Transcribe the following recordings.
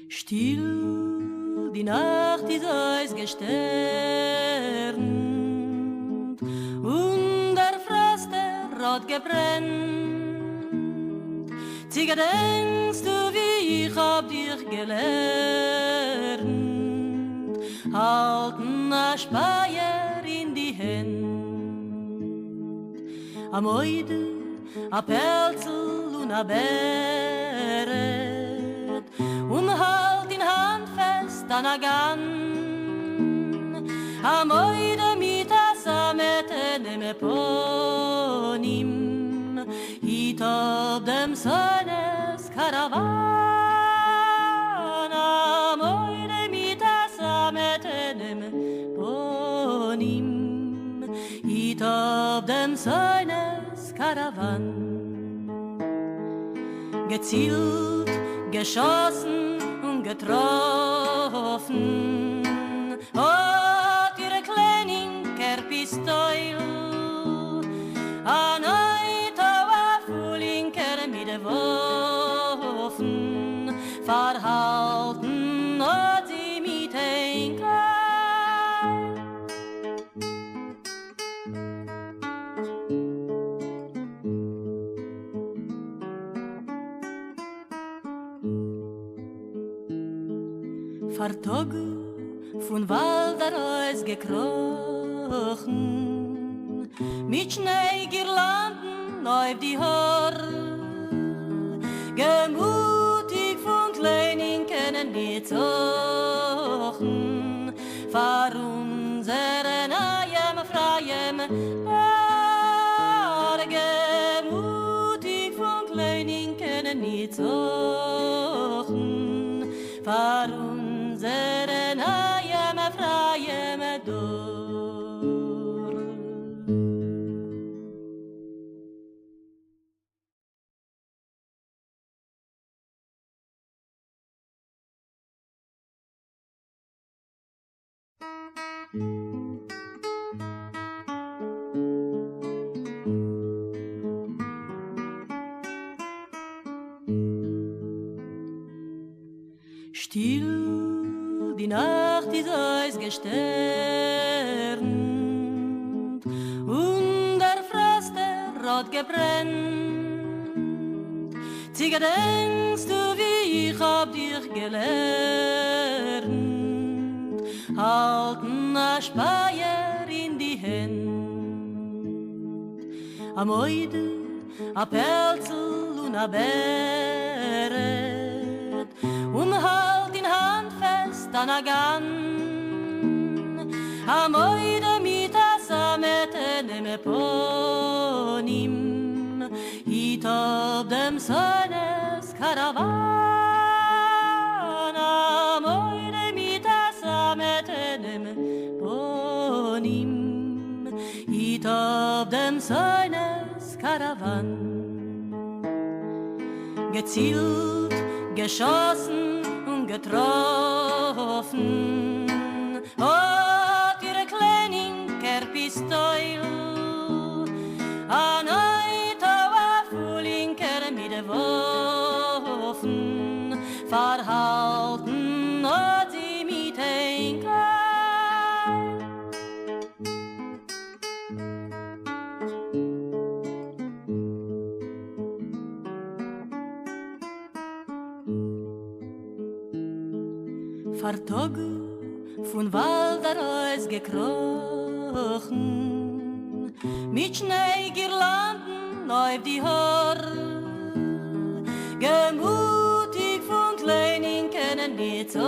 Still, die Nacht ist ausgesternt und der Frost, der rot gebrennt. Sie gedenkst du, wie ich hab dich gelernt, halten a Speier in die Hand, a Mäude, a Pelzel und a Beret und halt in Hand fest an a Gann, a Mäude mit a Sameten im Eponim, hit ob dem Sonnes Karawan, a Mäude mit a Sameten im Eponim, hit ob dem Sonnes Karawan. Gezielt, geschossen und getroffen, hat ihre kleine Pistol an a Fuhlinker mit den Waffen verhalten, hat sie mit ein Kleid. Fartog von Wald heraus gekrochen, mit Schneegirlanden auf die Haar, gemutig von kleinen können die Zochen, vor unseren Eiem freiem Haar, gemutig von kleinen können die Zochen, vor unseren Eiem freiem Dor. Still, die Nacht ist ausgesternt und der Frost, der rot gebrennt. Sie gedenkst du, wie ich hab dich gelernt, halten a Speier in die Hand, a Mäude, a Pelzel und a Beret und halt in Hand fest an a Gann, a Mäude mit a Sameten im Eponim, hit ob dem Sonnes Karawan, a Mäude mit a Sameten im Eponim, hit ob dem Sonnes Karawan. Gezielt, geschossen und getroffen, hat ihre kleine Pistol an a Fuhlinker mit den Waffen verhalten, hat sie mit ein Kleid. Fartog von Wald heraus gekrochen, mit Schneegirlanden auf die Haar, gemutig von kleinen können die Zochen,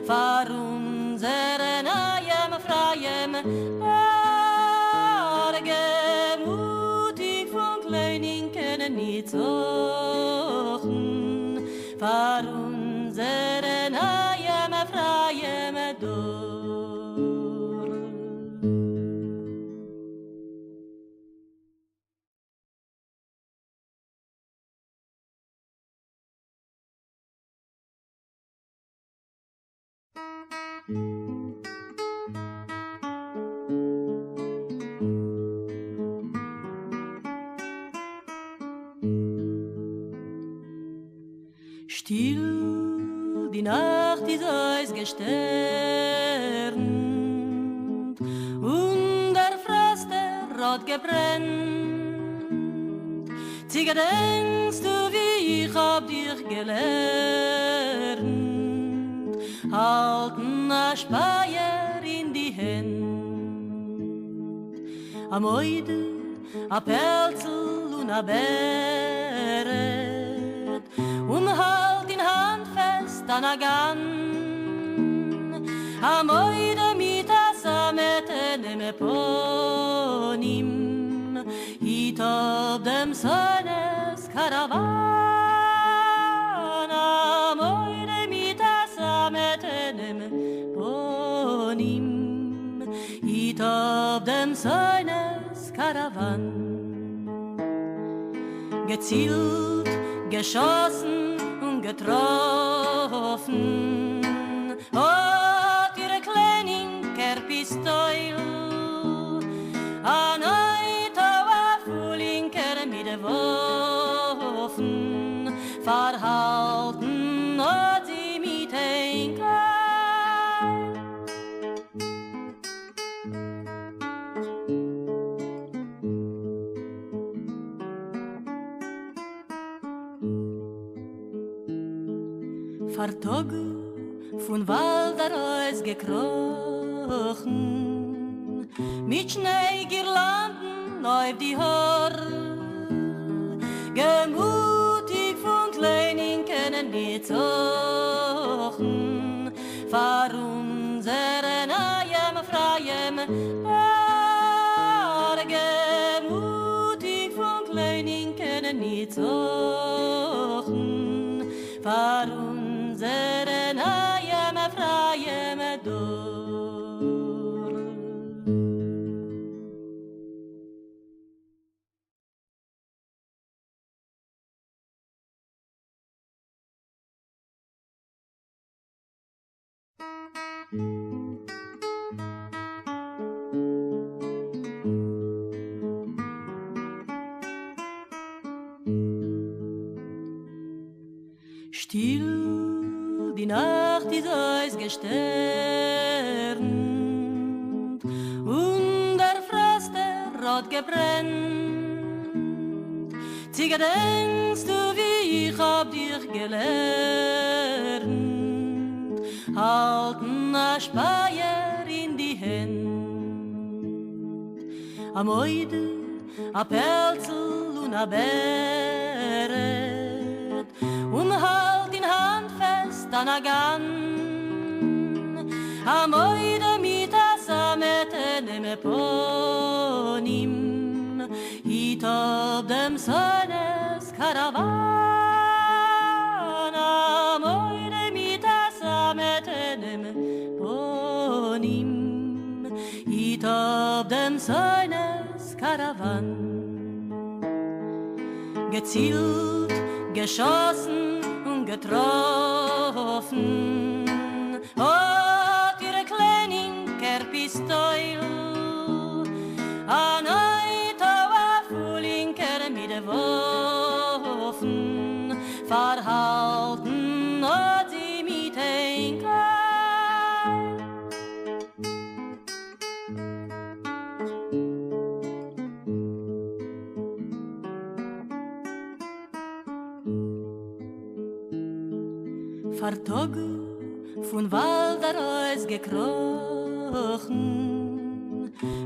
vor unseren Eiem freiem Haar, gemutig von kleinen können die Zochen, vor unseren Eiem freiem Dor. Still, die Nacht ist ausgesternt und der Frost, der rot gebrennt. Sie gedenkst du, wie ich hab dich gelernt, halten a Speier in die Hand, a Mäude, a Pelzel und a Beret, halt in Hand fest an a Gan, a Mäude mit a Sameten im Eponym, hit ob dem Sonnes Karawan, a Mäude mit a Sameten im Eponym, hit ob dem Sonnes Karawan. Gezielt, geschossen und getroffen hat ihre kleine Pistole an ein Fuhlinker mit den Waffen verhalten hat sie mit ein Keil. Fartog von Wald heraus gekrochen, mit Schneegirlanden auf die Haare, gemutig von kleinen können wir zochen, vor unseren Eiem freiem Paar, gemutig von kleinen können wir zochen, vor unseren Eiem freiem Dor. Still, die Nacht ist ausgesternt und der Frost, der rot gebrennt. Sie gedenkst du, wie ich hab dich gelernt, halten a Speier in die Hand, a Mäude, a Pelzel und a Beret, halt in Hand fest an a Gan, a Mäude mit a Sameten im Eponym, hit ob dem Sonnes Karawan, a Mäude mit a Sameten im Eponym, hit ob dem Sonnes Karawan. Gezielt, geschossen und getroffen hat ihre kleine Pistole an ein Fuhlinker mit den Waffen verhalten hat sie mit ein Keil. Fartog von Wald heraus gekrochen,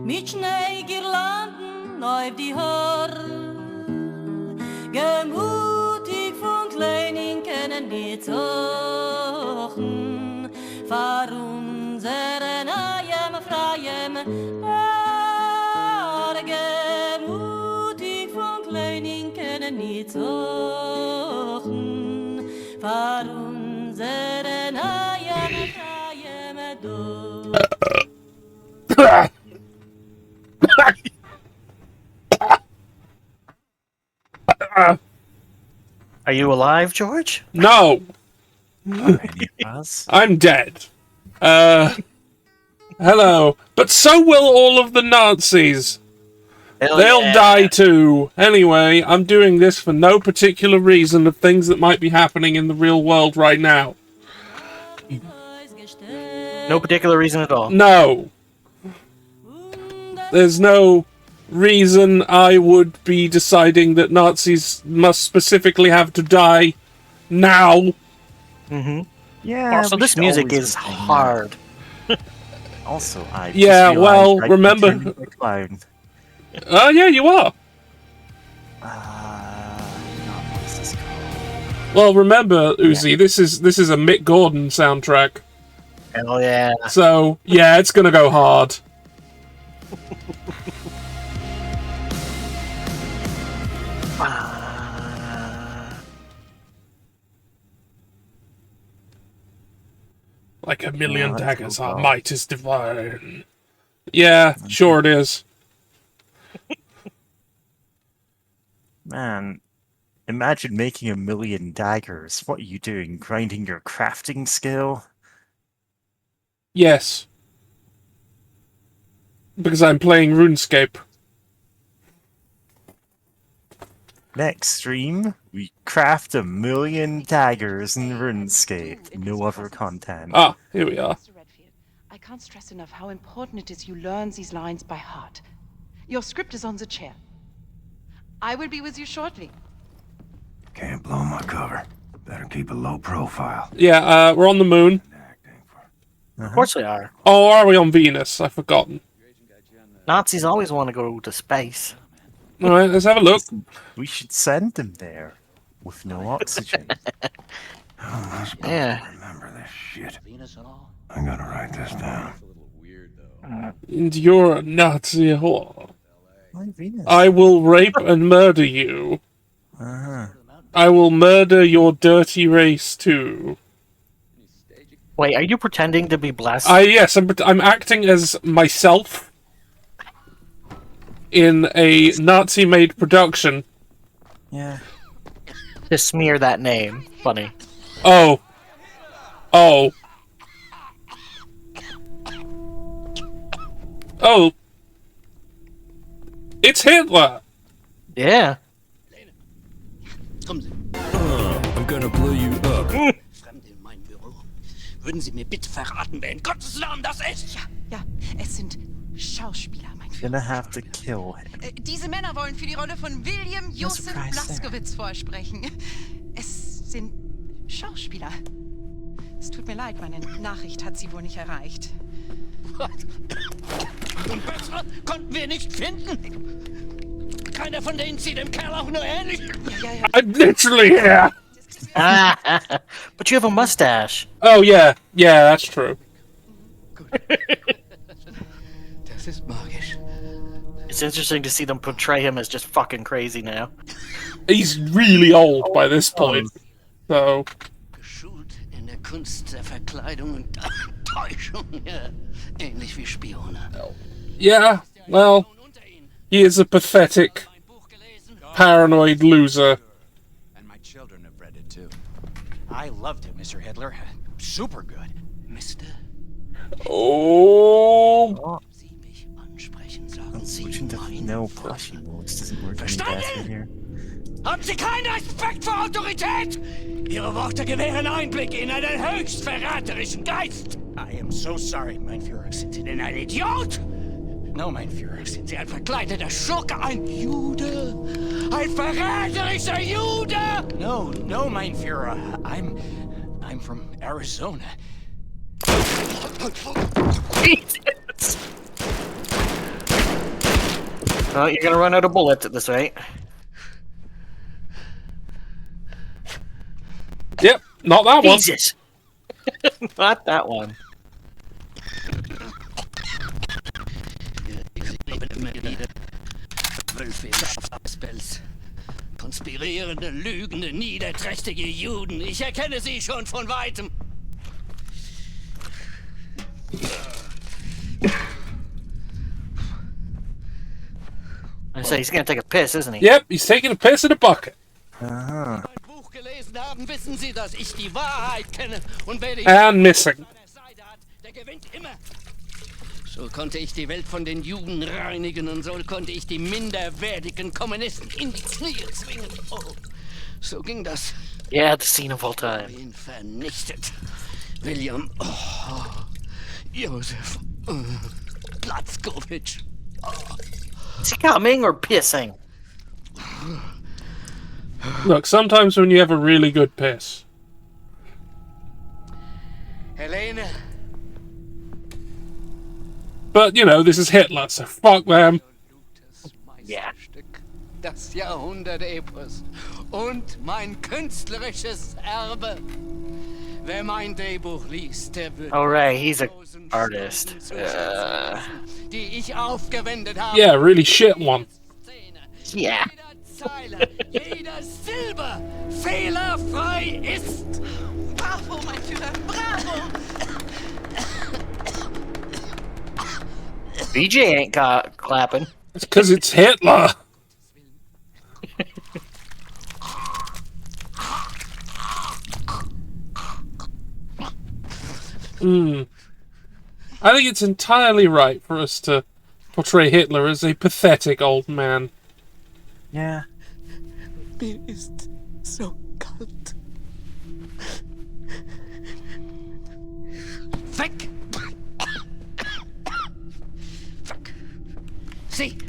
mit Schneegirlanden auf die Haare, gemutig von kleinen können wir zochen, vor unseren Eiem freiem Paar, gemutig von kleinen können wir zochen, vor unseren Eiem freiem Dor. Are you alive, George? No! Alrighty, Buzz. I'm dead. Hello. But so will all of the Nazis. Hell They'll yeah. die too. Anyway, I'm doing this for no particular reason of things that might be happening in the real world right now. No particular reason at all. No. There's no reason I would be deciding that Nazis must specifically have to die now. Mm-hmm. Yeah. Also, this music is hard. Also, I Yeah, just well, realized I remember- turned into a clown. Yeah, you are. What's this called? Well, remember, Uzi, this is a Mick Gordon soundtrack. Hell yeah. So, yeah, it's gonna go hard. Like a million let's daggers, go our go. might is divine. Yeah, sure it is. Man, imagine making 1,000,000 daggers. What are you doing? Grinding your crafting skill? Yes. Because I'm playing RuneScape. Next stream, we craft 1,000,000 daggers in RuneScape. No other content. Ah, here we are. Mr. Redfield, I can't stress enough how important it is you learn these lines by heart. Your script is on the chair. I will be with you shortly. Can't blow my cover. Better keep a low profile. Yeah, we're on the moon. Of course they are. Oh, are we on Venus? I've forgotten. Nazis always want to go to space. Alright, let's have a look. We should send them there with no oxygen. How am I supposed Yeah. to remember this shit? I gotta write this down. And you're a Nazi whore. Why Venus? I will rape and murder you. Uh-huh. I will murder your dirty race too. Wait, are you pretending to be blessed? Yes, I'm acting as myself in a Nazi-made production. Yeah. To smear that name. Funny. Oh. Oh. Oh. It's Hitler! Yeah. Kommen Sie, I'm gonna blow you up. Fremde in mein Büro. Würden Sie mir bitte verraten, wer in Gottes Namen das ist? Ja, es sind Schauspieler, mein Führer. Gonna have to kill him. Diese Männer wollen für die Rolle von William Joseph surprise there. Blaskowitz vorsprechen. Es sind Schauspieler. Es tut mir leid, meine Nachricht hat sie wohl nicht erreicht. Und bessere konnten wir nicht finden. Keiner von denen sieht dem Kerl auch nur ähnlich. Ja. I'm literally here! But you have a mustache. Oh, yeah. Yeah, that's true. Das ist magisch. It's interesting to see them portray him as just fucking crazy now. He's really old by this point. So, Geschult in der Kunst der Verkleidung und Täuschung. Ja, ähnlich wie Spione. yeah, well, he is a pathetic, Ein Buch gelesen. paranoid loser. And my children have read it too. I loved it, Mr. Hitler. Super good. Mister, Oh, Sie mich ansprechen, sagen Sie Switching to mein no Vater. plushie modes doesn't work any Verstanden? better here. Haben Sie keinen Respekt vor Autorität? Ihre Worte gewähren Einblick in einen höchst verräterischen Geist. I am so sorry, mein Führer. Sind Sie denn ein Idiot? No, mein Führer. Sind Sie ein verkleideter Schurke, ein Jude? Ein verräterischer Jude? No, mein Führer. I'm from Arizona. Oh, you're gonna run out of bullets at this rate. yep, not that one. Jesus! Not that one. Sie leben immer wieder. Wölfe im Schafspelz. Konspirierende, lügende, niederträchtige Juden. Ich erkenne sie schon von Weitem. I say he's gonna take a piss, isn't he? Yep, he's taking a piss in a bucket. Uh-huh. Mein Buch gelesen haben, wissen Sie, dass ich die Wahrheit kenne. Und wer die And missing. an der Seite hat, der gewinnt immer. So konnte ich die Welt von den Juden reinigen und so konnte ich die minderwertigen Kommunisten in die Knie zwingen. Oh, so ging das. Yeah, the scene of all time. Ihn vernichtet. William, Josef, Platzkowitsch. Is he coming or pissing? Look, sometimes when you have a really good piss. Helene. But, you know, this is Hitler, so fuck them. Yeah. Das Jahrhundert-Epos und mein künstlerisches Erbe. Wer mein Drehbuch liest, der wird Alright, he's an artist. die ich aufgewendet habe. Yeah, really shit one. Yeah. Jeder Zeile, jeder Silber fehlerfrei ist. Bravo, mein Führer, bravo! BJ ain't clapping. It's because it's Hitler. I think it's entirely right for us to portray Hitler as a pathetic old man. Yeah. Mir ist so kalt. Weg! Weg!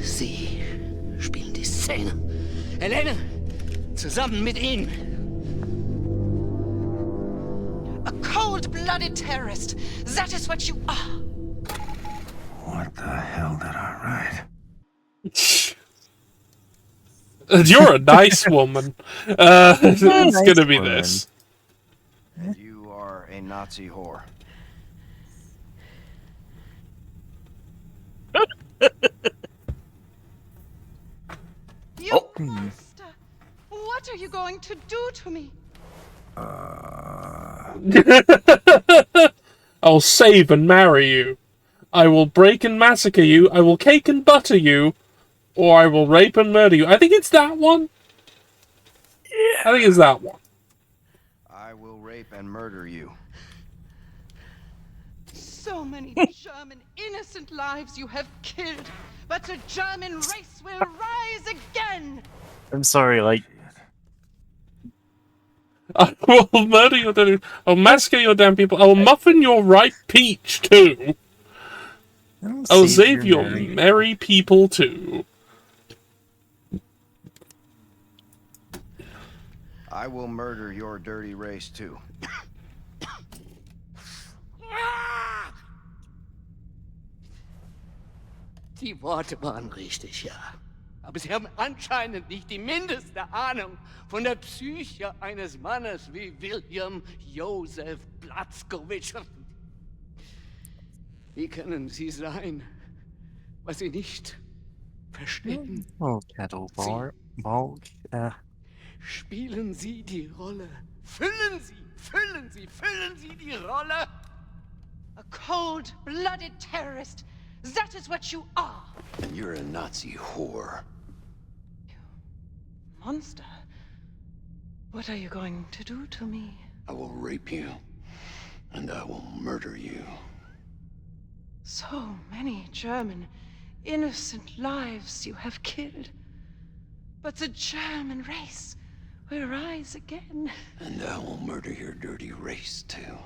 Sie spielen die Szene. Helene, zusammen mit ihm. A cold-blooded terrorist. That is what you are. What the hell did I write? You're a nice woman. It's nice gonna be woman. this. You are a Nazi whore. You monster! What are you going to do to me? I'll save and marry you. I will break and massacre you. I will cake and butter you. Or I will rape and murder you. I think it's that one. Yeah. I think it's that one. I will rape and murder you. So many German innocent lives you have killed, but the German race will rise again! I'm sorry, like, I will murder your damn. I'll massacre your damn people. I will muffin your ripe peach too. I'll save your merry people too. I will murder your dirty race too. Die Worte waren richtig, ja. Aber sie haben anscheinend nicht die mindeste Ahnung von der Psyche eines Mannes wie William Josef Platzkowitsch. Wie können sie sein, was sie nicht verstehen? oh, Kettleball. Spielen Sie die Rolle. Füllen Sie die Rolle. A cold-blooded terrorist. That is what you are. And you're a Nazi whore. Monster. What are you going to do to me? I will rape you. And I will murder you. So many German innocent lives you have killed. But the German race will rise again. And I will murder your dirty race too.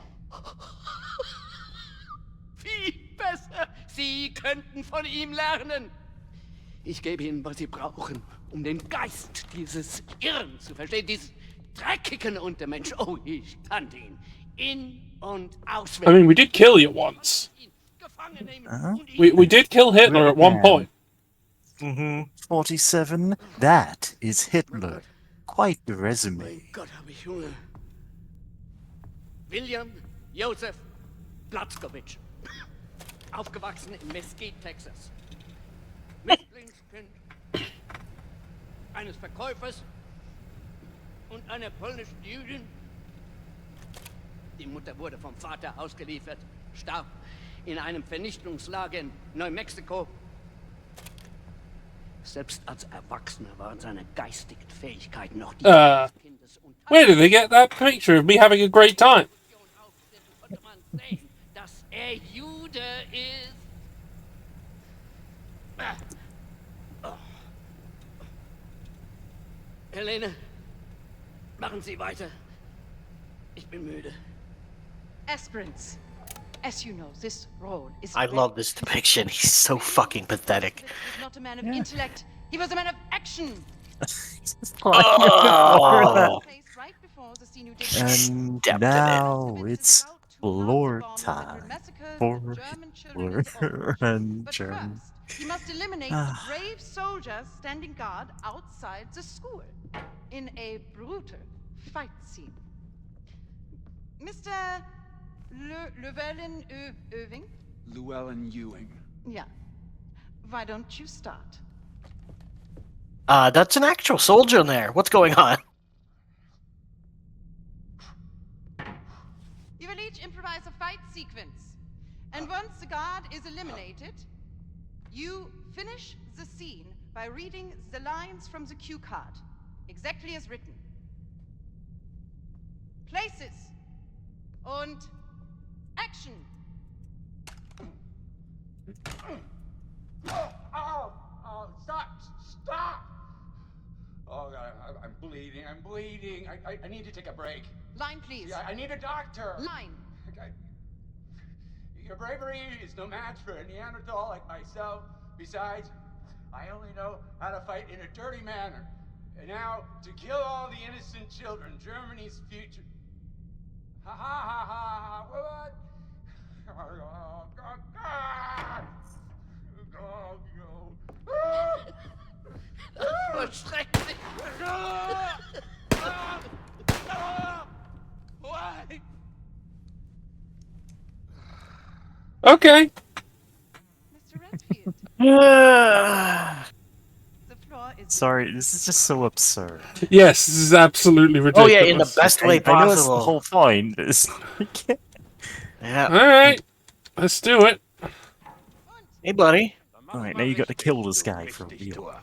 Viel besser. Sie könnten von ihm lernen. Ich gebe Ihnen, was Sie brauchen, um den Geist dieses Irren zu verstehen, dieses dreckigen Untermensch. Oh, ich kannte ihn in- und auswendig. I mean, we did kill you once. We did kill Hitler at one point. 47. That is Hitler. Quite the resume. Gott, hab ich Hunger. William Josef Platzkowitsch. Aufgewachsen in Mesquite, Texas. Lieblingskind eines Verkäufers und einer polnischen Jüdin. Die Mutter wurde vom Vater ausgeliefert, starb in einem Vernichtungslager in Neumexiko. Selbst als Erwachsener waren seine geistigen Fähigkeiten noch die des Kindes. Where did they get that picture of me having a great time? sehen, dass Jude ist. Oh. Helene, machen Sie weiter. Ich bin müde. Aspirants, as you know, this role is. I love this depiction. He's so fucking pathetic. He was not a man of intellect. He was a man of action. Oh. Place right before the scene you did. And Stepped in it. now it's About 2 floor months ago, time massacred for German children in the Fleur orphanage. and But German. first, he must eliminate the brave soldiers standing guard outside the school in a brutal fight scene. Mr. Llewellyn-Irving? Llewellyn-Ewing. Yeah. Why don't you start? That's an actual soldier in there. What's going on? You will each improvise a fight sequence. And once the guard is eliminated, you finish the scene by reading the lines from the cue card, exactly as written. Places. Und action. Oh, stop! Oh, God, I'm bleeding, I need to take a break. Line, please. Yeah, I need a doctor. Line. Okay. Your bravery is no match for a Neanderthal like myself. Besides, I only know how to fight in a dirty manner. And now, to kill all the innocent children, Germany's future. Ha ha ha ha! What? Oh, God, God! Oh, no. Das war schrecklich. Why? Okay. Mr. Redfield, the floor is. Sorry, this is just so absurd. Yes, this is absolutely ridiculous. Oh yeah, in the best way I know it's the possible. whole point. But it's like, Yeah. Alright, let's do it. Hey, buddy. alright, now you got to kill this guy for real.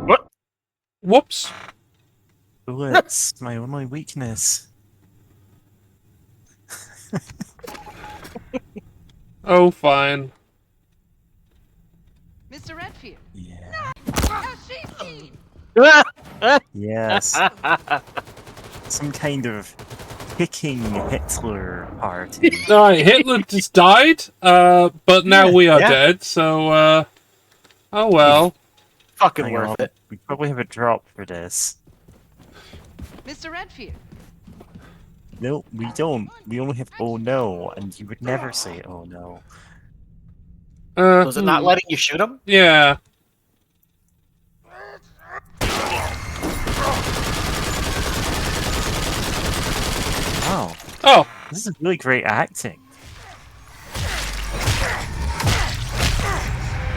What? Whoops. Bullets, my only weakness. Oh, fine. Mr. Redfield. Yeah. Yes. Some kind of kicking Hitler party. Alright, Hitler just died, but now we are Yeah. dead, so, oh well. Fucking Hang worth on, it. we probably have a drop for this. Mr. Redfield. No, we don't. We only have oh no, and you would never say oh no. Was it not letting you shoot him? Yeah. Wow, Oh, this is really great acting.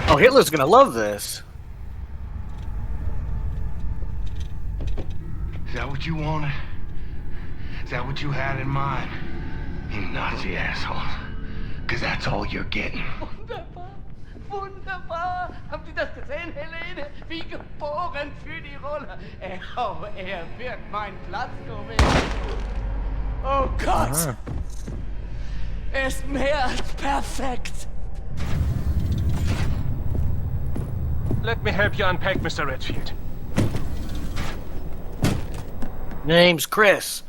Oh, Hitler's gonna love this. Is that what you wanted? Is that what you had in mind? You Nazi assholes. Because that's all you're getting. Wunderbar, wunderbar. Haben Sie das gesehen, Helene? Wie geboren für die Rolle. Er wird mein Platz gewinnen. Oh Gott, Ah, er ist mehr als perfekt. Let me help you unpack, Mr. Redfield. Name's Chris.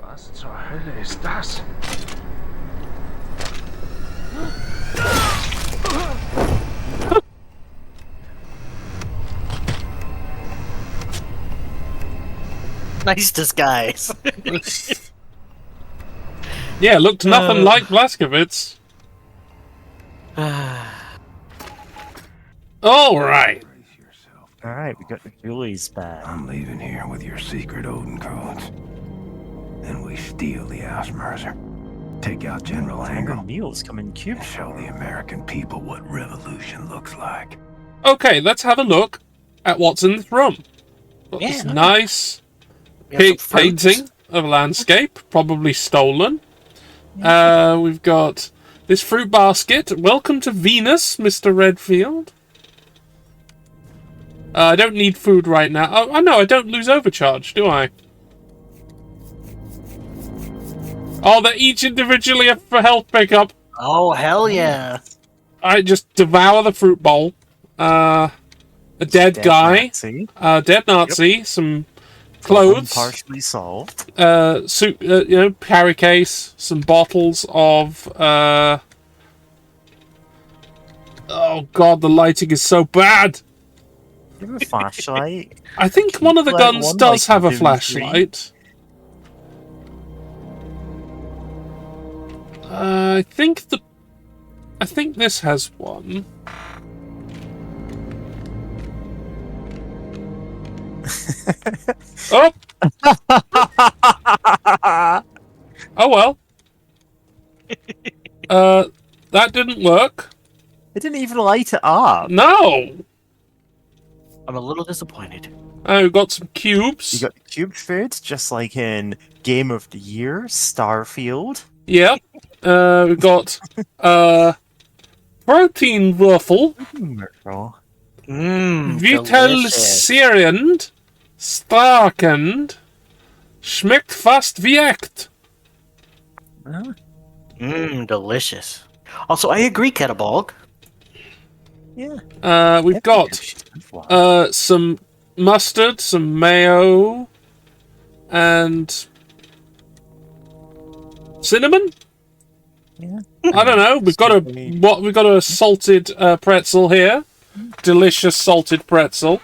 Was zur Hölle ist das? Nice disguise. yeah, looked nothing like Blazkowicz. Alright. Brace yourself. alright, we got the Julie's back. I'm leaving here with your secret Odin codes. Then we steal the Ausmerzer. Take out General Angle. Neil's coming cube. And show the American people what revolution looks like. Okay, let's have a look at what's in this room. Got this Yeah. nice We have some fruits. painting of a landscape, probably stolen. We've got this fruit basket. Welcome to Venus, Mr. Redfield. I don't need food right now. Oh, no, I don't lose overcharge, do I? Oh, they're each individually up for health pickup. Oh, hell yeah. I just devour the fruit bowl. A dead guy. Nazi. Dead Nazi. Some clothes. Partially solved. Carry case. Some bottles of, oh god, the lighting is so bad. You have a flashlight. I think one of the guns does have a flashlight. I think this has one. Oh! Oh well. That didn't work. It didn't even light it up. No! I'm a little disappointed. Oh, we've got some cubes. You got cube food, just like in Game of the Year, Starfield. Yep. We've got protein waffle. Vitalisierend, starkend, schmeckt fast wie echt. Delicious. Also, I agree, Kettlebog. Yeah. We've got some mustard, some mayo, and cinnamon. Yeah. I don't know. We've got a salted pretzel here. Delicious salted pretzel.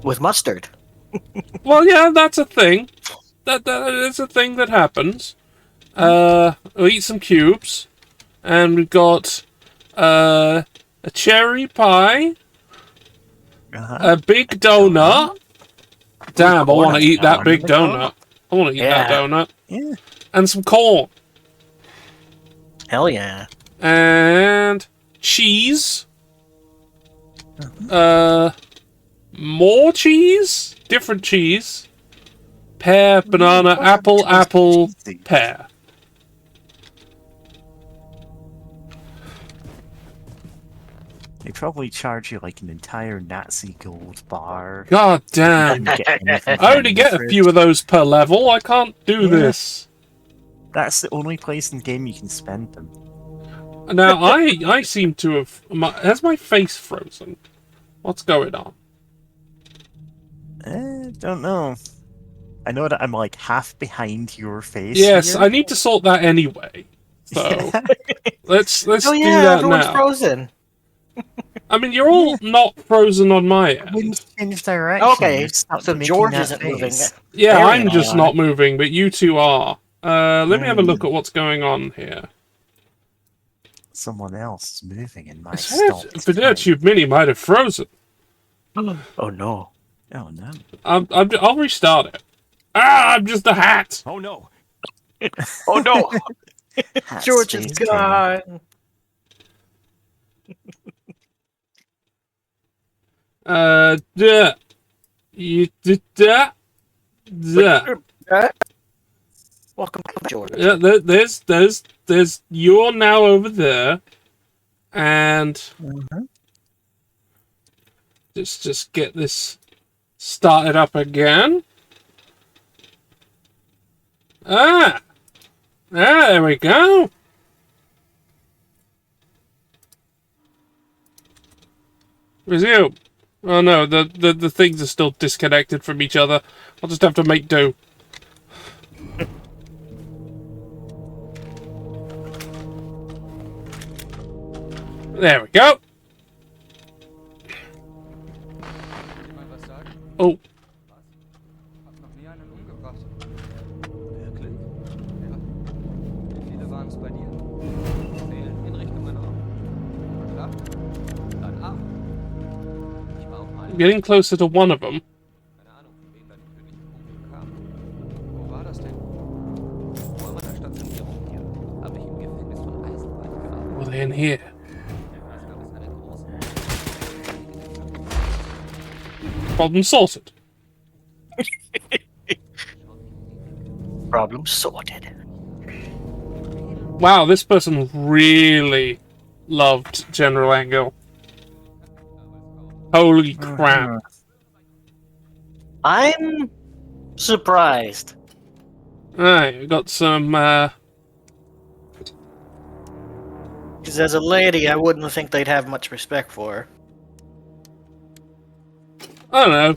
With mustard. Well, yeah, that's a thing. That is a thing that happens. We'll eat some cubes, and we've got a cherry pie, a big donut. Damn, I want to eat that big donut. I want to eat that donut. Yeah. And some corn. Hell yeah. And cheese. More cheese? Different cheese. Pear, banana, apple, pear. They probably charge you like an entire Nazi gold bar. God damn. I only get a few of those per level. I can't do this. That's the only place in the game you can spend them. Now, I seem to have... Has my face frozen? What's going on? Don't know. I know that I'm like half behind your face. Yes, here. I need to sort that anyway. So, let's do that everyone's now. frozen. I mean, you're all not frozen on my end. When you change direction, Okay, you stop so making George that isn't moving. face. Yeah, There I'm we just are. not moving, but you two are. Let me have a look at what's going on here. Someone else is moving in my Fidelity Mini might have frozen. Oh no. Oh no. I'll restart it. Ah, I'm just a hat. Oh no. Oh no. Hat George is Space King. gone. Duh. Welcome, George. Yeah, there's you're now over there, and just get this started up again. There we go. Resume. Oh no, the things are still disconnected from each other. I'll just have to make do. There we go. Oh. Hab noch nie einen umgebracht. Wirklich? Ja. Wie viele waren es bei dir? Zählen in Richtung meiner Arme. Klar? Dann ab. Ich war auf I'm einem. getting closer to one of them. Keine Ahnung, von wem da die tödliche Kugel kam. Wo war das denn? Vor meiner Stationierung hier habe ich im Gefängnis von Eisenbahn gearbeitet. Well, they're in here. Problem sorted. Problem sorted. Wow, this person really loved General Engel. Holy crap. I'm surprised. Alright, we got some, Because as a lady, I wouldn't think they'd have much respect for her. I don't know.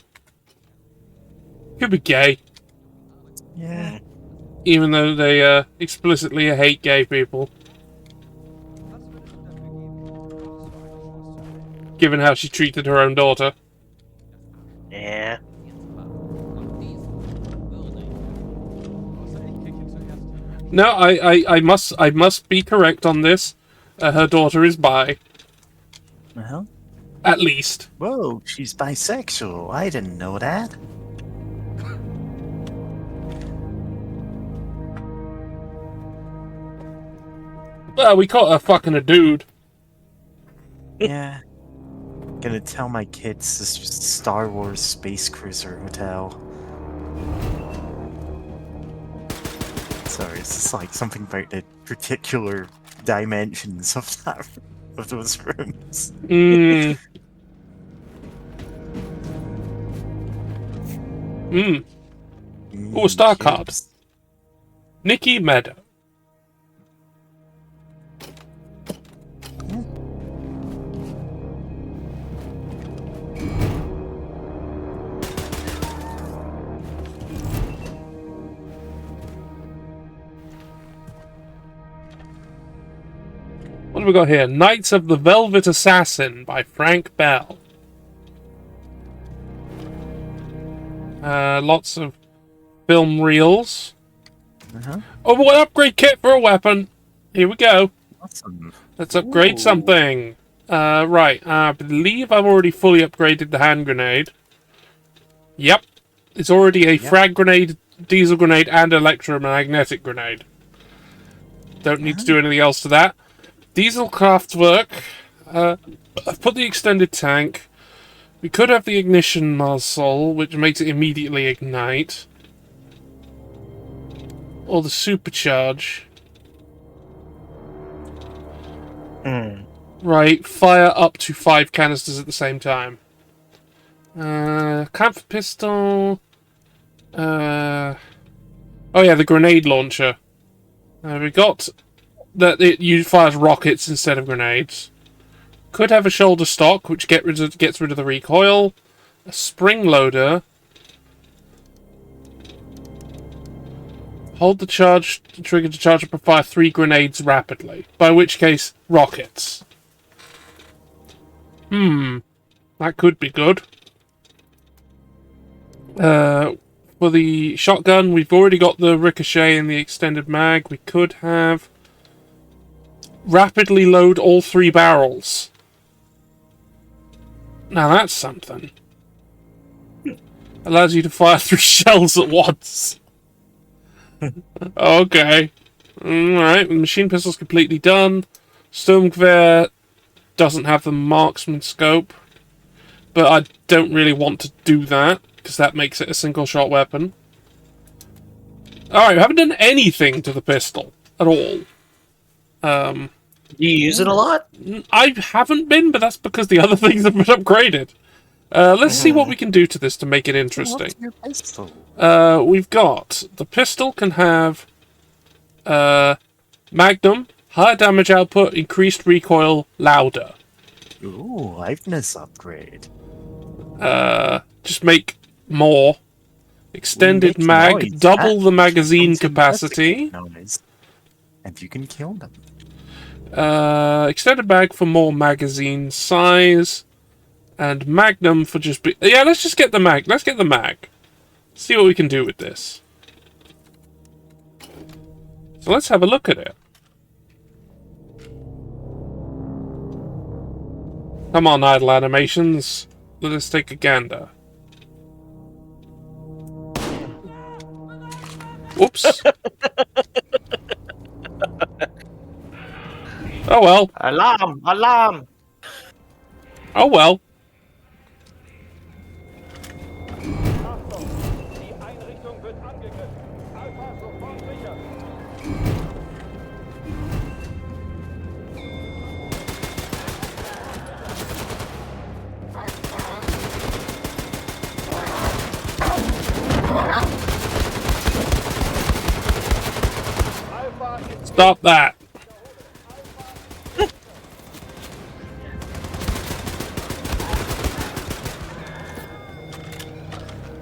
Could be gay. Yeah. Even though they, explicitly hate gay people. Given how she treated her own daughter. Yeah. No, I must be correct on this. Her daughter is bi. Well, at least. Whoa, she's bisexual. I didn't know that. Well, we caught her fucking a dude. Yeah. Gonna tell my kids this is Star Wars Space Cruiser Hotel. Sorry, it's just like something about the particular dimensions of that, of those rooms. Mm. Oh, a star card. Nikki Meadow. What have we got here? Knights of the Velvet Assassin by Frank Bell. Lots of film reels. Oh, what upgrade kit for a weapon? Here we go. Awesome. Let's upgrade something. Right, I believe I've already fully upgraded the hand grenade. Yep. It's already a frag grenade, diesel grenade, and electromagnetic grenade. Don't need to do anything else to that. Diesel Kraftwerk. I've put the extended tank. We could have the ignition muzzle, which makes it immediately ignite. Or the supercharge. Right, fire up to 5 canisters at the same time. Kampf pistol. Oh yeah, the grenade launcher. We got that it fires rockets instead of grenades. Could have a shoulder stock, which gets rid of the recoil. A spring loader. Hold the charge trigger to charge up and fire 3 grenades rapidly. By which case, rockets. That could be good. For the shotgun, we've already got the ricochet and the extended mag. We could have rapidly load all 3 barrels. Now that's something. Allows you to fire 3 shells at once. Okay. Alright, machine pistol's completely done. Sturmgewehr doesn't have the marksman scope. But I don't really want to do that, because that makes it a single-shot weapon. Alright, we haven't done anything to the pistol at all. You use it a lot? I haven't been, but that's because the other things have been upgraded. Let's see what we can do to this to make it interesting. What's your pistol? We've got... The pistol can have... Magnum, higher damage output, increased recoil, louder. Ooh, liveness upgrade. Just make more. Extended mag, noise. double the magazine Something capacity. noise, and you can kill them. Extended mag for more magazine size. And Magnum for just... Yeah, let's just get the mag. Let's get the mag. See what we can do with this. So let's have a look at it. Come on, idle animations. Let us take a gander. Whoops. Oh well. Alarm! Alarm! Oh well. Stop that.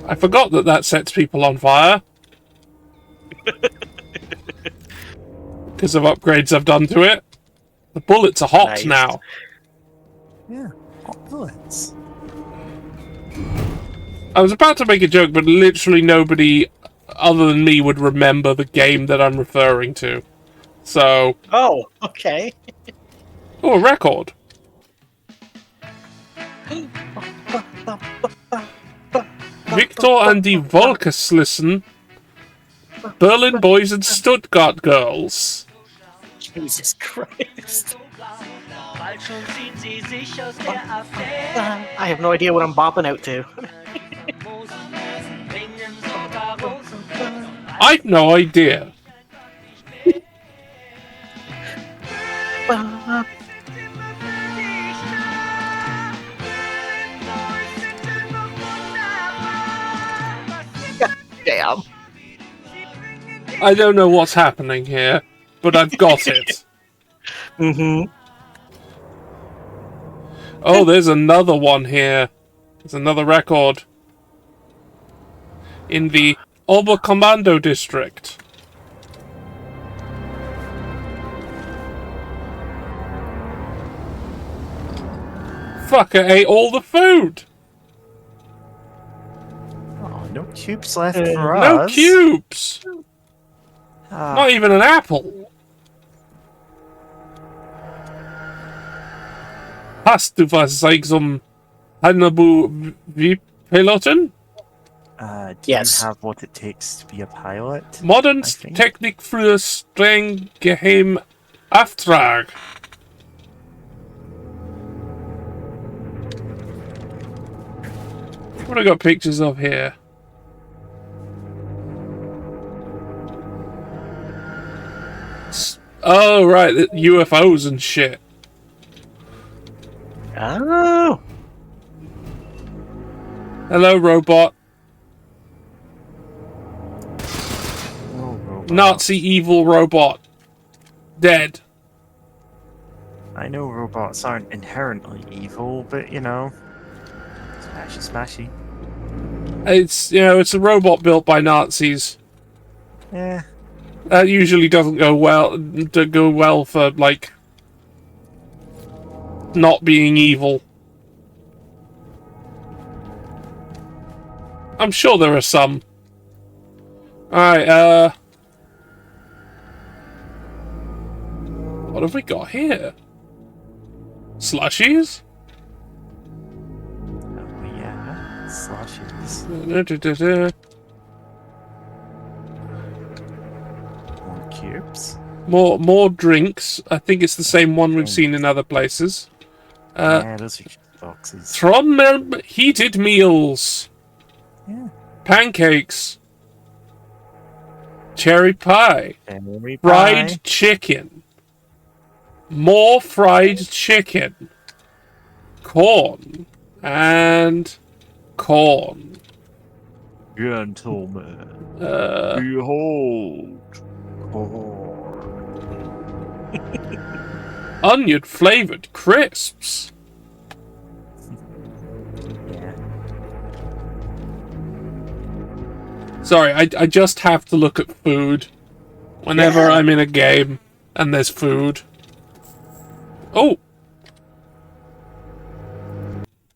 I forgot that that sets people on fire. Because of upgrades I've done to it. The bullets are hot Nice. now. Yeah, hot bullets. I was about to make a joke, but literally nobody other than me would remember the game that I'm referring to. So... Oh, okay. Oh, a record. Victor and die Wolkeslisten. Berlin Boys and Stuttgart Girls. Jesus Christ. I have no idea what I'm bopping out to. I've no idea. Damn. I don't know what's happening here, but I've got it. Mm-hmm. Oh, there's another one here. There's another record. In the Oberkommando district. Fucker ate all the food! Oh, no cubes left for No us. cubes! Not even an apple! Hast du Fascism Hannibal Piloten? Do you have what it takes to be a pilot? Modern I think? Technik für streng geheim Auftrag. What have I got pictures of here? Oh, right, the UFOs and shit. Oh. Hello, robot. Nazi evil robot. Dead. I know robots aren't inherently evil, but you know, smashy smashy. It's, you know, it's a robot built by Nazis. Yeah. That usually doesn't go well for, like, not being evil. I'm sure there are some. Alright, what have we got here? Slushies? Oh yeah, slushies. More cubes. More drinks. I think it's the same one we've seen in other places. Yeah, those are just boxes. From heated meals. Yeah. Pancakes. Cherry pie. Cherry pie. Fried chicken. More fried chicken. Corn. And corn. Gentlemen, behold corn. Onion flavored crisps. Yeah. Sorry, I just have to look at food whenever I'm in a game and there's food. Oh!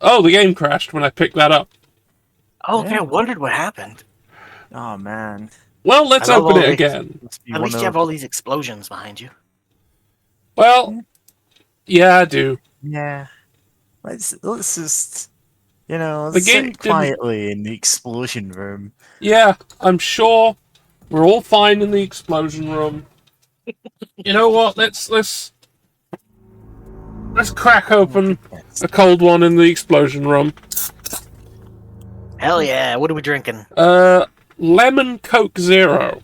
Oh, the game crashed when I picked that up. Oh, okay, I wondered what happened. Oh man. Well, let's I love open all it these- again. At least you have all these explosions behind you. Well, yeah, I do. Yeah. Let's just, you know, The game sit quietly in the explosion room. Yeah, I'm sure we're all fine in the explosion room. You know what? Let's crack open a cold one in the explosion room. Hell yeah, what are we drinking? Lemon Coke Zero.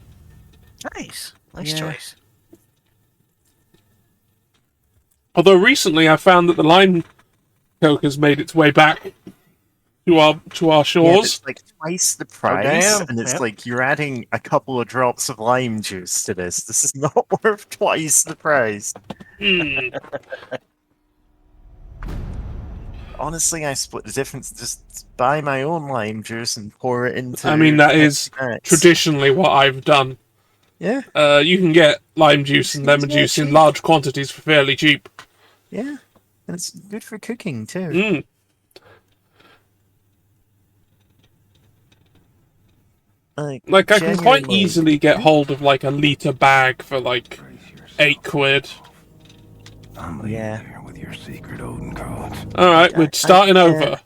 Nice. Nice Yeah. choice. Although recently I found that the lime Coke has made its way back to our Yeah, shores. it's like twice the Oh, price, damn. and it's Yep. like you're adding a couple of drops of lime juice to this. This is not worth twice the price. Hmm. Honestly, I split the difference. Just buy my own lime juice and pour it into. I mean, that is Pepsi Max. traditionally what I've done. Yeah. You can get lime juice and lemon juice in large quantities for fairly cheap. Yeah, and it's good for cooking too. Mm. Like, I can quite genuinely- easily get hold of, like, a litre bag for, like, £8. I'm leaving Yeah. here with your secret Odin codes. Alright, we're starting over.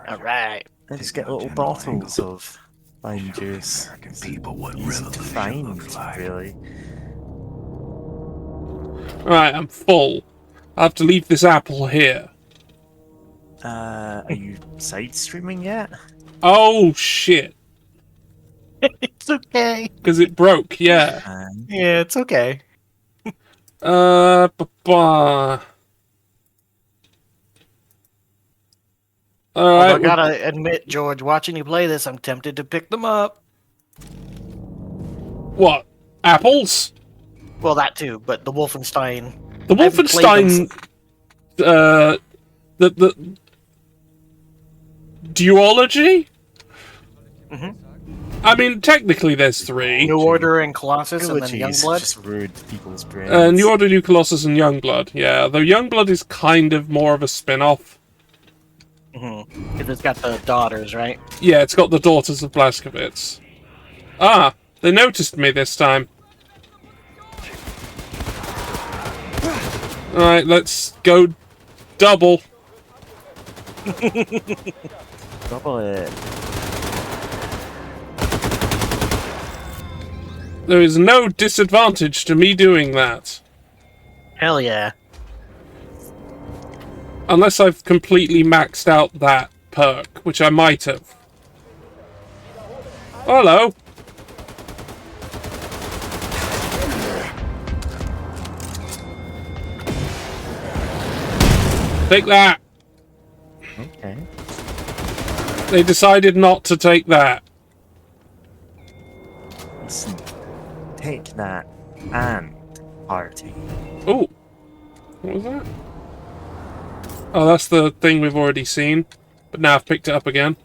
All right. I just get little bottles of lime juice. American people what Easy to revolution find, looks like. really. Alright, I'm full. I have to leave this apple here. Are you side streaming yet? Oh, shit. It's okay. Because it broke, yeah. Yeah, it's okay. Alright, Although I gotta admit, George, watching you play this, I'm tempted to pick them up. what? Apples? Well, that too, but the Wolfenstein. The I haven't played them Wolfenstein, the duology? Mhm. I mean, technically there's 3. New Order and Colossus, and then Trilogies Youngblood. just ruined people's brains. New Order, New Colossus, and Youngblood. Yeah, though Youngblood is kind of more of a spin-off. Because it's got the daughters, right? Yeah, it's got the Daughters of Blazkowicz. Ah, they noticed me this time. Alright, let's go double. Double it. There is no disadvantage to me doing that. Hell yeah. Unless I've completely maxed out that perk, which I might have. Hello. Take that. Okay. They decided not to take that. Listen, take that and party. Oh. What was that? Oh, that's the thing we've already seen. But now I've picked it up again.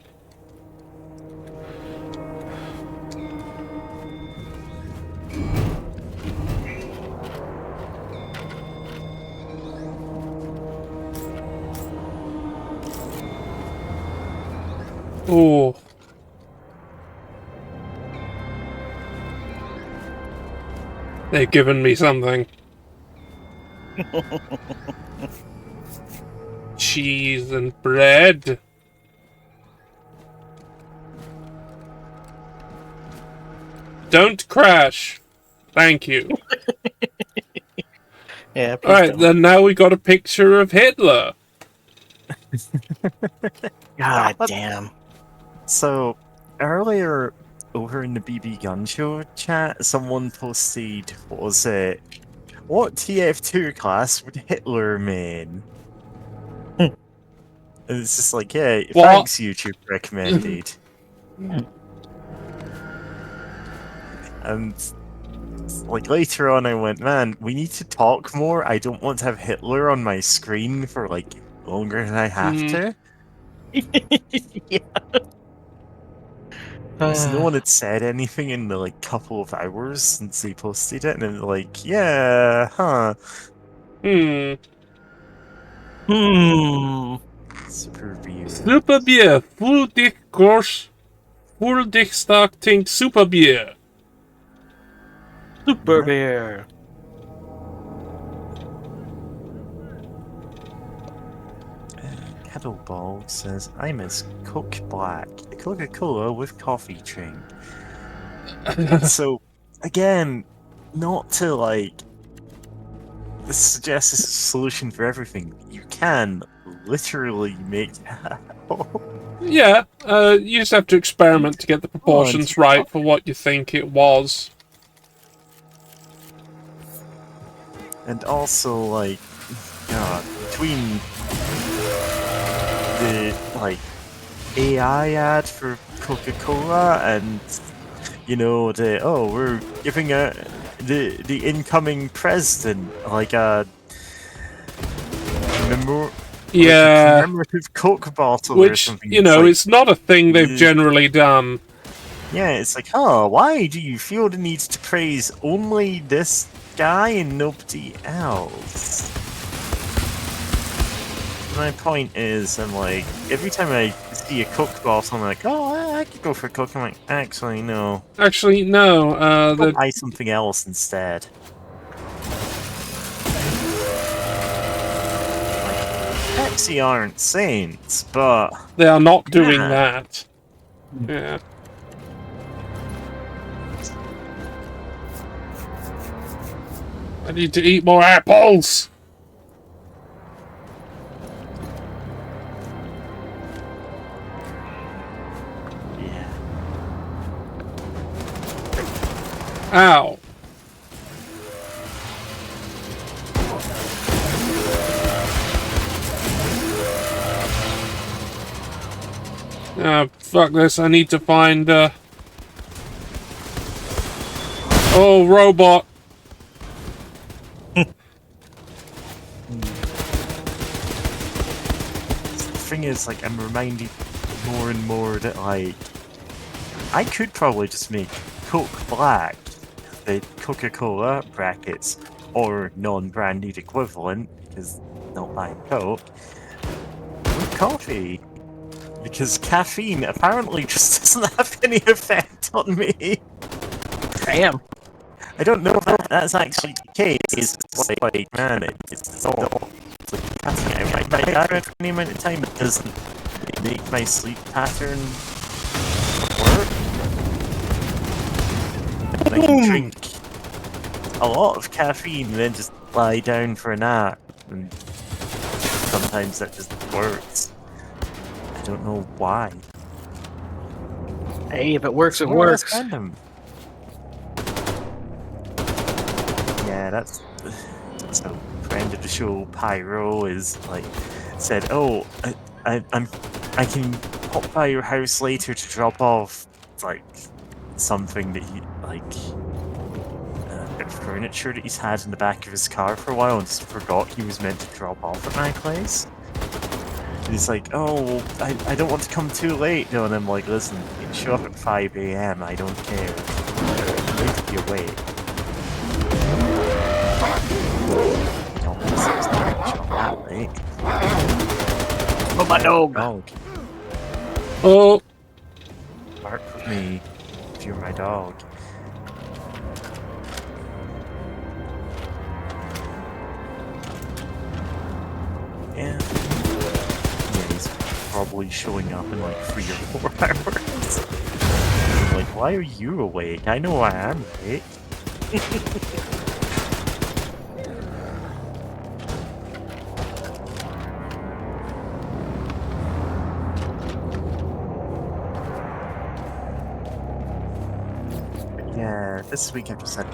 Oh. They've given me something. Cheese and bread. Don't crash. Thank you. Yeah. Alright, then now we got a picture of Hitler. God damn. So, earlier over in the BB Gun Show chat, someone posted, what was it? What TF2 class would Hitler main? And it's just like, yeah, What? thanks, YouTube recommended. And like later on, I went, man, we need to talk more. I don't want to have Hitler on my screen for like longer than I have to. Yeah. Because no one had said anything in the like couple of hours since they posted it, and then like, yeah, huh? Hmm. Super weird. Super beer. Full dick course. Full dick stock tink super beer. Super beer. Kettleball says, I miss Coke Black, Coca-Cola with coffee drink. So, again, not to like suggest this is a solution for everything. You can literally make that. Yeah, you just have to experiment to get the proportions right for what you think it was. And also, like, between the, like, AI ad for Coca-Cola, and you know, we're giving the incoming president like a Yeah. commemorative Coke bottle or Which, something. you know, it's not a thing they've generally done. Yeah, it's like, oh, why do you feel the need to praise only this guy and nobody else? My point is, I'm like, every time I see a Coke bottle, I'm like, oh, I could go for Coke. I'm like, actually, no. Actually, no. I'll buy something else instead. Pepsi aren't saints, but they are not doing that. Yeah. I need to eat more apples. Yeah. Ow. Fuck this. I need to find, Oh, robot. The thing is, like, I'm reminded more and more that, like, I could probably just make Coke Black, the Coca-Cola brackets, or non-branded equivalent, because not buying Coke, with coffee. Because caffeine apparently just doesn't have any effect on me. Damn. I don't know if that's actually the case. It's like, man, it's all... It's like caffeine. I read for any amount of time it doesn't make my sleep pattern work. And I can drink a lot of caffeine and then just lie down for a nap. And sometimes that just works. I don't know why. Hey, if it works, it works. Random. Yeah, that's a friend of the show, Pyro, is like said, "Oh, I can pop by your house later to drop off like something that he like a bit of furniture that he's had in the back of his car for a while and just forgot he was meant to drop off at my place." And he's like, "Oh, I don't want to come too late." No, and I'm like, "Listen, you can show up at 5 a.m. I don't care. I need to be awake." Oh, my dog. Oh. Bark with me if you're my dog. Yeah. Yeah, he's probably showing up in like 3 or 4 hours. I'm like, why are you awake? I know I am awake. Yeah, this week I've just had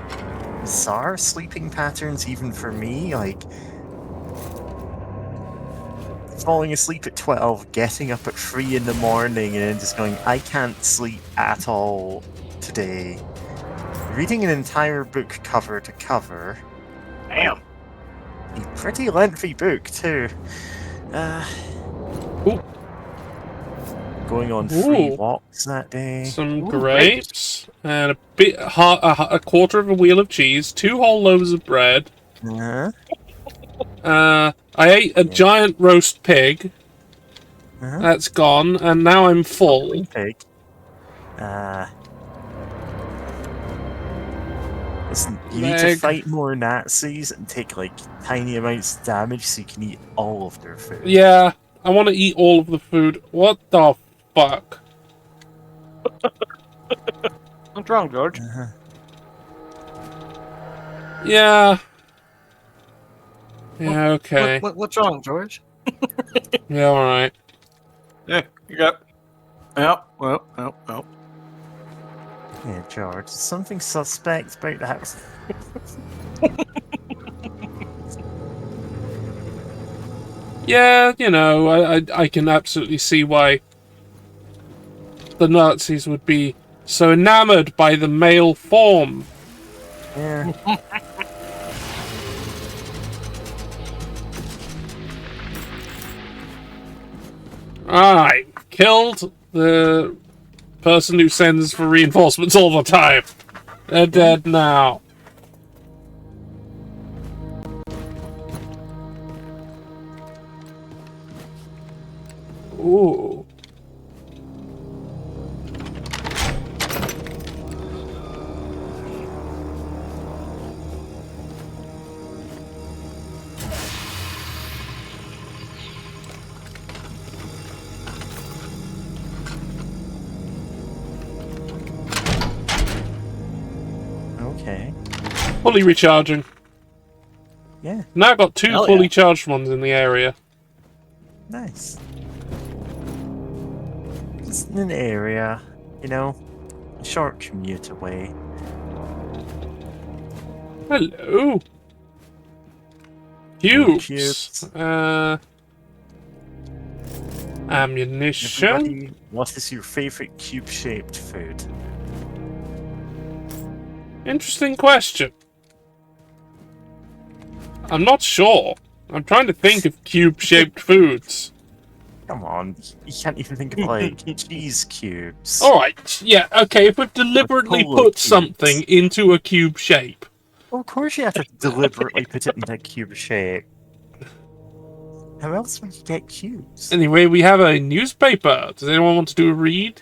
bizarre sleeping patterns even for me, like falling asleep at 12, getting up at 3 in the morning and then just going, I can't sleep at all today. Reading an entire book cover to cover. Damn. A pretty lengthy book too. Going on 3 walks that day. Some grapes and a bit, a quarter of a wheel of cheese, 2 whole loaves of bread. I ate a giant roast pig. That's gone, and now I'm full. Pig. Listen, you need to fight more Nazis and take like tiny amounts of damage so you can eat all of their food. Yeah, I want to eat all of the food. What the fuck? What's wrong, George? Yeah. Yeah, okay. What's wrong, George? Yeah, alright. Yeah, you got... Well. Yeah, George, something suspect about the house. Yeah, you know, I can absolutely see why the Nazis would be so enamored by the male form. Yeah. Alright, killed the person who sends for reinforcements all the time. They're dead now. Ooh. Okay. Fully recharging. Yeah. Now I've got 2 Hell fully yeah. charged ones in the area. Nice. Just in an area, you know, a short commute away. Hello. More Cubes. Ammunition. Everybody, what is your favorite cube-shaped food? Interesting question. I'm not sure. I'm trying to think of cube-shaped foods. Come on, you can't even think of like cheese cubes. Alright, yeah, okay, if we've deliberately Polo put cubes. something into a cube shape. Well, of course you have to deliberately put it in a cube shape. How else would you get cubes? Anyway, we have a newspaper. Does anyone want to do a read?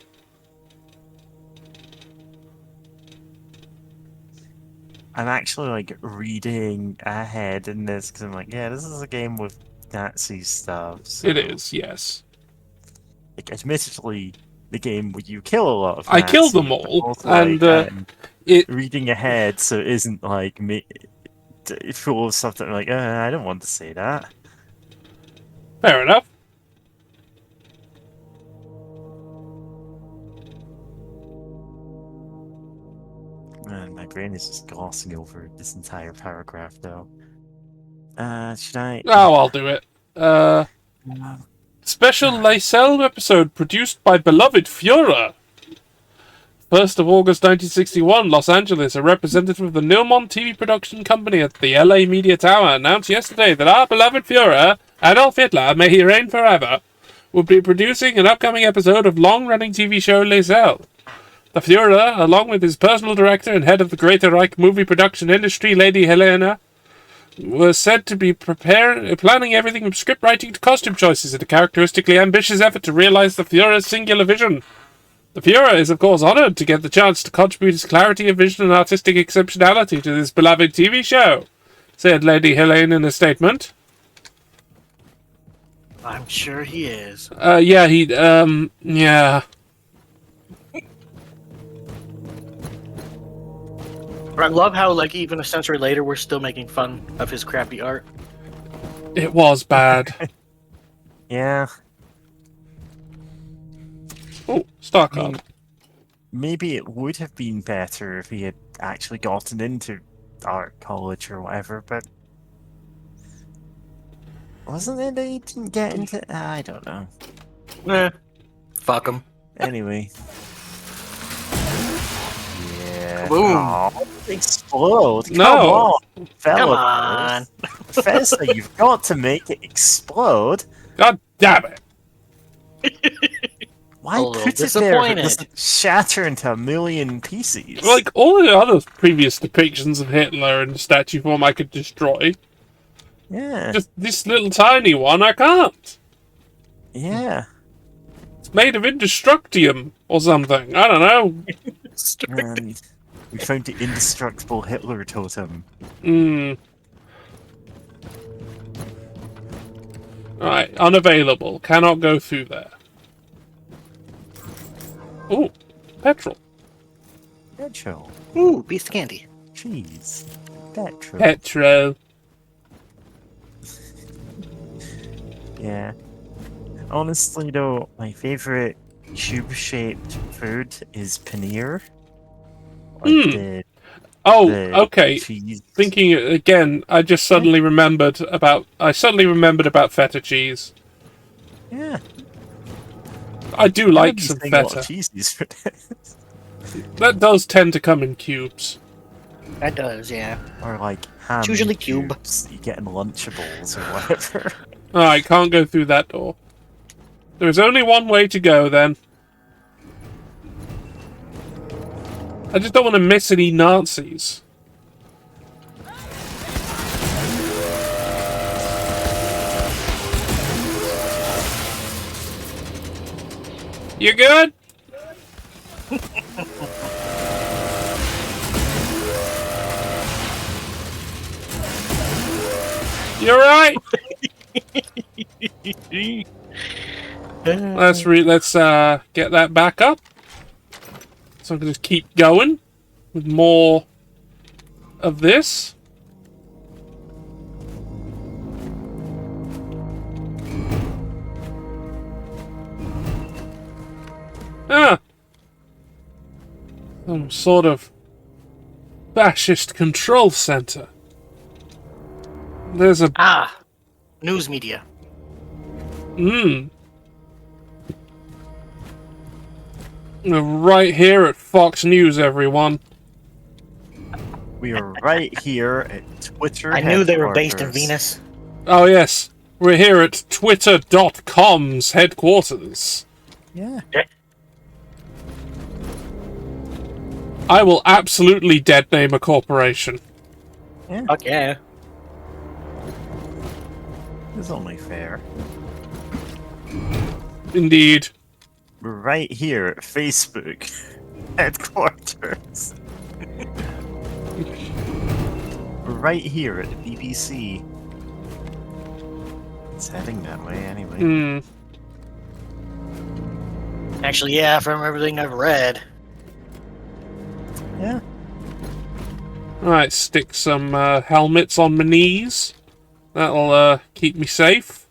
I'm actually like reading ahead in this because I'm like, yeah, this is a game with Nazi stuff. So, It is, yes. like, admittedly, the game where you kill a lot of I killed Nazis, them but all, also, and like, reading ahead so it isn't like full of stuff that I'm like, I don't want to say that. Fair enough. Man, my brain is just glossing over this entire paragraph, though. Should I? Oh, I'll do it. Special Lysel episode produced by beloved Führer. 1st of August 1961, Los Angeles. A representative of the Nilmont TV production company at the LA Media Tower announced yesterday that our beloved Führer, Adolf Hitler, may he reign forever, will be producing an upcoming episode of long-running TV show Lysel. The Führer, along with his personal director and head of the Greater Reich movie production industry, Lady Helena, was said to be planning everything from script writing to costume choices in a characteristically ambitious effort to realize the Führer's singular vision. The Führer is, of course, honored to get the chance to contribute his clarity of vision and artistic exceptionality to this beloved TV show, said Lady Helene in a statement. I'm sure he is. Yeah, yeah. I love how, like, even a century later, we're still making fun of his crappy art. It was bad. Yeah. Oh, star card. Maybe it would have been better if he had actually gotten into art college or whatever, but wasn't it that he didn't get into? I don't know. Fuck him. Anyway. Yeah. Boom. Aw, explode. No. Come on. Come on. Festa, you've got to make it explode. God damn it. Why A little put it there if it disappointed. doesn't shatter into a million pieces? Like, all the other previous depictions of Hitler in statue form I could destroy. Yeah. Just this little tiny one I can't. Yeah. It's made of indestructium or something. I don't know. And we found the indestructible Hitler totem. Right, unavailable. Cannot go through there. Ooh, petrol. Petrol. Ooh, piece of candy. Cheese. Petrol. Petrol. Yeah. Honestly, though, my favorite tube-shaped food is paneer. Like Oh, the okay. cheese. Thinking again, I just suddenly remembered about. I suddenly remembered about feta cheese. Yeah. I do like some feta. Cheesies for this. That does tend to come in cubes. That does, yeah. Or like ham It's usually cube. cubes that you get in Lunchables or whatever. Alright, can't go through that door. There's only one way to go, then. I just don't want to miss any Nazis. You good? You alright? Let's get that back up. So I can just keep going with more of this. Ah! Some sort of fascist control center. There's a... Ah! News media. We're right here at Fox News, everyone. We are right here at Twitter. I knew they were based in Venus. Oh, yes. We're here at Twitter.com's headquarters. Yeah. I will absolutely dead name a corporation. Yeah. Fuck yeah. It's only fair. Indeed. We're right here at Facebook headquarters. We're right here at the BBC. It's heading that way anyway. Actually, yeah, from everything I've read. Yeah. Alright, stick some helmets on my knees. That'll keep me safe.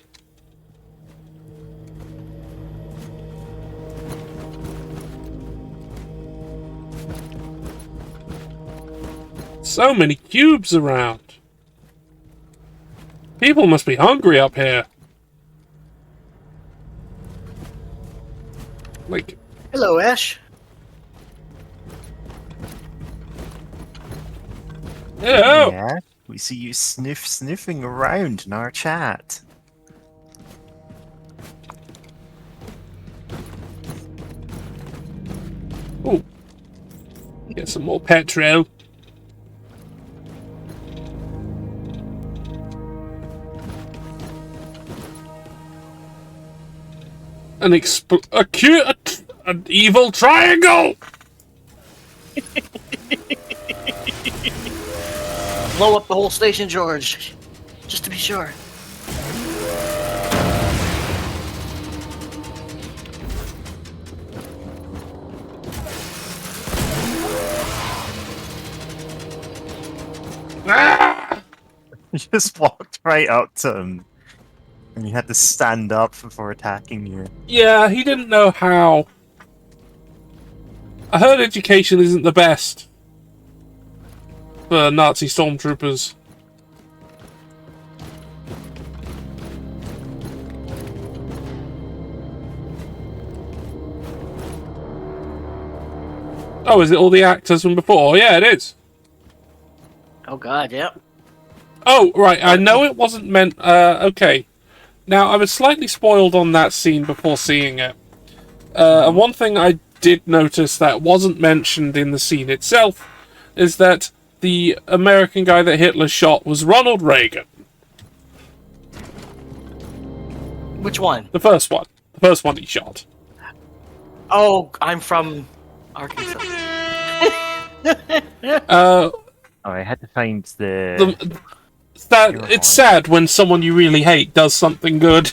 So many cubes around. People must be hungry up here. Like... Hello, Ash. Hello! Yeah, we see you sniffing around in our chat. Ooh. Get some more petrol. An evil triangle! Blow up the whole station, George. Just to be sure. Ah! You just walked right up to him. And you had to stand up before attacking you. Yeah, he didn't know how. I heard education isn't the best for Nazi stormtroopers. Oh, is it all the actors from before? Yeah, it is. Oh god, yep. Oh, right, I know it wasn't meant... okay. Now, I was slightly spoiled on that scene before seeing it. And one thing I did notice that wasn't mentioned in the scene itself is that the American guy that Hitler shot was Ronald Reagan. Which one? The first one. The first one he shot. Oh, I'm from Arkansas. Oh, I had to find the... It's sad when someone you really hate does something good.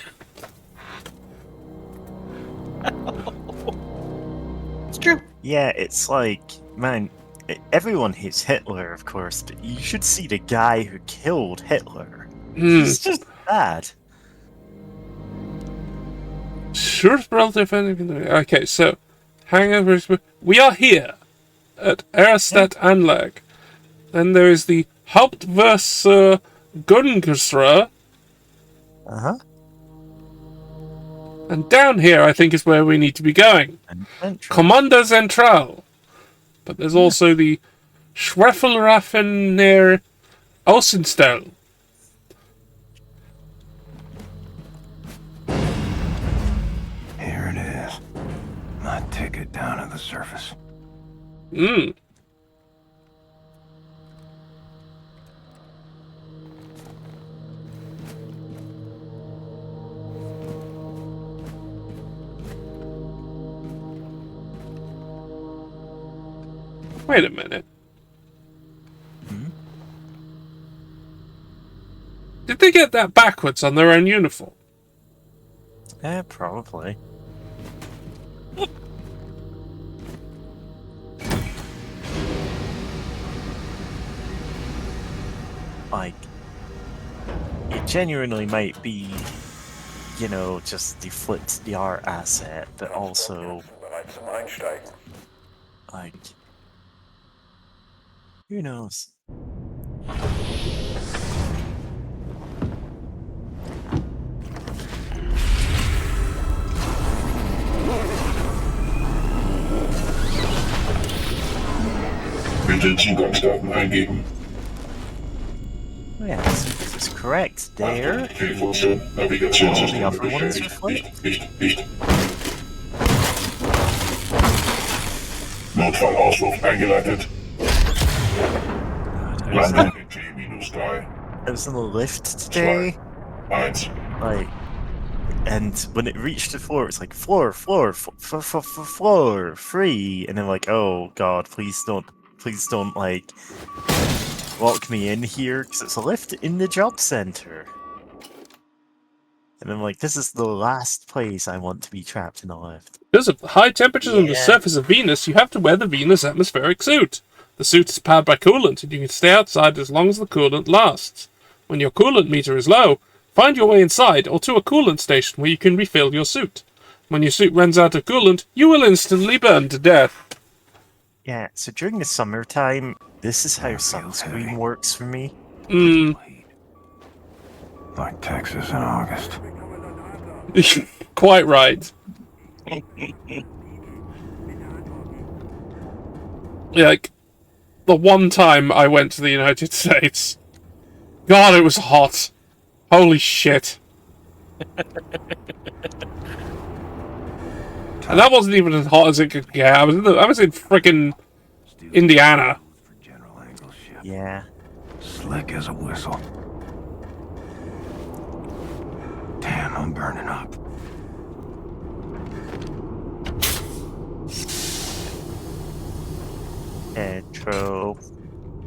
It's true. Yeah, it's like, man, everyone hates Hitler, of course, but you should see the guy who killed Hitler. He's just bad. Sure, relative. Okay, so hangover. We are here at Erstadt Anlag. Then there is the Hauptverse Gungestra. Uh-huh. And down here, I think, is where we need to be going. Commander Central. But there's also the Schwefelraffener Außenstelle. Here it is. My ticket down to the surface. Hmm. Wait a minute. Did they get that backwards on their own uniform? Yeah, probably. Like, it genuinely might be, you know, just the flipped the art asset, but also, like, who knows? Bitte Zugangsdaten eingeben. Yes, this is correct. There. Telefonzelle, Navigationssystem the other ones bestätigt. reflect. Nicht. Notfallauswurf eingeleitet. Landung in T-3. I was in the lift today. 1. Like, and when it reached the floor, it's like floor, free, and then like, oh god, please don't, like, lock me in here, because it's a lift in the job center. And I'm like, this is the last place I want to be trapped in a lift. Because of the high temperatures on the surface of Venus, you have to wear the Venus atmospheric suit. The suit is powered by coolant, and you can stay outside as long as the coolant lasts. When your coolant meter is low, find your way inside or to a coolant station where you can refill your suit. When your suit runs out of coolant, you will instantly burn to death. Yeah, so during the summertime, this is how sunscreen works for me. Like Texas in August. Quite right. Like, the one time I went to the United States, God, it was hot. Holy shit. And that wasn't even as hot as it could get. I was in frickin' Indiana. Yeah. Slick as a whistle. Damn, I'm burning up.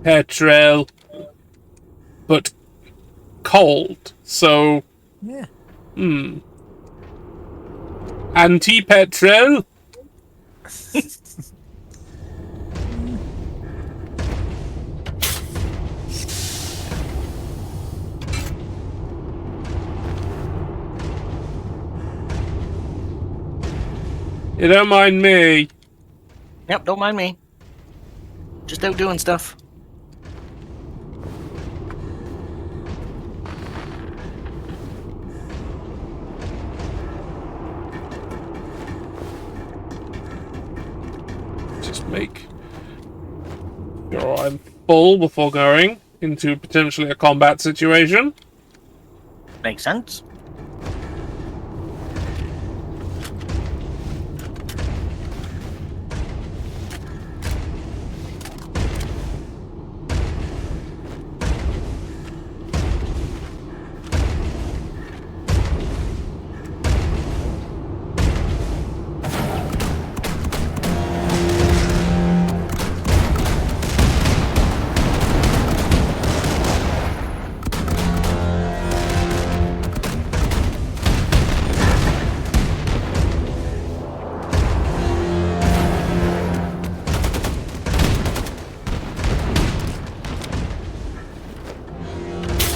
Petrol. But cold. So. Yeah. Anti-petrol? You don't mind me. Yep, don't mind me. Just out doing stuff. Just make sure I'm full before going into potentially a combat situation. Makes sense.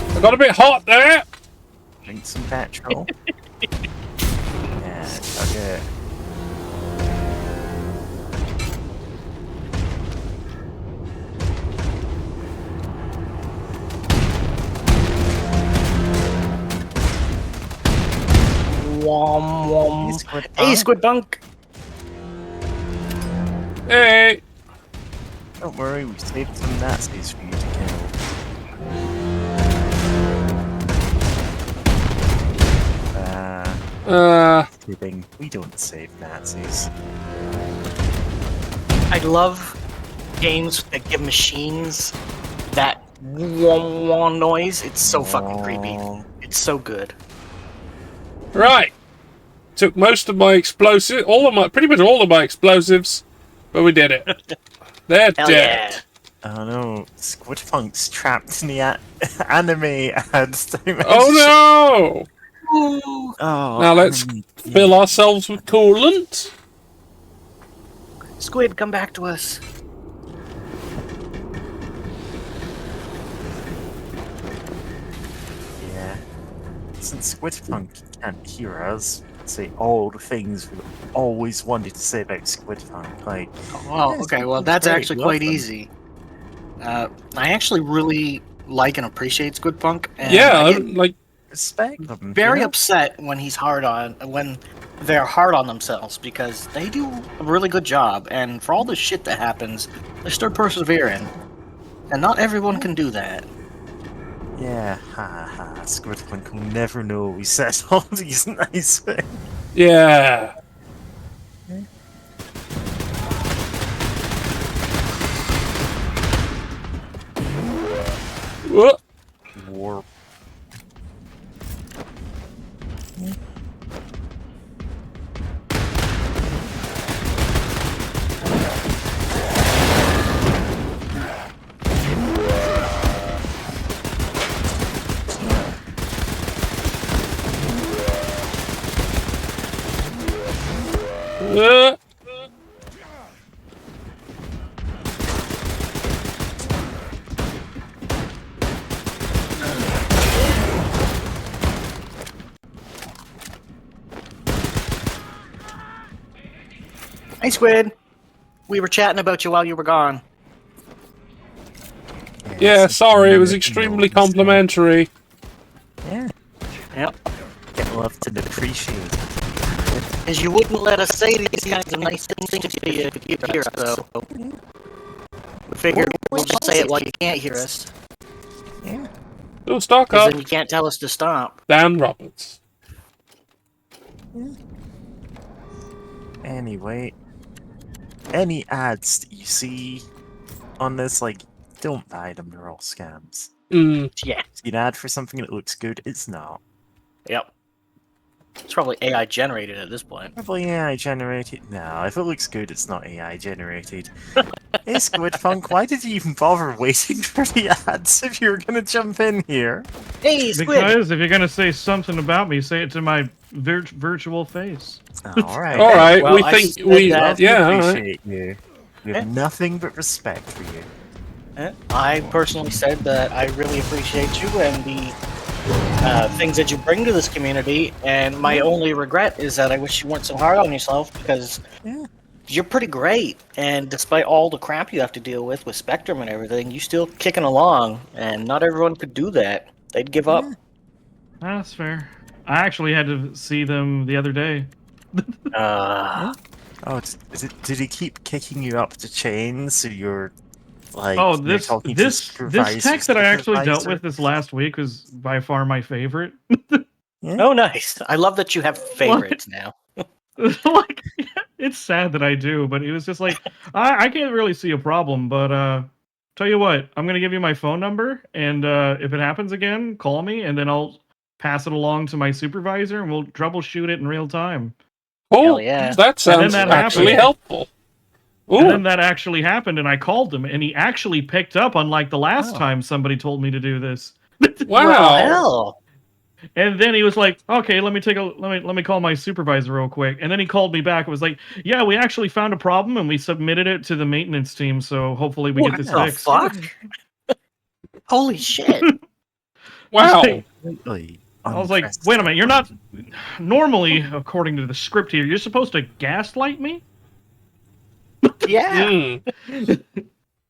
I got a bit hot there. Drink some petrol. Yeah, okay. Hey, Squidpunk. Hey! Don't worry, we saved some Nazis for you to kill. Kidding. We don't save Nazis. I love games that give machines that wong wong noise. It's so fucking creepy. It's so good. Right. Took most of my explosives, pretty much all of my explosives, but we did it. They're Hell dead. yeah. Oh no, Squidpunk's trapped in the anime ads dimension. Oh no! Oh, Now let's fill ourselves with coolant. Squid, come back to us. Yeah. Since Squidpunk can't hear us, say all the things we always wanted to say about Squidpunk. Like, Well, okay, well, that's actually quite easy. I actually really like and appreciate Squidpunk. And Yeah, I get like respect them. very upset when when they're hard on themselves, because they do a really good job, and for all the shit that happens, they're still persevering. And not everyone can do that. Yeah, ha ha. Squidpunk will never know we said all these nice things. Yeah. Whoa. Warp. Hey, Squid. We were chatting about you while you were gone. Yeah, sorry, it was extremely complimentary. Yeah. Yep. Get loved and appreciated. Because you wouldn't let us say these kinds of nice things to you if you could hear us, so we figured we'll just say it while you can't hear us. Yeah. Oh, stock Because up. then you can't tell us to stop. Dan Roberts. Anyway, any ads that you see on this, like, don't buy them, they're all scams. Yeah. See an ad for something that looks good, it's not. Yep. It's probably AI generated at this point. Probably AI generated. No, if it looks good, it's not AI generated. Hey, Squidpunk, why did you even bother waiting for the ads if you were gonna jump in here? Hey, Squid! Because if you're gonna say something about me, say it to my virtual face. Alright. Alright, Well, we I think said we... that. Yeah, appreciate alright. you. We have nothing but respect for you. I personally said that I really appreciate you and the things that you bring to this community, and my only regret is that I wish you weren't so hard on yourself, because you're pretty great, and despite all the crap you have to deal with Spectrum and everything, you're still kicking along, and not everyone could do that. They'd give up. That's fair. I actually had to see them the other day. Oh, did he keep kicking you up the chain so you're like Oh, you're this talking to this tech that I actually dealt supervisor? with this last week was by far my favorite. Oh, nice. I love that you have favorites now. Like, it's sad that I do, but it was just like I can't really see a problem. But tell you what, I'm gonna give you my phone number, and if it happens again, call me, and then I'll pass it along to my supervisor, and we'll troubleshoot it in real time. Oh, Hell yeah. that sounds actually helpful. Ooh. And then that actually happened, and I called him, and he actually picked up, unlike the last time somebody told me to do this. Wow. Hell. And then he was like, "Okay, let me call my supervisor real quick." And then he called me back and was like, "Yeah, we actually found a problem, and we submitted it to the maintenance team, so hopefully we get this fixed." Fuck? Holy shit. Wow. I was like, "Wait a minute, you're not normally, according to the script here, you're supposed to gaslight me?" Yeah.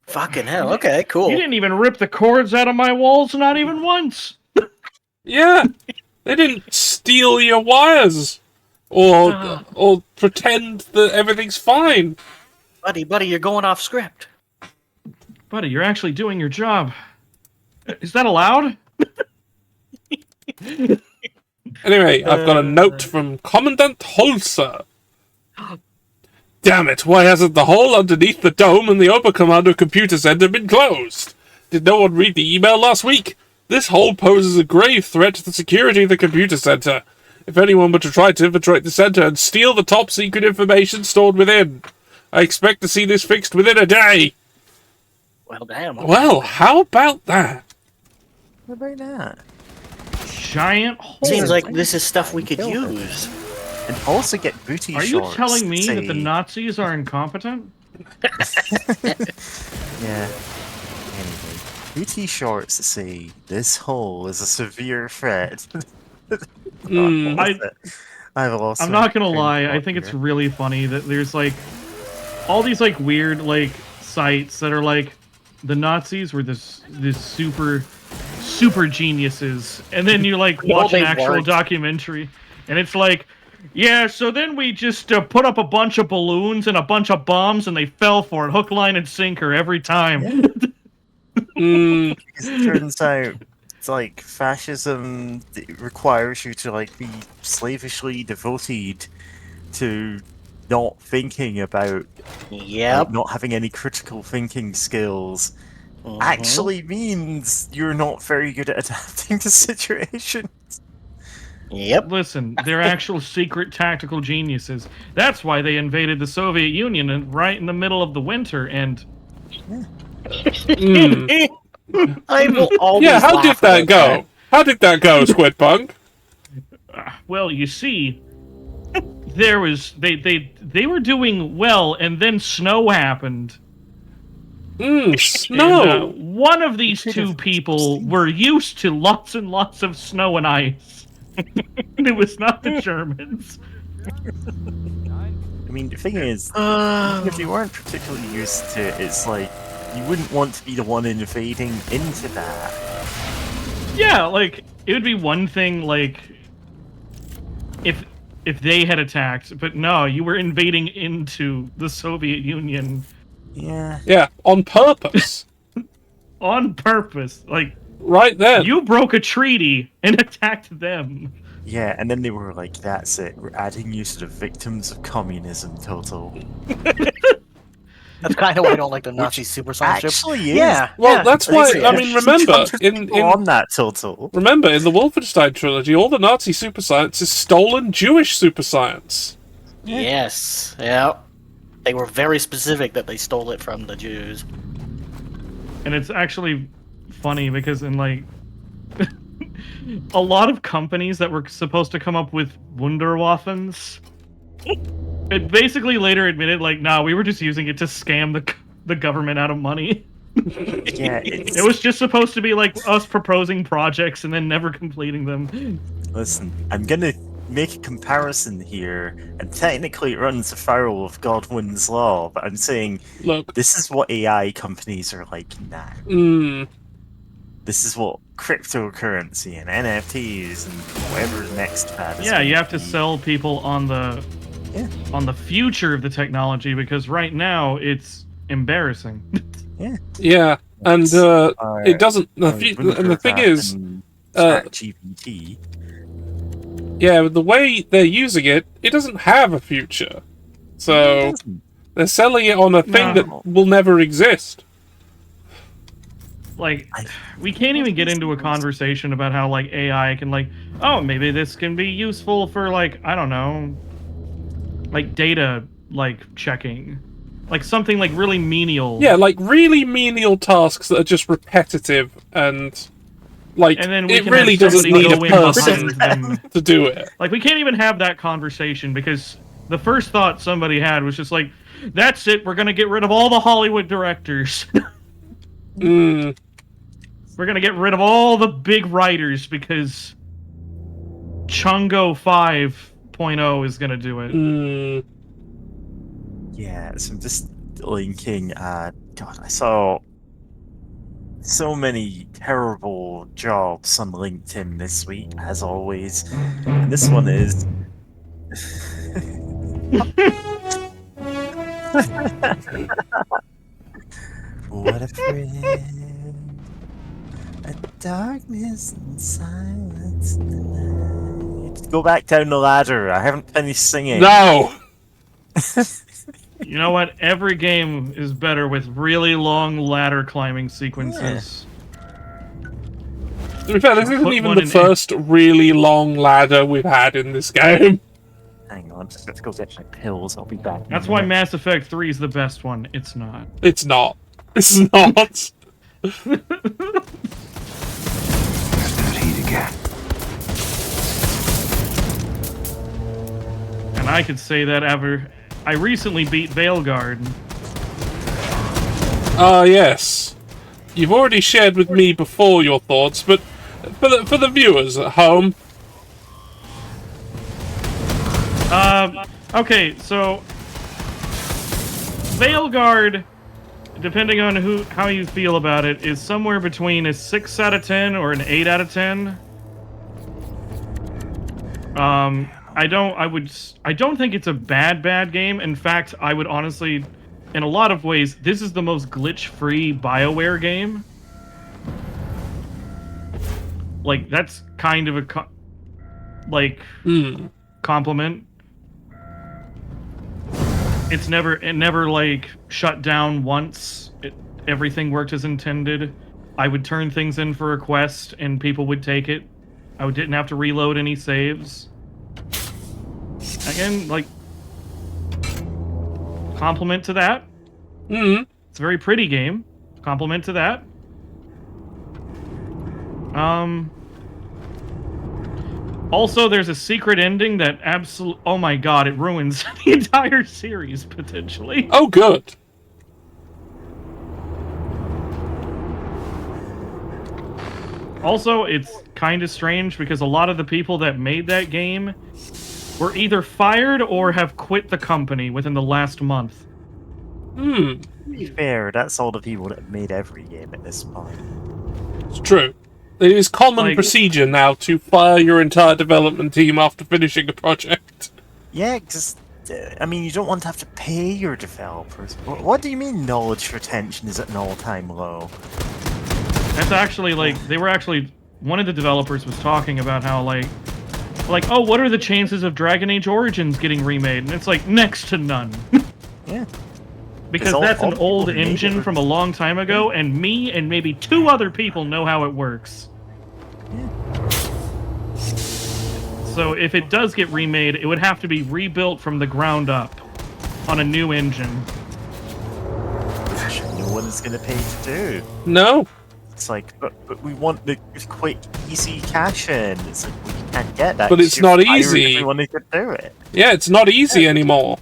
Fucking hell. Okay, cool. You didn't even rip the cords out of my walls, not even once. Yeah. They didn't steal your wires. or pretend that everything's fine. Buddy, you're going off script. Buddy, you're actually doing your job. Is that allowed? Anyway, I've got a note from Commandant Holzer. Damn it, why hasn't the hole underneath the dome in the Oberkommando Computer Center been closed? Did no one read the email last week? This hole poses a grave threat to the security of the computer center. If anyone were to try to infiltrate the center and steal the top-secret information stored within, I expect to see this fixed within a day. Well, damn. Well, how about that? What about that? Giant hole. Seems like this is stuff we could use. And also get booty Are shorts. you telling me that the say- Nazis are incompetent? Yeah. Anyway, booty shorts say this hole is a severe threat. I'm not gonna lie, I think it's really funny that there's like all these like weird like sites that are like the Nazis were this super geniuses, and then you like watch an actual documentary and it's like, yeah, so then we just put up a bunch of balloons and a bunch of bombs and they fell for it, hook, line, and sinker every time. It turns out it's like fascism requires you to like be slavishly devoted to not thinking about like, not having any critical thinking skills. Actually means you're not very good at adapting to situations. Yep. Listen, they're actual secret tactical geniuses. That's why they invaded the Soviet Union and right in the middle of the winter and I will always Yeah, how laugh did that about go? How did that go, Squidpunk? Well, you see, there was they were doing well, and then snow happened. Snow. And, one of these two people were used to lots and lots of snow and ice. And it was not the Germans. I mean, the thing is, even if you weren't particularly used to it, it's like you wouldn't want to be the one invading into that. Yeah, like it would be one thing, like if they had attacked, but no, you were invading into the Soviet Union. Yeah. Yeah, on purpose. On purpose, like right then. You broke a treaty and attacked them. Yeah, and then they were like, "That's it. We're adding you to the victims of communism total." That's kind of why I don't like the Nazi supersonic ship. Actually, is. Yeah. Well, yeah. that's why. I mean, remember in on that total. Remember in the Wolfenstein trilogy, all the Nazi super science is stolen Jewish super science. Yes. Yeah. They were very specific that they stole it from the Jews. And it's actually funny because in like a lot of companies that were supposed to come up with Wunderwaffens, it basically later admitted like, nah, we were just using it to scam the government out of money. Yeah, it was just supposed to be like us proposing projects and then never completing them. Listen, I'm gonna make a comparison here, and technically it runs afoul of Godwin's law, but I'm saying, look, this is what AI companies are like now. This is what cryptocurrency and NFTs and whatever the next fad is. Yeah, you have to sell people on the future of the technology because right now it's embarrassing. Yeah, and it doesn't. And the thing is, ChatGPT. Yeah, the way they're using it, it doesn't have a future. So they're selling it on a thing that will never exist. Like, we can't even get into a conversation about how, like, AI can, like, oh, maybe this can be useful for, like, I don't know, like, data, like, checking. Like, something, like, really menial. Yeah, like, really menial tasks that are just repetitive and, like, and then we it can really have doesn't somebody need a go in person behind them. to do it. Like, we can't even have that conversation because the first thought somebody had was just like, that's it, we're gonna get rid of all the Hollywood directors. We're gonna get rid of all the big writers because Chungo 5.0 is gonna do it. Yeah, so I'm just linking, God, I saw so many terrible jobs on LinkedIn this week, as always. And this one is What a friend. A darkness and silence in the night. Go back down the ladder. I haven't finished singing. No! You know what? Every game is better with really long ladder climbing sequences. To be fair, this isn't even the first really long ladder we've had in this game. Hang on, let's go get my pills. I'll be back. That's why Mass Effect 3 is the best one. It's not. It's not. It's not. And I could say that ever. I recently beat Veilguard. Ah, yes. You've already shared with me before your thoughts, but for the viewers at home. Okay, so Veilguard, depending on how you feel about it, is somewhere between a 6 out of 10 or an 8 out of 10. I don't think it's a bad game. In fact, I would honestly, in a lot of ways, this is the most glitch-free BioWare game. Like, that's kind of a compliment. It never like shut down once. Everything worked as intended. I would turn things in for a quest and people would take it. I didn't have to reload any saves. Again, like, compliment to that. It's a very pretty game. Compliment to that. Also, there's a secret ending that oh my god, it ruins the entire series, potentially. Oh, good. Also, it's kind of strange because a lot of the people that made that game were either fired or have quit the company within the last month. To be fair, that's all the people that made every game at this point. It's true. It is common procedure now to fire your entire development team after finishing a project. Yeah, because, I mean, you don't want to have to pay your developers. What do you mean knowledge retention is at an all-time low? That's actually, like, one of the developers was talking about how, like, oh, what are the chances of Dragon Age Origins getting remade? And it's like, next to none. Yeah. Because that's an old engine from a long time ago, and me and maybe 2 other people know how it works. Yeah. So if it does get remade, it would have to be rebuilt from the ground up on a new engine. Which no one's going to pay to do. No. It's like, but we want the quick, easy cash in. It's like, well, you can't get that. But it's not easy. Everyone who could do it. Yeah, it's not easy anymore.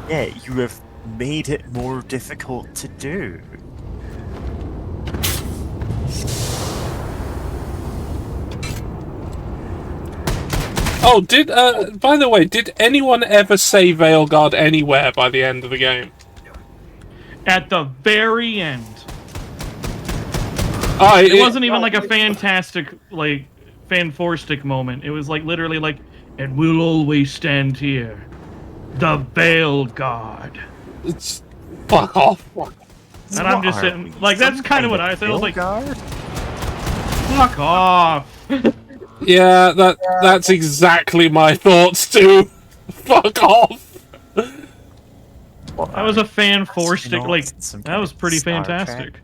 Yeah, you have made it more difficult to do. Oh, by the way, did anyone ever say Veilguard anywhere by the end of the game? At the very end. It wasn't even like a fantastic, like, fanforstic moment. It was like literally like, and we'll always stand here. The Veilguard. It's fuck off. And I'm just sitting like that's kind of what I said. I was like, fuck off. Yeah, that's exactly my thoughts too. Fuck off. That was a fanforstic, like that was pretty fantastic.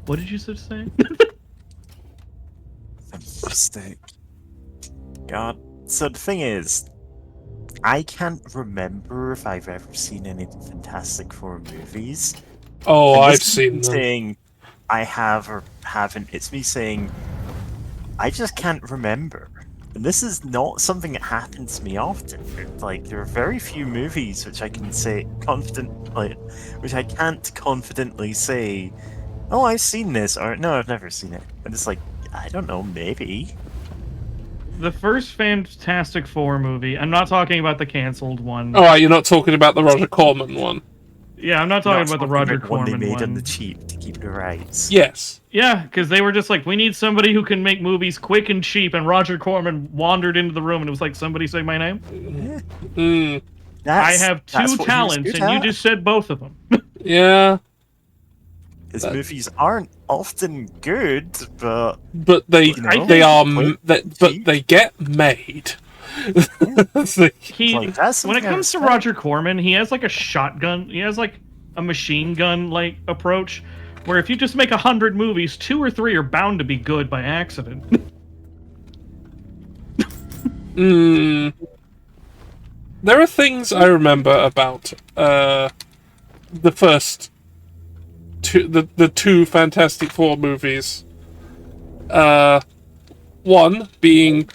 What did you say? Fantastic. God. So the thing is, I can't remember if I've ever seen any Fantastic Four movies. Oh, I've seen them. Saying I have or haven't. It's me saying I just can't remember. And this is not something that happens to me often. Like, there are very few movies which I can say which I can't confidently say, oh, I've seen this, or no, I've never seen it. And it's like, I don't know, maybe. The first Fantastic Four movie, I'm not talking about the cancelled one. Alright, you're not talking about the Roger Corman one. Yeah, I'm not talking about the Roger the one they Corman made on the one. cheap to keep the rights. Yes. Yeah, because they were just like, we need somebody who can make movies quick and cheap, and Roger Corman wandered into the room and it was like, somebody say my name? I have two talents, and you just said both of them. Yeah. His movies aren't often good, but they you know, they are but they get made. When it comes to Roger Corman, he has like a shotgun. He has like a machine gun like approach, where if you just make 100 movies, 2 or 3 are bound to be good by accident. There are things I remember about the first the two Fantastic Four movies. One being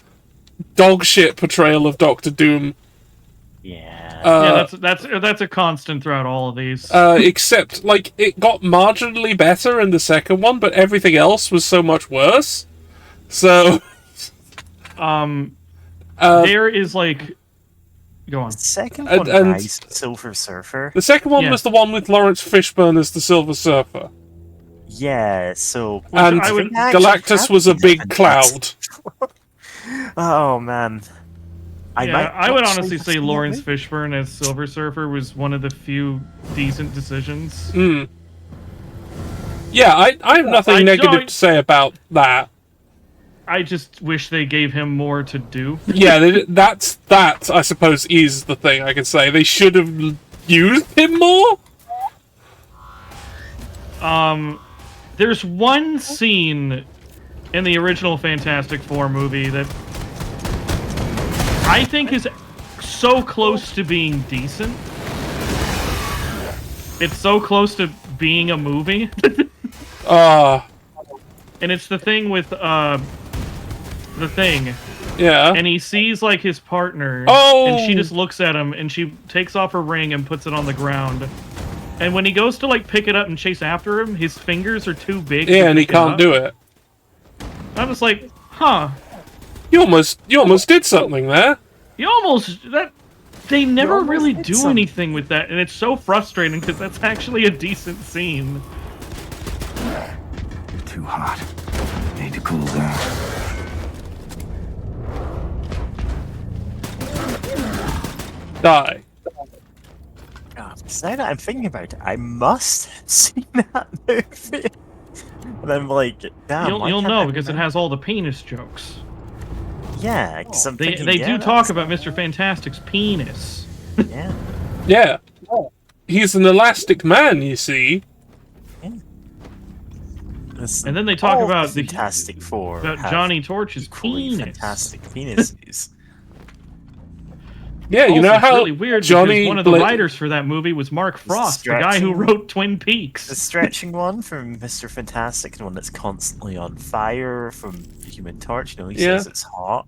dog shit portrayal of Doctor Doom. Yeah, that's a constant throughout all of these. Except, like, it got marginally better in the second one, but everything else was so much worse. So, there is like, go on. The second one, Silver Surfer. The second one was the one with Lawrence Fishburne as the Silver Surfer. Yeah, so and Galactus was a big cloud. Oh man. I would honestly say Lawrence Fishburne as Silver Surfer was one of the few decent decisions. Yeah, I have nothing negative to say about that. I just wish they gave him more to do. Yeah, that I suppose is the thing I can say. They should have used him more. There's one scene in the original Fantastic Four movie that I think is so close to being decent. It's so close to being a movie. And it's the thing with the Thing. Yeah. And he sees like his partner. Oh! And she just looks at him and she takes off her ring and puts it on the ground. And when he goes to like pick it up and chase after him, his fingers are too big. Yeah, and he can't do it. I'm just like, huh. You almost did something there. They never really do anything with that, and it's so frustrating because that's actually a decent scene. Too hot. Need to cool down. Die. Now that I'm thinking about it, I must have seen that movie. And I'm like, damn. You'll know because it has all the penis jokes. Yeah, because I'm thinking, they do talk about Mr. Fantastic's penis. Yeah. Yeah. He's an elastic man, you see. Yeah. And then they talk about the Fantastic Four. About Johnny Torch's penis. Fantastic penises. Yeah, you also, know how it's really weird Johnny because one of the writers for that movie was Mark Frost, the guy who wrote Twin Peaks. The stretching one from Mr. Fantastic, the one that's constantly on fire from the Human Torch. You know, he says it's hot.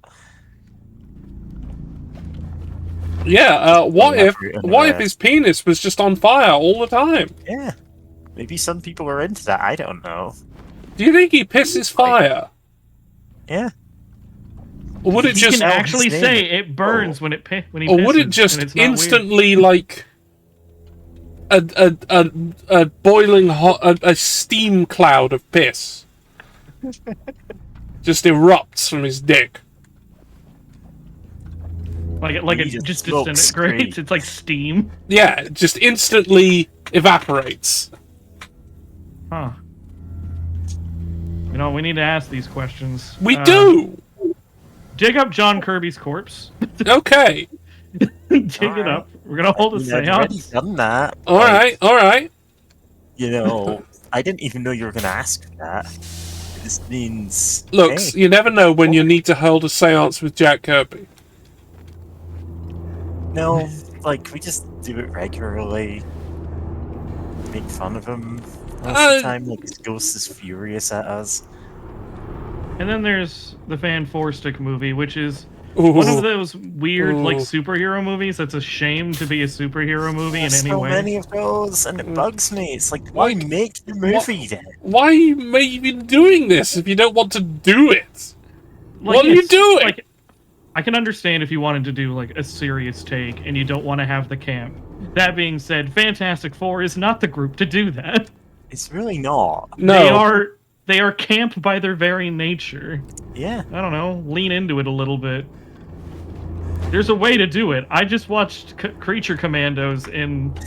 Yeah, what if his penis was just on fire all the time? Yeah. Maybe some people are into that, I don't know. Do you think he pisses fire? Yeah. Or would it he just can actually say it burns when he pisses? Or would it just instantly like a boiling hot a steam cloud of piss just erupts from his dick? Like it just disintegrates. It's like steam. Yeah, it just instantly evaporates. Huh. You know, we need to ask these questions. We do! Dig up John Kirby's corpse. Okay. Dig it up. We're gonna hold a seance. I've already done that. Alright. You know, I didn't even know you were gonna ask for that. This means... Look, you never know when you need to hold a seance with Jack Kirby. No, like, we just do it regularly. Make fun of him. Most of the time, like, his ghost is furious at us. And then there's the Fan Four Stick movie, which is one of those weird, like, superhero movies that's a shame to be a superhero movie in any way. So many of those, and it bugs me. It's like, why make the movie then? Why are you even doing this if you don't want to do it? Like, what are you doing? I can understand if you wanted to do like a serious take and you don't want to have the camp. That being said, Fantastic Four is not the group to do that. It's really not. No. They are camp by their very nature. Yeah. I don't know, lean into it a little bit. There's a way to do it. I just watched Creature Commandos and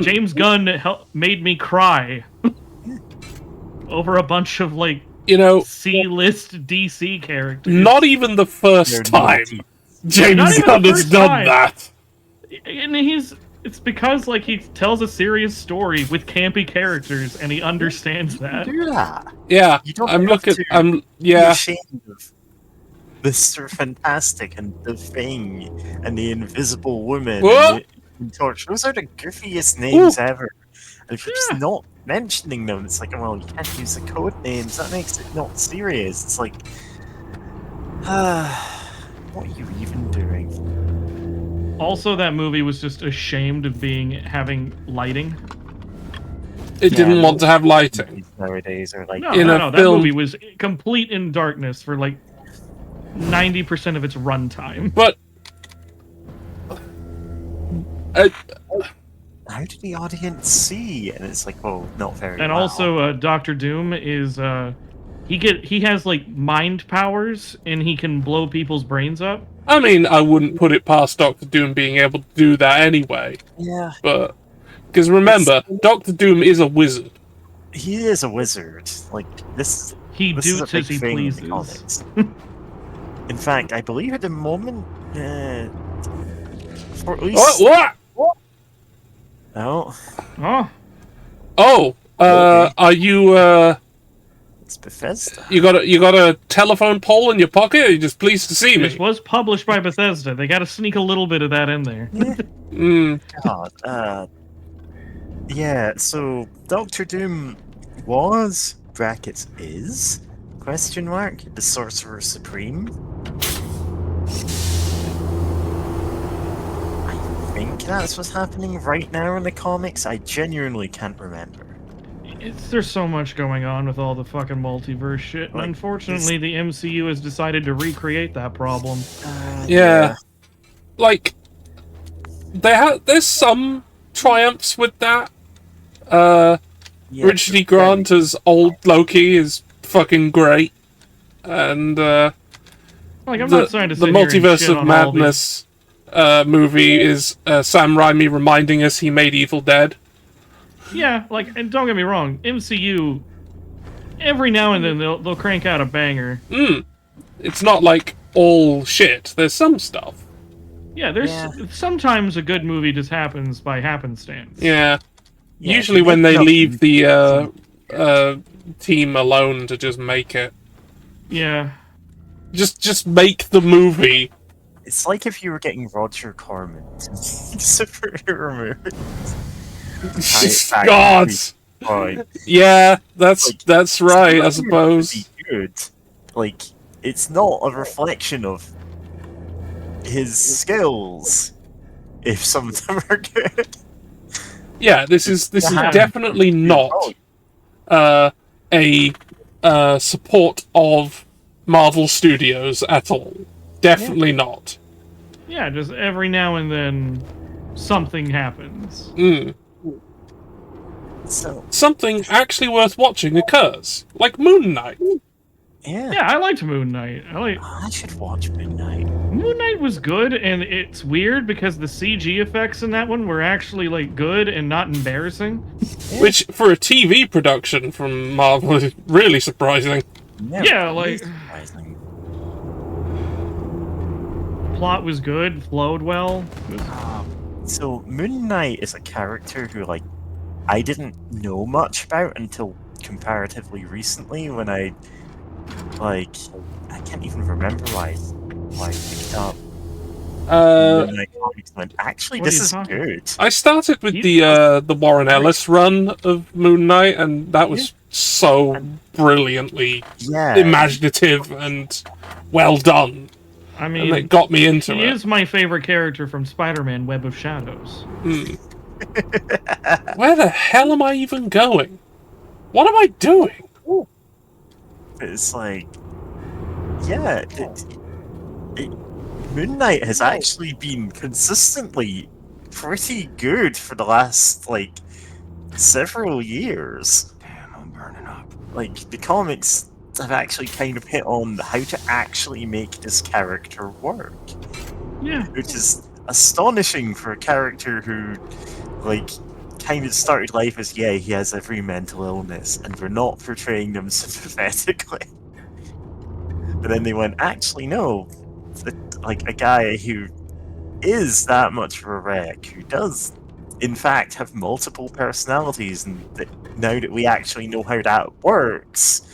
James Gunn made me cry over a bunch of like C-list DC characters. Not even the first time James Gunn has done that. And it's because like he tells a serious story with campy characters and he understands that. Do that. Yeah, You don't I'm have looking. to be Yeah. ashamed of Mr. Fantastic and the Thing and the Invisible Woman What? and the Torch. Those are the goofiest names ever. And if you're just not mentioning them, it's like, well, you can't use the code names. That makes it not serious. It's like, what are you even doing? Also, that movie was just ashamed of having lighting. It didn't want to have lighting. Nowadays are like No, that movie was complete in darkness for like 90% of its runtime. But how did the audience see? And it's like, oh, not very. And well. also, Doctor Doom is he has like mind powers and he can blow people's brains up. I mean, I wouldn't put it past Doctor Doom being able to do that anyway. Yeah. But because remember, Doctor Doom is a wizard. He is a wizard. Like this. He this doots is a big as he thing in the pleases. comics. In fact, I believe at the moment, for at least. What? Oh. Oh. Are you It's Bethesda. You got a telephone pole in your pocket? Or are you just pleased to see me? This was published by Bethesda. They got to sneak a little bit of that in there. God. Yeah. So Doctor Doom was brackets is question mark the Sorcerer Supreme. I think that's what's happening right now in the comics. I genuinely can't remember. There's so much going on with all the fucking multiverse shit, and Like, unfortunately, the MCU has decided to recreate that problem. Yeah. Like, there's some triumphs with that. Richard E. Grant as old Loki is fucking great. And, Like, I'm not trying to the sit here and Multiverse shit of on all Madness movie is Sam Raimi reminding us he made Evil Dead. Yeah, like, and don't get me wrong, MCU, every now and then they'll crank out a banger. It's not like all shit. There's some stuff. Yeah, there's sometimes a good movie just happens by happenstance. Yeah. Usually when they leave the team alone to just make it. Yeah. Just make the movie. It's like if you were getting Roger Corman to make superhero movies. God. Yeah, that's right, I suppose. Good. Like, it's not a reflection of his skills. If some of them are good. Yeah, this is definitely not a support of Marvel Studios at all. Definitely not. Yeah, just every now and then something happens. So something actually worth watching occurs, like Moon Knight. Yeah, I liked Moon Knight. I should watch Moon Knight. Moon Knight was good, and it's weird because the CG effects in that one were actually like good and not embarrassing. Which, for a TV production from Marvel, is really surprising. Yeah, like plot was good, flowed well. So Moon Knight is a character who, like, I didn't know much about until comparatively recently when I can't even remember why I picked up Moon Knight comics and went, actually, this is good. I started with the Warren Ellis run of Moon Knight, and that was so brilliantly imaginative and well done. I mean, and it got me into he it. is my favorite character from Spider-Man: Web of Shadows. Where the hell am I even going? What am I doing? It's like, yeah, Moon Knight has actually been consistently pretty good for the last, like, several years. Damn, I'm burning up. Like, the comics have actually kind of hit on how to actually make this character work. Yeah. Which is astonishing for a character who, like, kind of started life as, yeah, he has every mental illness, and we're not portraying them sympathetically. But then they went, actually, no. Like, a guy who is that much of a wreck, who does, in fact, have multiple personalities, and that now that we actually know how that works,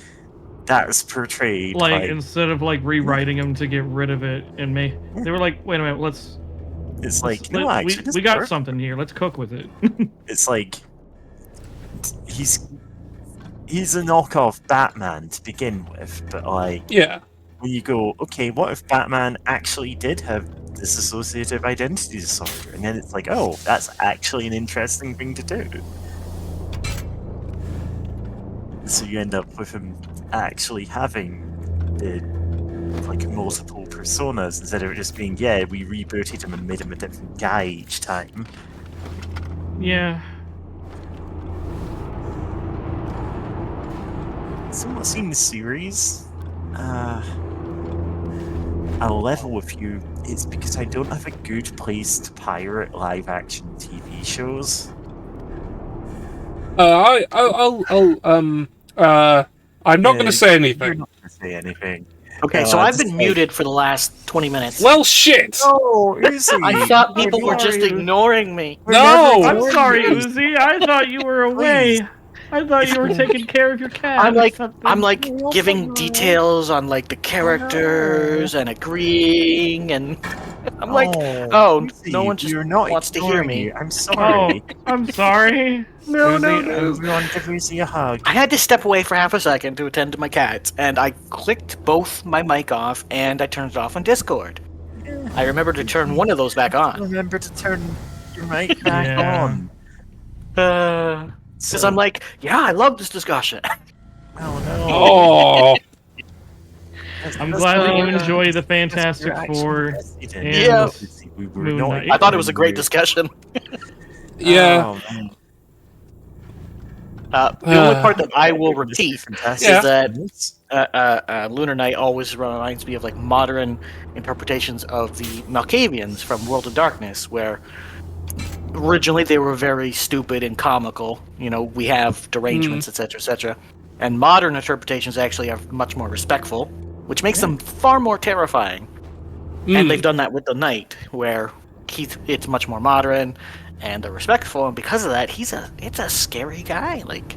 that is portrayed like instead of like rewriting him to get rid of it, and they were like, wait a minute, It's like, no, actually, we got something here. Let's cook with it. It's like he's a knockoff Batman to begin with, but like, yeah, when you go, okay, what if Batman actually did have dissociative identity disorder? And then it's like, oh, that's actually an interesting thing to do. So you end up with him actually having the like multiple personas instead of it just being, yeah, we rebooted him and made him a different guy each time. Yeah. Someone seen the series? I'll level with you. It's because I don't have a good place to pirate live-action TV shows. I'm not going to say anything. You're not going to say anything. Okay, so I've been muted for the last 20 minutes. Well, shit! Oh, Uzi! I thought people were just ignoring me. No! I'm sorry, Uzi. I thought you were away. I thought you were taking care of your cat. I'm like giving details on like the characters and agreeing, and I'm like, oh, no one just wants to hear me. I'm sorry. Oh, I'm sorry. No, Uzi, we want to give Uzi a hug. I had to step away for half a second to attend to my cats, and I clicked both my mic off and I turned it off on Discord. I remember to turn one of those back on. Remember to turn your mic back on. Because I'm like, yeah, I love this discussion. Oh no. Oh. I'm glad that you enjoy the Fantastic Four. Yeah. Moon Knight. I thought it was a great discussion. Yeah. The only part that I will repeat is that Lunar Knight always reminds me of like modern interpretations of the Malkavians from World of Darkness, where originally they were very stupid and comical. You know, we have derangements, etc., etc. And modern interpretations actually are much more respectful, which makes them far more terrifying. And they've done that with the Knight, where it's much more modern and they're respectful, and because of that, it's a scary guy. Like,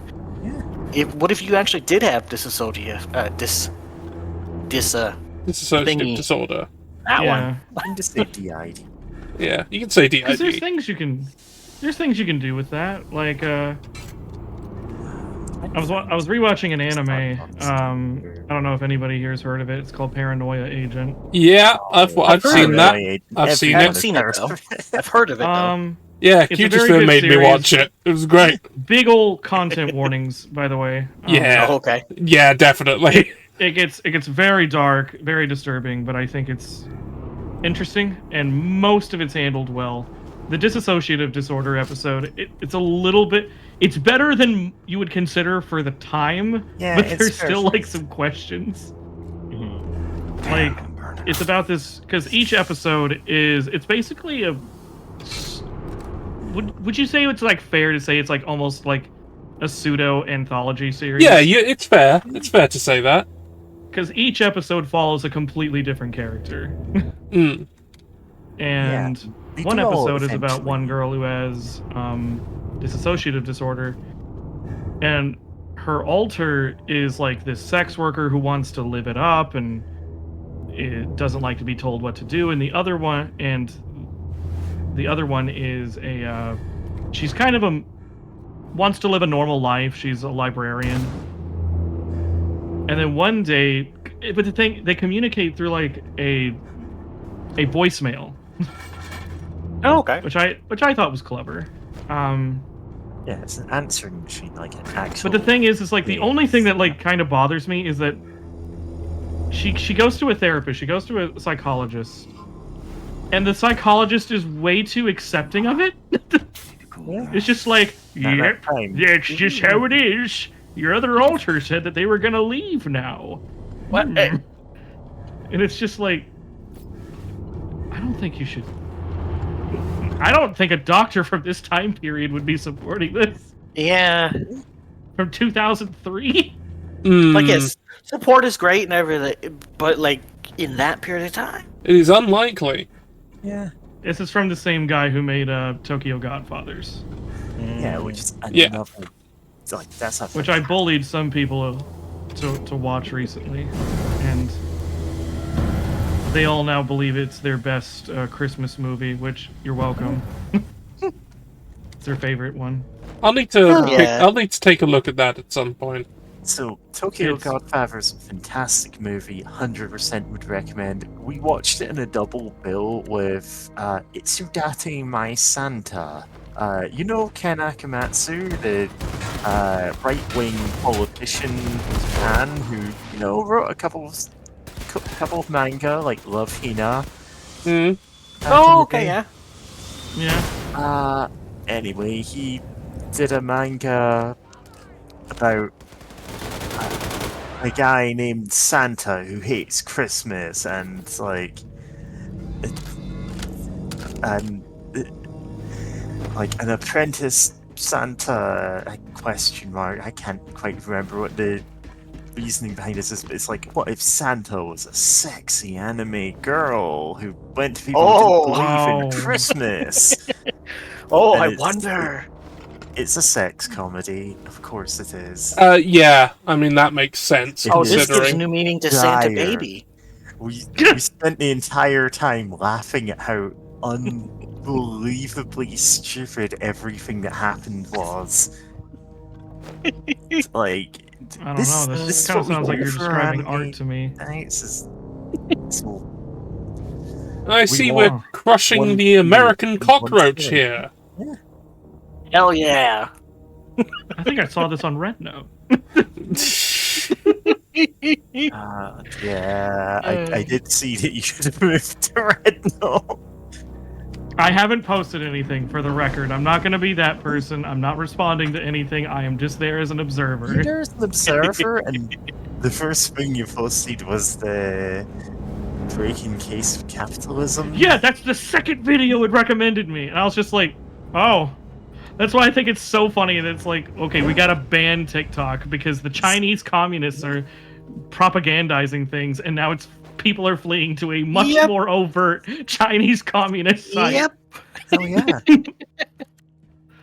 what if you actually did have dissociative disorder? That one. I'm just say DID. Yeah, you can say DID. Because there's things you can do with that. Like, I was rewatching an anime. I don't know if anybody here has heard of it. It's called Paranoia Agent. Yeah, I've seen that. I've seen I it. haven't seen it though. I've heard of it though. Yeah, It's a Q just very good made me series. watch it. It was great. Big old content warnings, by the way. Yeah. Oh, okay. Yeah, definitely. It gets very dark, very disturbing, but I think it's interesting, and most of it's handled well. The dissociative disorder episode, it's a little bit... It's better than you would consider for the time, but there's still like some questions. Like, it's about this... Because each episode it's basically a... Would you say it's like fair to say it's like almost like a pseudo anthology series? Yeah, it's fair. It's fair to say that. Because each episode follows a completely different character. And one episode is about one girl who has dissociative disorder, and her alter is like this sex worker who wants to live it up and it doesn't like to be told what to do. And the other one is she's kind of wants to live a normal life. She's a librarian. And then one day, but the thing, they communicate through like a voicemail. Oh, okay. Which I thought was clever. Yeah, it's an answering machine, like an actual... But the thing is like the only thing that like kind of bothers me is that she goes to a therapist, she goes to a psychologist, and the psychologist is way too accepting of it. It's just like, yep, that's just how it is. Your other alter said that they were gonna leave now. What? And it's just like, I don't think you should. I don't think a doctor from this time period would be supporting this. Yeah. From 2003? Like, yes, support is great and everything, but, like, in that period of time? It is unlikely. Yeah. This is from the same guy who made Tokyo Godfathers. Yeah, which is Yeah. Like, that's not Which I bullied some people to watch recently. And they all now believe it's their best Christmas movie, which you're welcome. It's their favorite one. I'll need to take a look at that at some point. So, Tokyo Godfathers, fantastic movie, 100% would recommend. We watched it in a double bill with Itsudate My Santa. You know Ken Akamatsu, the right-wing politician in Japan who, you know, wrote a couple of manga, like Love Hina. Oh, okay, yeah. Yeah. Anyway, he did a manga about a guy named Santa who hates Christmas and like an apprentice Santa question mark. I can't quite remember what the reasoning behind this is, but it's like, what if Santa was a sexy anime girl who went to people who didn't believe in Christmas? I wonder. It's a sex comedy, of course it is. Yeah, I mean that makes sense. This gives new meaning to Santa Baby. We spent the entire time laughing at how unbelievably stupid everything that happened was. Like, I don't know. This kind of sounds like you're describing art to me. I see we're crushing the American cockroach here. Yeah. Hell yeah. I think I saw this on Red Note. I did see that you should have moved to Red Note. I haven't posted anything, for the record. I'm not going to be that person. I'm not responding to anything. I am just there as an observer. You're there as an observer, and the first thing you posted was the breaking case of capitalism. Yeah, that's the second video it recommended me. And I was just like, oh. That's why I think it's so funny that it's like, okay, we gotta ban TikTok because the Chinese communists are propagandizing things, and now it's people are fleeing to a much more overt Chinese communist site. Yep. Hell yeah.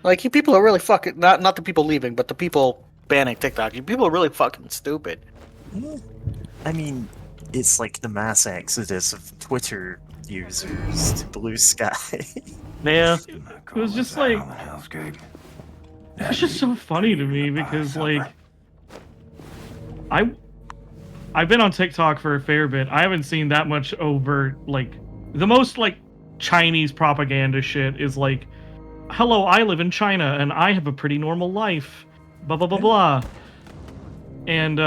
Like, you people are really fucking... Not the people leaving, but the people banning TikTok. You people are really fucking stupid. I mean, it's like the mass exodus of Twitter users to Blue Sky. Yeah. It was just like... It's just so funny to me because, like... I've been on TikTok for a fair bit. I haven't seen that much overt, like... The most, like, Chinese propaganda shit is like... Hello, I live in China, and I have a pretty normal life. Blah, blah, blah, blah. And,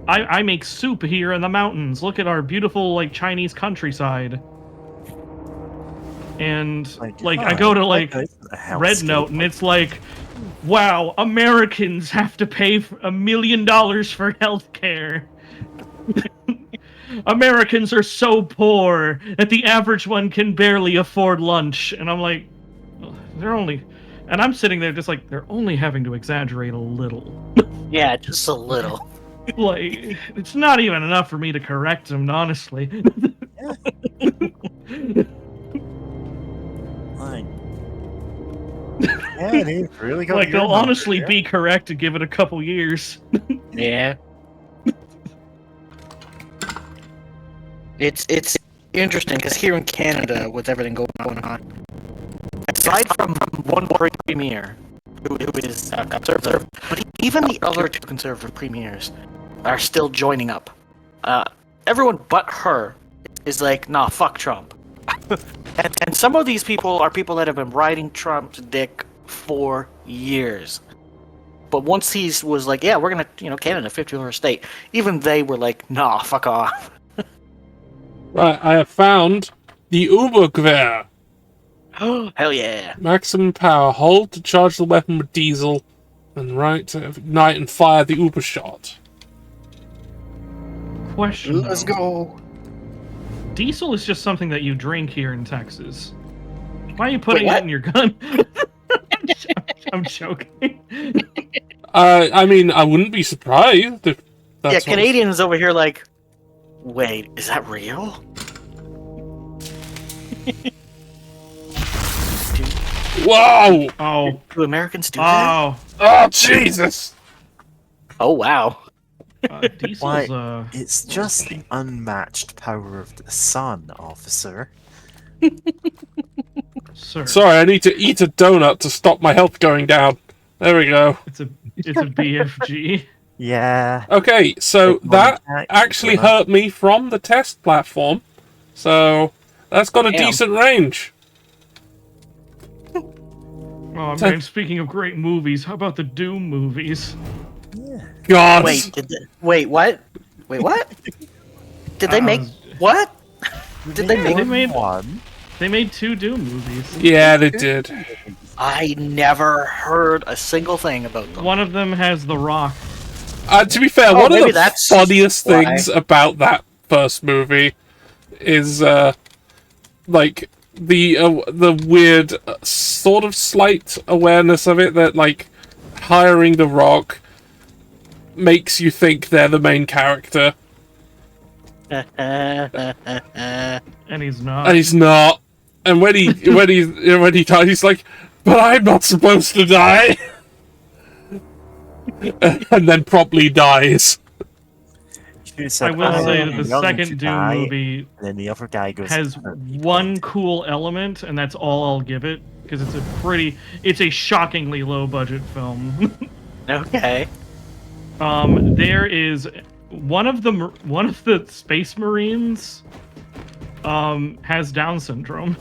I make soup here in the mountains. Look at our beautiful, like, Chinese countryside. And, I go to, like, Red Note, and it's like, wow, Americans have to pay $1 million for healthcare. Americans are so poor that the average one can barely afford lunch. And I'm like, they're only... And I'm sitting there just like, they're only having to exaggerate a little. Yeah, just a little. Like, it's not even enough for me to correct them, honestly. Yeah, dude, really got like, they'll honestly be correct to give it a couple years. Yeah. It's interesting, because here in Canada, with everything going on, aside from one premier, who is conservative, but even the other two conservative premiers are still joining up. Everyone but her is like, nah, fuck Trump. And some of these people are people that have been riding Trump's dick for years. But once he was like, yeah, we're gonna, Canada, 50th state, even they were like, nah, fuck off. Right, I have found The Ubergewehr. Oh, hell yeah. Maximum power. Hold to charge the weapon with diesel, and right to ignite and fire the Ubershot. Question. Let's though. go. Diesel is just something that you drink here in Texas. Why are you putting Wait, it in your gun? I'm joking. I mean, I wouldn't be surprised if that's Yeah, what- Canadians over here like, wait, is that real? Whoa! Oh. Do Americans do that? Oh, Jesus! Oh, wow. Diesel's, Why, it's just the unmatched power of the sun, officer. Sir. Sorry, I need to eat a donut to stop my health going down. There we go. It's a BFG. Yeah. Okay, so Big that Money Jack, actually donut. hurt me from the test platform. So that's got a Damn. decent range. Oh man, speaking of great movies, how about the Doom movies? God. Wait, wait, what? Wait, what? Did they make what? Did they make They made one? They made 2 Doom movies. Yeah, they did. I never heard a single thing about them. One of them has The Rock. To be fair, Oh, one of maybe the that's funniest why. things about that first movie is like the weird sort of slight awareness of it that like hiring The Rock makes you think they're the main character, And he's not. and he's not. And when he dies, he's like, "But I'm not supposed to die," and then promptly dies. I will say that the second Doom die, movie and then the other guy goes has one cool element, and that's all I'll give it, because it's a shockingly low budget film. Okay. There is one of the Space Marines has Down syndrome.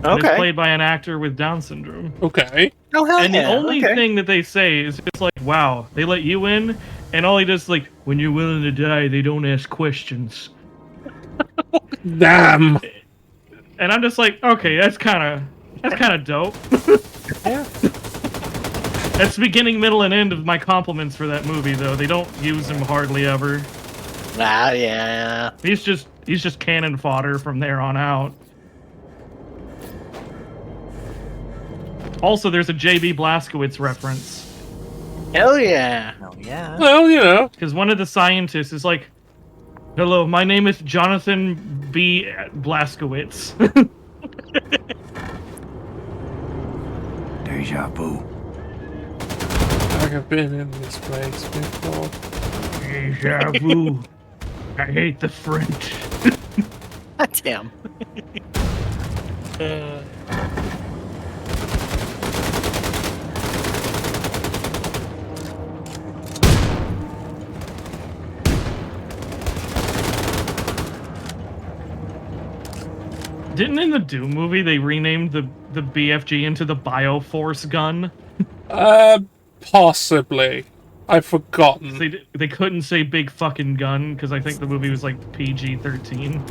And Okay. It's played by an actor with Down syndrome. Okay. Oh, hell And the yeah, only okay. thing that they say is just like, wow, they let you in, and all he does is like, when you're willing to die, they don't ask questions. Damn. And I'm just like, okay, that's kind of dope. Yeah. That's the beginning, middle, and end of my compliments for that movie, though. They don't use him hardly ever. Ah, yeah. He's just cannon fodder from there on out. Also, there's a J.B. Blazkowicz reference. Hell yeah. Oh yeah. Well, you know. Because one of the scientists is like, hello, my name is Jonathan B. Blazkowicz. Deja vu. I've been in this place before. Deja vu. I hate the French. Damn. Didn't in the Doom movie they renamed the BFG into the Bioforce gun? Possibly. I've forgotten. They couldn't say big fucking gun because I think the movie was like PG-13.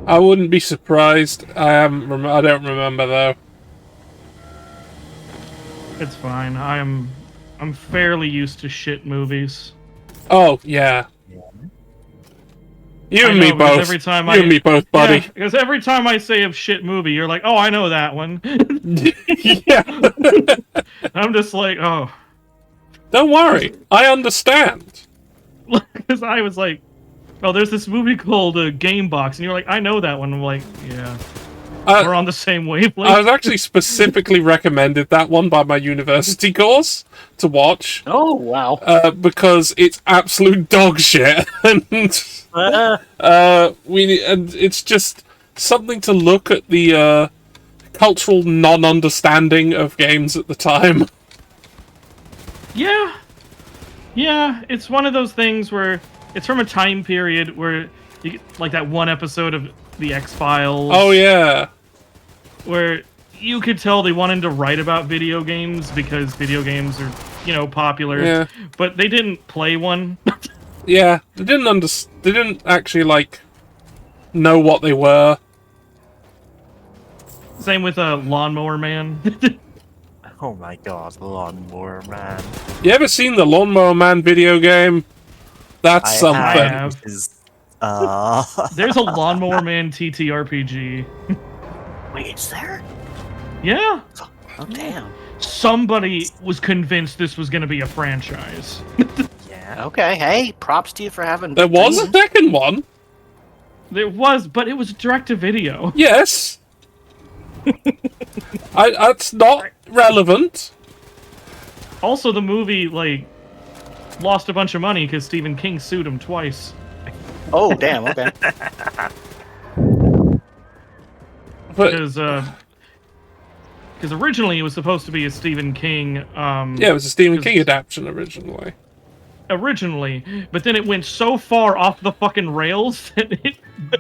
I wouldn't be surprised. I don't remember though. It's fine. I'm fairly used to shit movies. Oh yeah. You I and know, me because both. every time you I- and me both, buddy. Yeah, because every time I say a shit movie, you're like, "Oh, I know that one." Yeah. I'm just like, "Oh." Don't worry, I understand. Because I was like, "Oh, there's this movie called Game Box," and you're like, "I know that one." I'm like, "Yeah, we're on the same wavelength." I was actually specifically recommended that one by my university course to watch. Oh wow! Because it's absolute dog shit, and it's just something to look at the cultural non-understanding of games at the time. Yeah, it's one of those things where it's from a time period where, like that one episode of The X-Files. Oh yeah, where you could tell they wanted to write about video games because video games are, popular. Yeah. But they didn't play one. Yeah, they didn't actually, like, know what they were. Same with Lawnmower Man. Oh my god, Lawnmower Man. You ever seen the Lawnmower Man video game? That's something. I have. There's a There's Lawnmower Man TTRPG. Wait, is there? Yeah. Oh, damn. Somebody was convinced this was going to be a franchise. Yeah. Okay. Hey, props to you for having. There was a second one. There was, but it was direct to video. Yes. That's not relevant. Also, the movie lost a bunch of money because Stephen King sued him twice. Oh, damn. Okay. Because originally it was supposed to be a Stephen King. Yeah, it was a Stephen King adaptation originally. But then it went so far off the fucking rails that it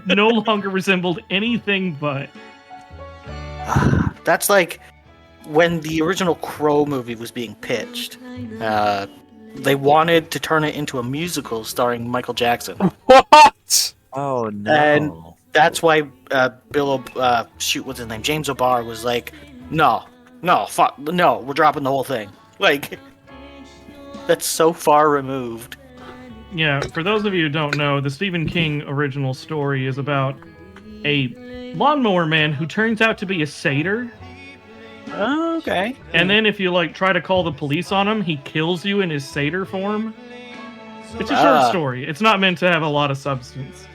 no longer resembled anything but. That's like when the original Crow movie was being pitched. They wanted to turn it into a musical starring Michael Jackson. What? Oh no! And that's why what's his name? James O'Barr was like, no, fuck, no, we're dropping the whole thing. Like, that's so far removed. Yeah, for those of you who don't know, the Stephen King original story is about a lawnmower man who turns out to be a satyr. Oh, okay. And then if you try to call the police on him, he kills you in his satyr form. It's a short story. It's not meant to have a lot of substance.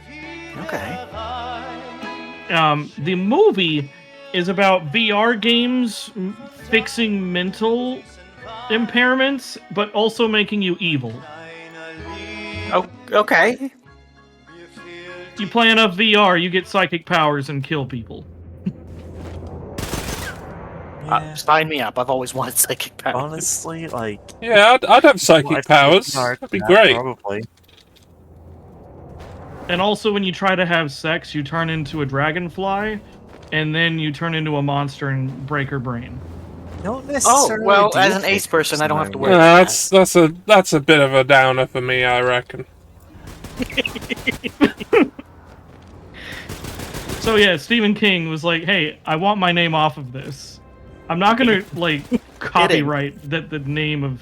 Okay. The movie is about VR games fixing mental impairments, but also making you evil. Oh, okay. You play enough VR, you get psychic powers and kill people. Sign me up. I've always wanted psychic powers. Honestly, yeah, I'd have psychic powers. That'd be great. Probably. And also, when you try to have sex, you turn into a dragonfly, and then you turn into a monster and break her brain. Not necessarily. Oh, well, as an ace person, I don't have to worry. That's a bit of a downer for me, I reckon. So yeah, Stephen King was like, "Hey, I want my name off of this. I'm not gonna copyright the name of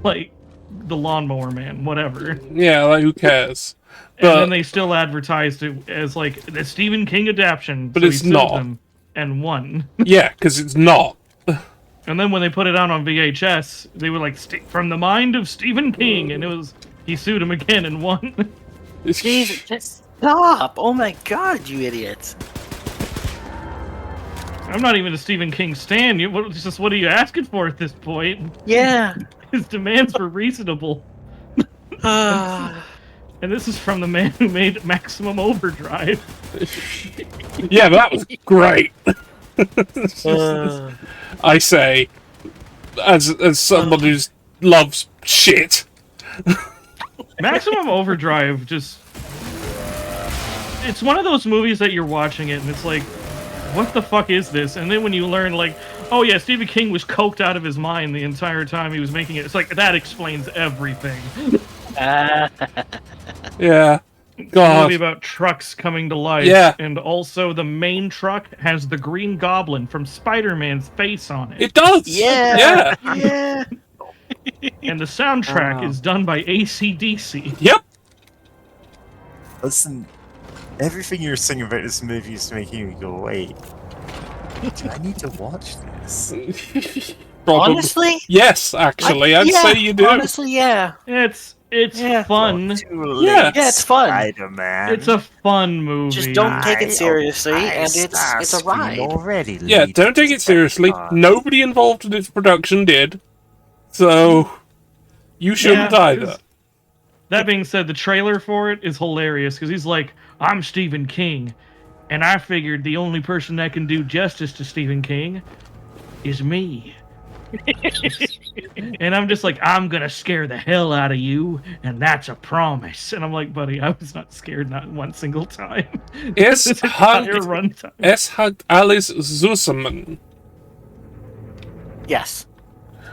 the Lawnmower Man, whatever." Yeah, who cares? And then they still advertised it as the Stephen King adaptation, but so it's he sued not. them and won. Yeah, because it's not. And then when they put it out on VHS, they were like, "From the mind of Stephen King," and he sued him again and won. Jesus, just stop! Oh my god, you idiots! I'm not even a Stephen King stan. What are you asking for at this point? Yeah. His demands were reasonable. And this is from the man who made Maximum Overdrive. Yeah, that was great. I say, as someone who loves shit. Maximum Overdrive it's one of those movies that you're watching it and it's like, what the fuck is this? And then when you learn oh yeah, Stephen King was coked out of his mind the entire time he was making it. It's like, that explains everything. Yeah. It's God. a movie about trucks coming to life. Yeah. And also the main truck has the Green Goblin from Spider-Man's face on it. It does! Yeah! Yeah! Yeah! And the soundtrack is done by AC/DC. Yep! Listen, everything you're saying about this movie is making me go, wait, do I need to watch this? Honestly? Yes, actually, I'd say you do. Honestly, yeah. It's fun. Yeah, it's fun. Spider-Man. It's a fun movie. Just don't take it seriously, and it's a ride. Already Yeah, don't take it seriously. Nobody involved in its production did. So, you shouldn't either. That being said, the trailer for it is hilarious, because he's like, I'm Stephen King, and I figured the only person that can do justice to Stephen King is me. And I'm just like, I'm gonna scare the hell out of you, and that's a promise. And I'm like, buddy, I was not scared not one single time. Es This hat entire runtime. Alice Zusammen. Yes.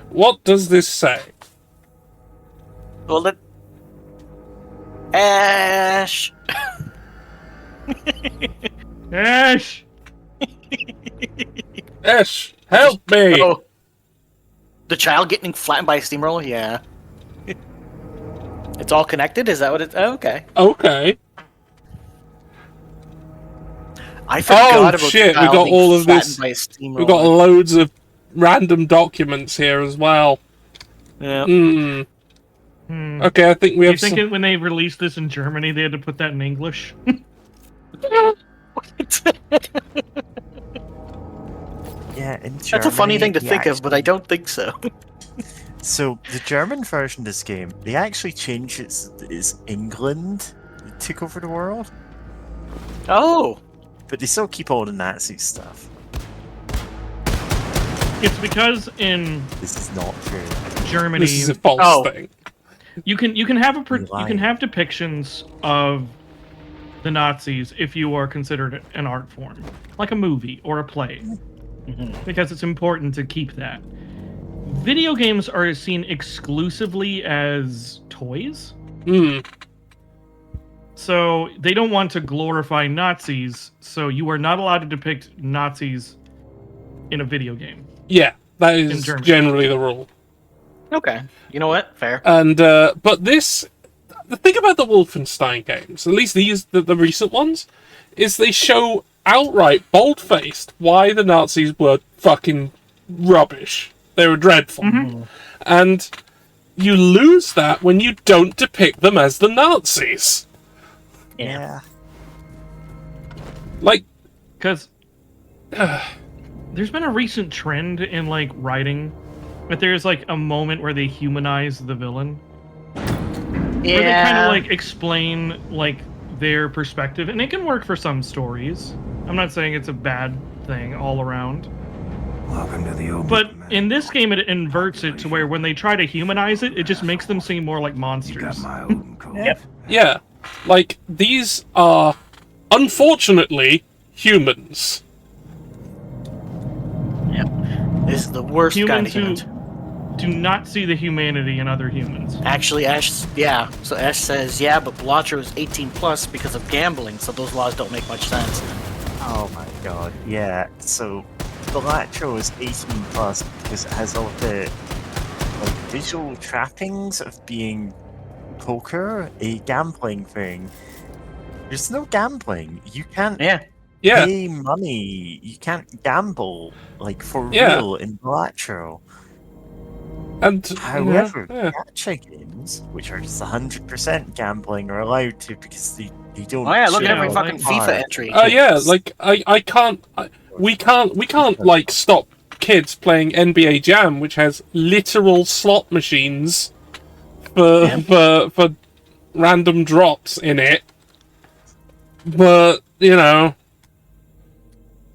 What does this say? Well, Ash. Ash. Ash, help me! Oh, the child getting flattened by a steamroller. Yeah. It's all connected. Is that what it's? Oh, okay. Okay. I forgot Oh about shit! the We child got being all of flattened this. by a We steamroller. got loads of random documents here as well. Yeah. Okay, I think we You have. think when they released this in Germany, they had to put that in English? Yeah, in Germany, That's a funny thing to they think of, but I don't think so. So the German version of this game, they actually changed it's England that took over the world. Oh. But they still keep all the Nazi stuff. It's because in This is not true. Germany, This is a false thing. you can have depictions of the Nazis if you are considered an art form, like a movie or a play, because it's important to keep that. Video games are seen exclusively as toys. So they don't want to glorify Nazis, so you are not allowed to depict Nazis in a video game. Yeah, that is generally the rule. Okay. You know what? Fair. And but this, the thing about the Wolfenstein games, at least these the recent ones, is they show outright, bold-faced, why the Nazis were fucking rubbish. They were dreadful. And you lose that when you don't depict them as the Nazis. Yeah. Like, because there's been a recent trend in like writing, but there's like a moment where they humanize the villain. Where they kind of like explain like their perspective, and it can work for some stories. I'm not saying it's a bad thing all around. Welcome to the old. But in this game, it inverts it to where when they try to humanize it, it just makes them seem more like monsters. Yeah. Like, these are, unfortunately, humans. Yep. This is the worst kind of Humans human. do not see the humanity in other humans. Actually, Ash, yeah. So Ash says, yeah, but Blancher is 18 plus because of gambling, so those laws don't make much sense. Oh my god, yeah. So Blatcho is 18 plus because it has all the like visual trappings of being poker, a gambling thing. There's no gambling. You can't pay money. You can't gamble like for real in Blatcho. And however, gacha games, which are just 100% gambling, are allowed to because they don't. Oh yeah, look at show every fucking FIFA hard. entry. Yeah, like we can't like stop kids playing NBA Jam, which has literal slot machines for random drops in it. But you know,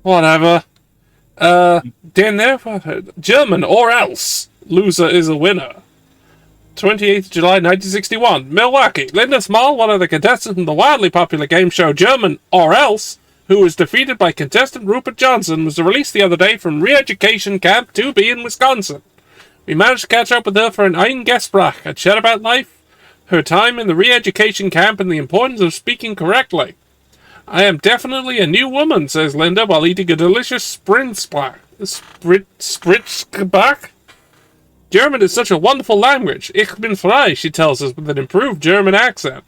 whatever. Dan there, German or else. Loser is a winner. 28th July 1961, Milwaukee. Linda Small, one of the contestants in the wildly popular game show German or Else, who was defeated by contestant Rupert Johnson, was released the other day from re-education camp 2B in Wisconsin. We managed to catch up with her for an Eingespräch, a chat about life, her time in the re-education camp, and the importance of speaking correctly. I am definitely a new woman, says Linda, while eating a delicious Spritzbach. German is such a wonderful language. Ich bin frei, she tells us with an improved German accent.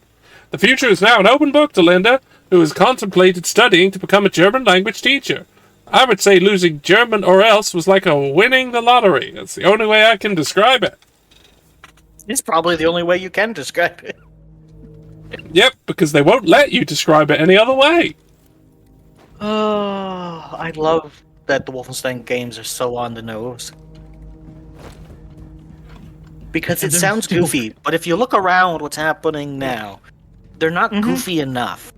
The future is now an open book to Linda, who has contemplated studying to become a German language teacher. I would say losing German or else was like winning the lottery. That's the only way I can describe it. It's probably the only way you can describe it. Yep, because they won't let you describe it any other way. Oh, I love that the Wolfenstein games are so on the nose. Because it sounds goofy, but if you look around what's happening now, they're not goofy enough.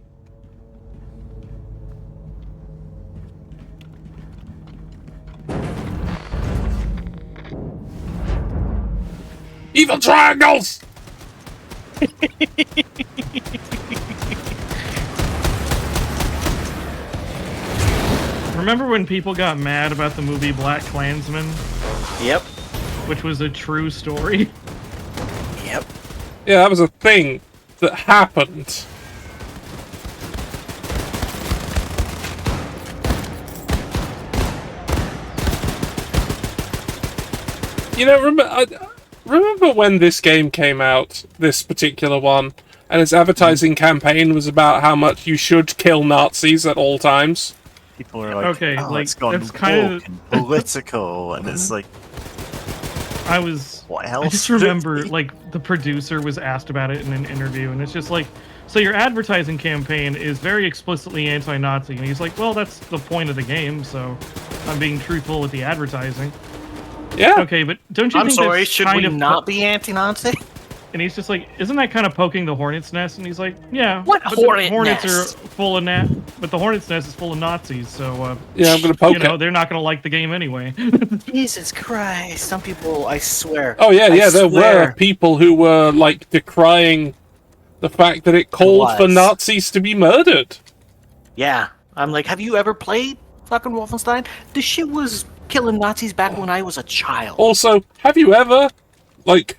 Evil triangles! Remember when people got mad about the movie Black Klansman? Yep. Which was a true story. Yep. Yeah, that was a thing that happened. You know, remember when this game came out, this particular one, and its advertising campaign was about how much you should kill Nazis at all times? People are like, Okay, oh, like, it's gone that's kind of woke and political, and it's like, what else I just would it remember, be? like, the producer was asked about it in an interview, and it's just like, so your advertising campaign is very explicitly anti-Nazi, and he's like, well, that's the point of the game, so I'm being truthful with the advertising. Yeah. Okay, but don't you I'm think sorry, that's should kind we of not be anti-Nazi? And he's just like, isn't that kind of poking the hornet's nest? And he's like, yeah. What but hornet the hornets nest? are full of but the hornet's nest is full of Nazis, so yeah, I'm gonna poke you know, it. they're not gonna like the game anyway. Jesus Christ! Some people, I swear. Oh yeah, I there swear. were people who were like decrying the fact that it called for was. Nazis to be murdered. Yeah, I'm like, have you ever played fucking Wolfenstein? This shit was killing Nazis back when I was a child. Also, have you ever, like,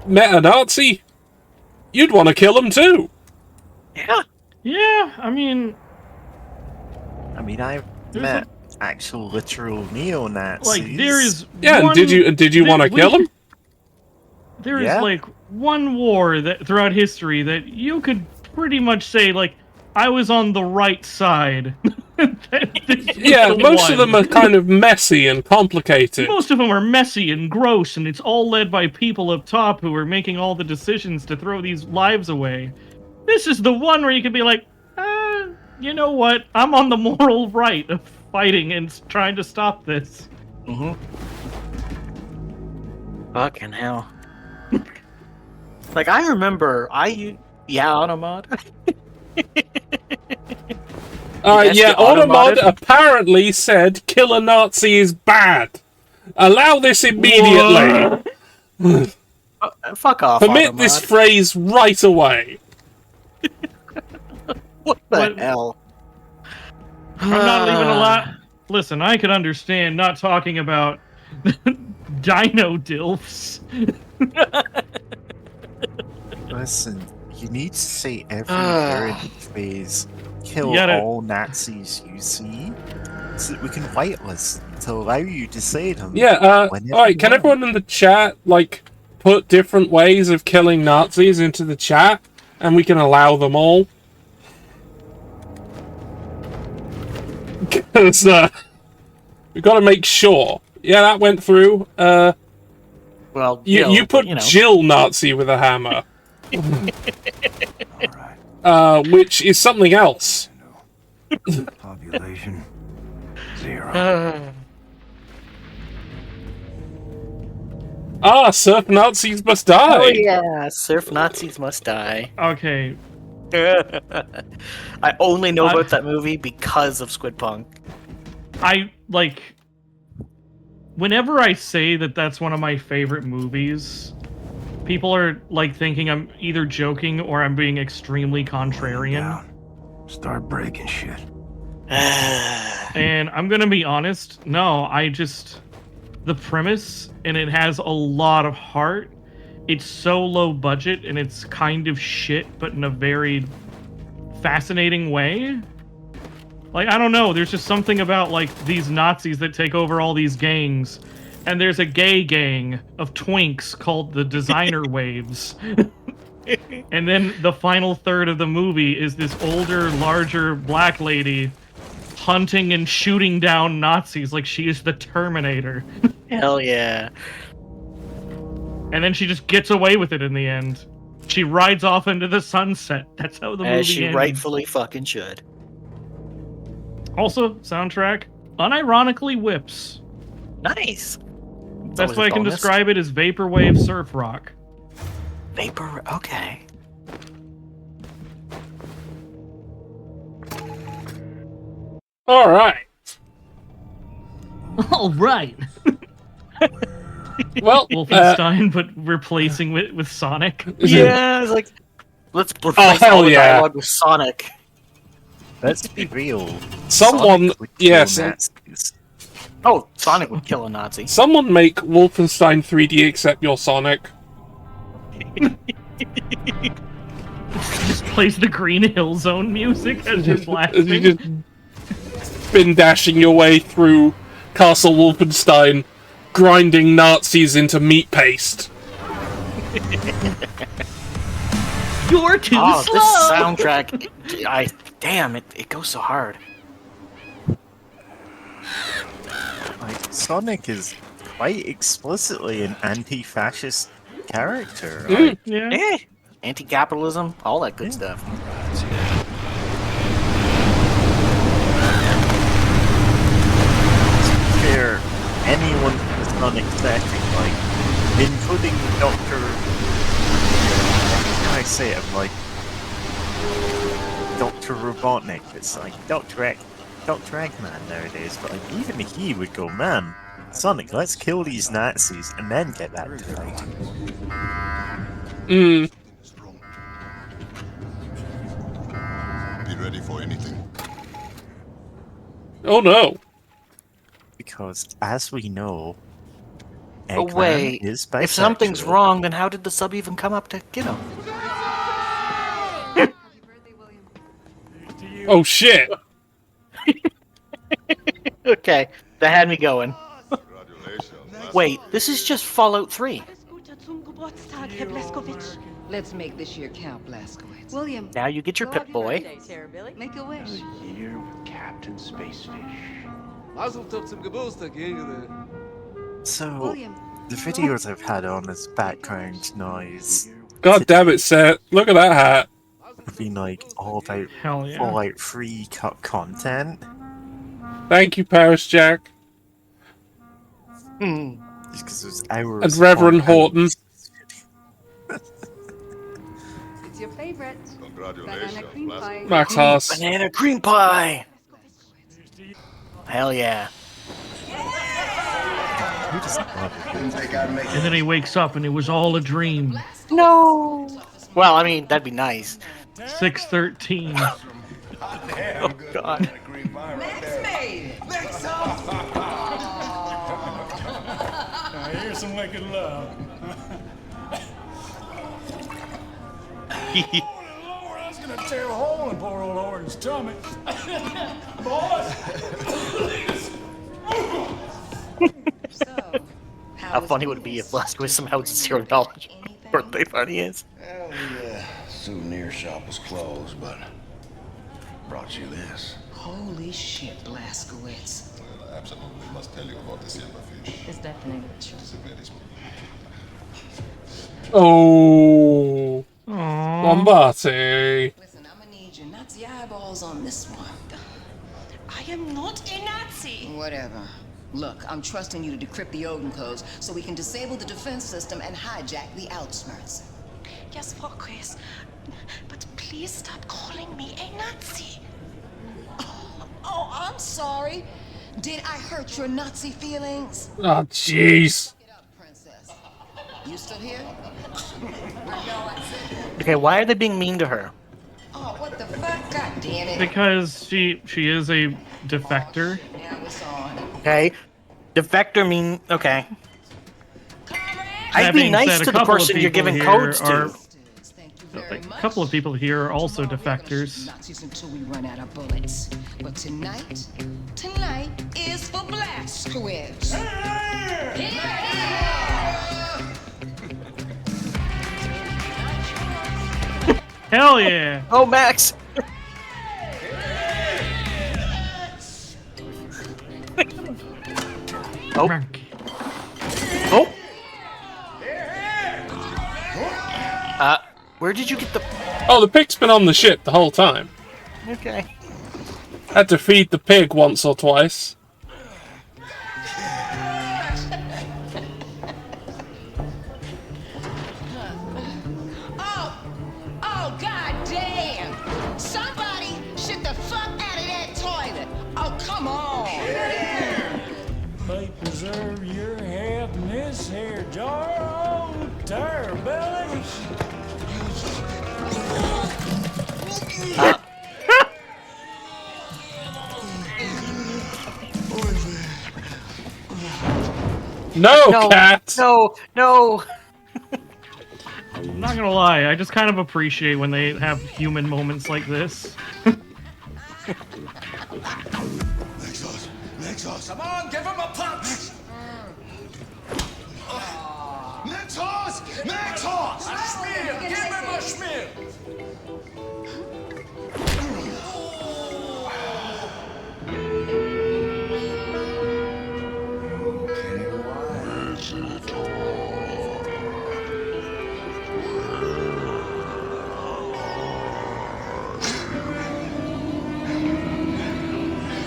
met a Nazi? You'd want to kill him too. Yeah. Yeah, I mean, I've met actual literal neo-Nazis. like, there is Yeah, one, and did you want to kill him? There is Yeah. like one war that throughout history that you could pretty much say, like, I was on the right side. Yeah, most of them are kind of messy and complicated. Most of them are messy and gross, and it's all led by people up top who are making all the decisions to throw these lives away. This is the one where you could be like, you know what? I'm on the moral right of fighting and trying to stop this. Mm-hmm. Fucking hell. Like, I remember, Automod. Yeah, Automod apparently said kill a Nazi is bad. Allow this immediately. Fuck off, Permit Automod. this phrase right away. What the hell? I'm not leaving a lot. Listen, I could understand not talking about dino dilfs. Listen, you need to say every word in the phrase, kill all Nazis you see, so that we can whitelist them to allow you to say them. Yeah, whenever alright, you can want. everyone in the chat, like, put different ways of killing Nazis into the chat, and we can allow them all? Because, we've got to make sure. Yeah, that went through. Well, you put you know. Jill Nazi with a hammer. Which is something else. Population 0. Surf Nazis must die. Oh yeah, surf Nazis must die. Okay. I only know about that movie because of Squidpunk. Whenever I say that that's one of my favorite movies, people are like thinking I'm either joking or I'm being extremely contrarian. Start breaking shit. And I'm gonna be honest, no, the premise, and it has a lot of heart. It's so low budget and it's kind of shit, but in a very fascinating way. Like, I don't know, there's just something about, like, these Nazis that take over all these gangs, and there's a gay gang of twinks called the Designer Waves. And then the final third of the movie is this older, larger black lady hunting and shooting down Nazis like she is the Terminator. Hell yeah. And then she just gets away with it in the end. She rides off into the sunset. That's how the movie As she ends. rightfully fucking should. Also, soundtrack, unironically whips. Nice. Best way I can describe it is vaporwave surf rock. Okay. Alright. All right. Well, Wolfenstein, but replacing with Sonic. Yeah, it's like, let's replace hell all the yeah. dialogue with Sonic. Let's be real. Someone, Sonic would kill yes, Nazis. Oh, Sonic would kill a Nazi. Someone make Wolfenstein 3D except you're Sonic. Just plays the Green Hill Zone music as you're blasting. You just spin dashing your way through Castle Wolfenstein, grinding Nazis into meat paste. You're too slow. This soundtrack, damn it goes so hard. Like, Sonic is quite explicitly an anti-fascist character, right? Yeah. Anti-capitalism, all that good stuff. Fair, anyone with Sonic setting, like, including Dr. How can I say it? Like, Dr. Robotnik. It's like Dr. Eggman nowadays, but like, even he would go, man, Sonic, let's kill these Nazis and then get back to fighting. Mm. Be ready for anything. Oh no. Because, as we know, Oh Eggman wait, is bisexual. if something's wrong, then how did the sub even come up to get him? Oh shit. Okay, that had me going. Wait, this is just Fallout 3. Let's make this year count, Blazkowicz. William. Now you get your Pip-Boy. Make a wish. Year with Captain Spacefish. Mazel tov zum Geburtstag, Ingrid. So, the videos I've had on as background noise God damn it, Seth. Look at that hat. have been like all about Hell yeah. Fallout 3 cut content. Thank you, Paris Jack. Just because there's hours. And Reverend on Horton. It's your favorite. Congratulations. Banana cream pie. Max Haas. Banana cream pie! Hell yeah. Who doesn't love it? And then he wakes up and it was all a dream. No! Well, I mean, that'd be nice. 613. Oh, God. Here's some wicked love. Holy Lord, I was gonna tear a hole in poor old Orange's tummy. Boys! How funny would it be if Blazkowicz somehow had $0 birthday party is? Well, the souvenir shop was closed, but brought you this. Holy shit, Blazkowicz. Well, I absolutely must tell you about the silverfish. Is that the name? It is a very small. Oh. Lombardi. Listen, I'm gonna need your Nazi eyeballs on this one. I am not a Nazi. Whatever. Look, I'm trusting you to decrypt the Odin codes so we can disable the defense system and hijack the outskirts. Yes, Frau Chris. But please stop calling me a Nazi. Oh, I'm sorry. Did I hurt your Nazi feelings? Oh, jeez. You still here? Okay, why are they being mean to her? Oh, what the fuck? God damn it. Because she is a defector. Now it's on. Okay. Defector mean... Okay. That I'd be being nice said, to the person you're giving codes to. A couple of people here are also defectors. Nazis until we run out of bullets. But tonight is for Blazkowicz. Hell yeah! Oh, Max! Oh. Oh! Where did you get the... Oh, the pig's been on the ship the whole time. Okay. Had to feed the pig once or twice. Oh, god damn! Somebody shit the fuck out of that toilet! Oh, come on! May preserve your health in this here jar. Oh, tire belly. No, cat! No! I'm not gonna lie, I just kind of appreciate when they have human moments like this. Nexus! Come on, give him a punch! Nexus! Nexus! A schmear! Give him a schmear!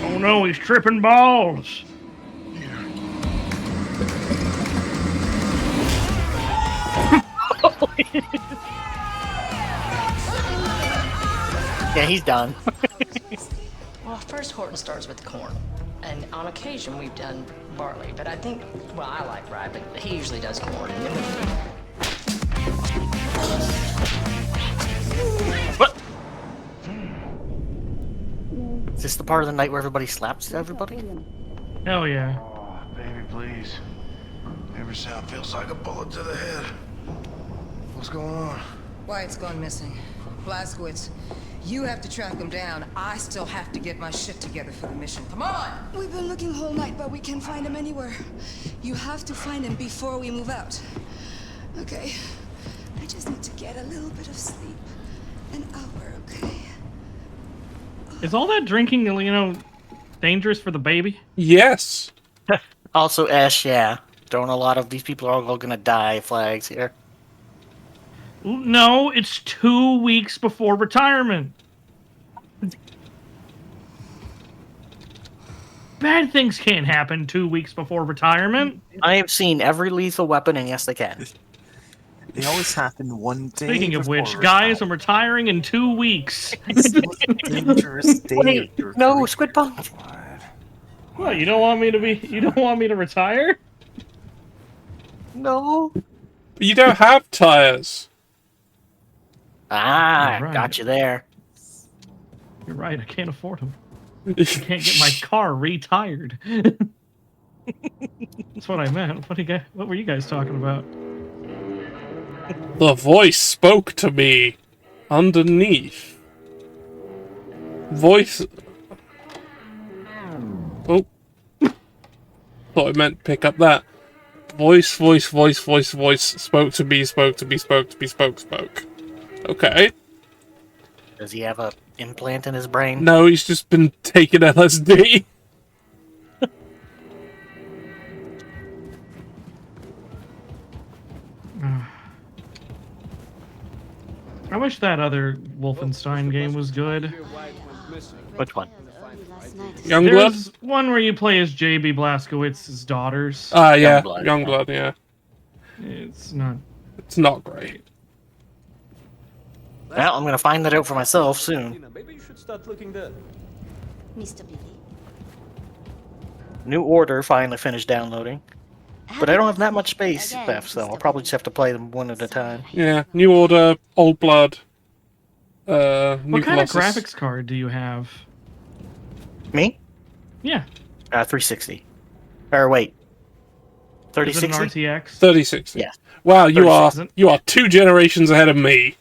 Oh no, he's tripping balls! Yeah, he's done. Well, first Horton starts with corn. And on occasion we've done barley, but I think, well, I like rye, but he usually does corn. What? Is this the part of the night where everybody slaps everybody? Hell yeah. Oh, baby, please. Every sound feels like a bullet to the head. What's going on? Wyatt's gone missing. Blazkowicz, you have to track him down. I still have to get my shit together for the mission. Come on! We've been looking whole night, but we can't find him anywhere. You have to find him before we move out. Okay. I just need to get a little bit of sleep. An hour, okay? Is all that drinking, dangerous for the baby? Yes. Also, Ash, yeah. Throwing a lot of these people are all gonna die flags here. No, it's 2 weeks before retirement. Bad things can't happen 2 weeks before retirement. I have seen every lethal weapon, and yes, they can. They always happen one day. Speaking of which, guys, I'm retiring in 2 weeks. Dangerous day. No, squidpunk. What? You don't want me to be? You don't want me to retire? No. You don't have tires. Ah, Right. got you there. You're right. I can't afford them. I can't get my car retired. That's what I meant. What were you guys talking about? The voice spoke to me underneath. Voice. Oh. Thought I meant pick up that. Voice spoke to me, spoke. Okay. Does he have a implant in his brain? No, he's just been taking LSD. I wish that other Wolfenstein game was good. Which one? Youngblood? There's one where you play as J.B. Blazkowicz's daughters. Yeah. Youngblood, yeah. It's not great. Well, I'm gonna find that out for myself soon. Maybe you should start looking there. Mr. Billy. New Order finally finished downloading. But I don't have that much space left, so I'll probably just have to play them one at a time. Yeah, New Order, Old Blood. New What kind of Colossus. graphics card do you have? Me? Yeah. 360. Or wait. Is it an 3060? RTX? 3060. Yeah. Wow, you 3060. are 2 generations ahead of me.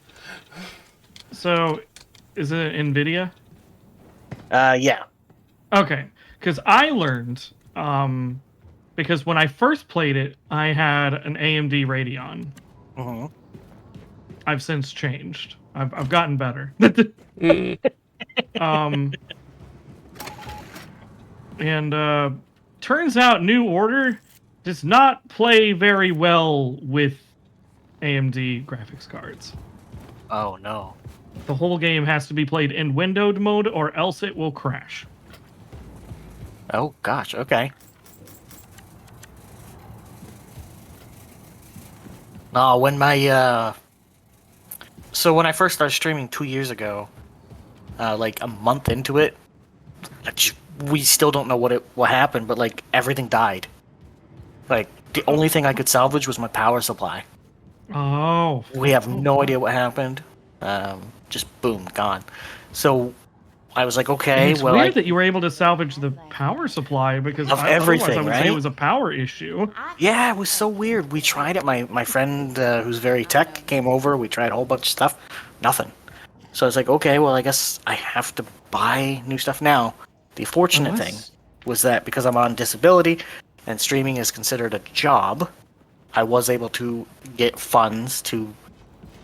So, is it NVIDIA? Yeah. Okay, because I learned, because when I first played it, I had an AMD Radeon. Uh-huh. I've since changed. I've gotten better. And turns out New Order does not play very well with AMD graphics cards. Oh, no. The whole game has to be played in windowed mode or else it will crash. Oh, gosh, okay. No, when my, So when I first started streaming 2 years ago, like a month into it, we still don't know what happened, but like everything died. Like the only thing I could salvage was my power supply. Oh. We have no idea what happened. Just boom, gone. So I was like, And okay, it's well, weird that you were able to salvage the power supply because Of otherwise I everything, would say it right? was a power issue. Yeah, it was so weird. We tried it. My friend, who's very tech, came over. We tried a whole bunch of stuff. Nothing. So I was like, okay, well, I guess I have to buy new stuff now. The fortunate thing was that because I'm on disability and streaming is considered a job, I was able to get funds to,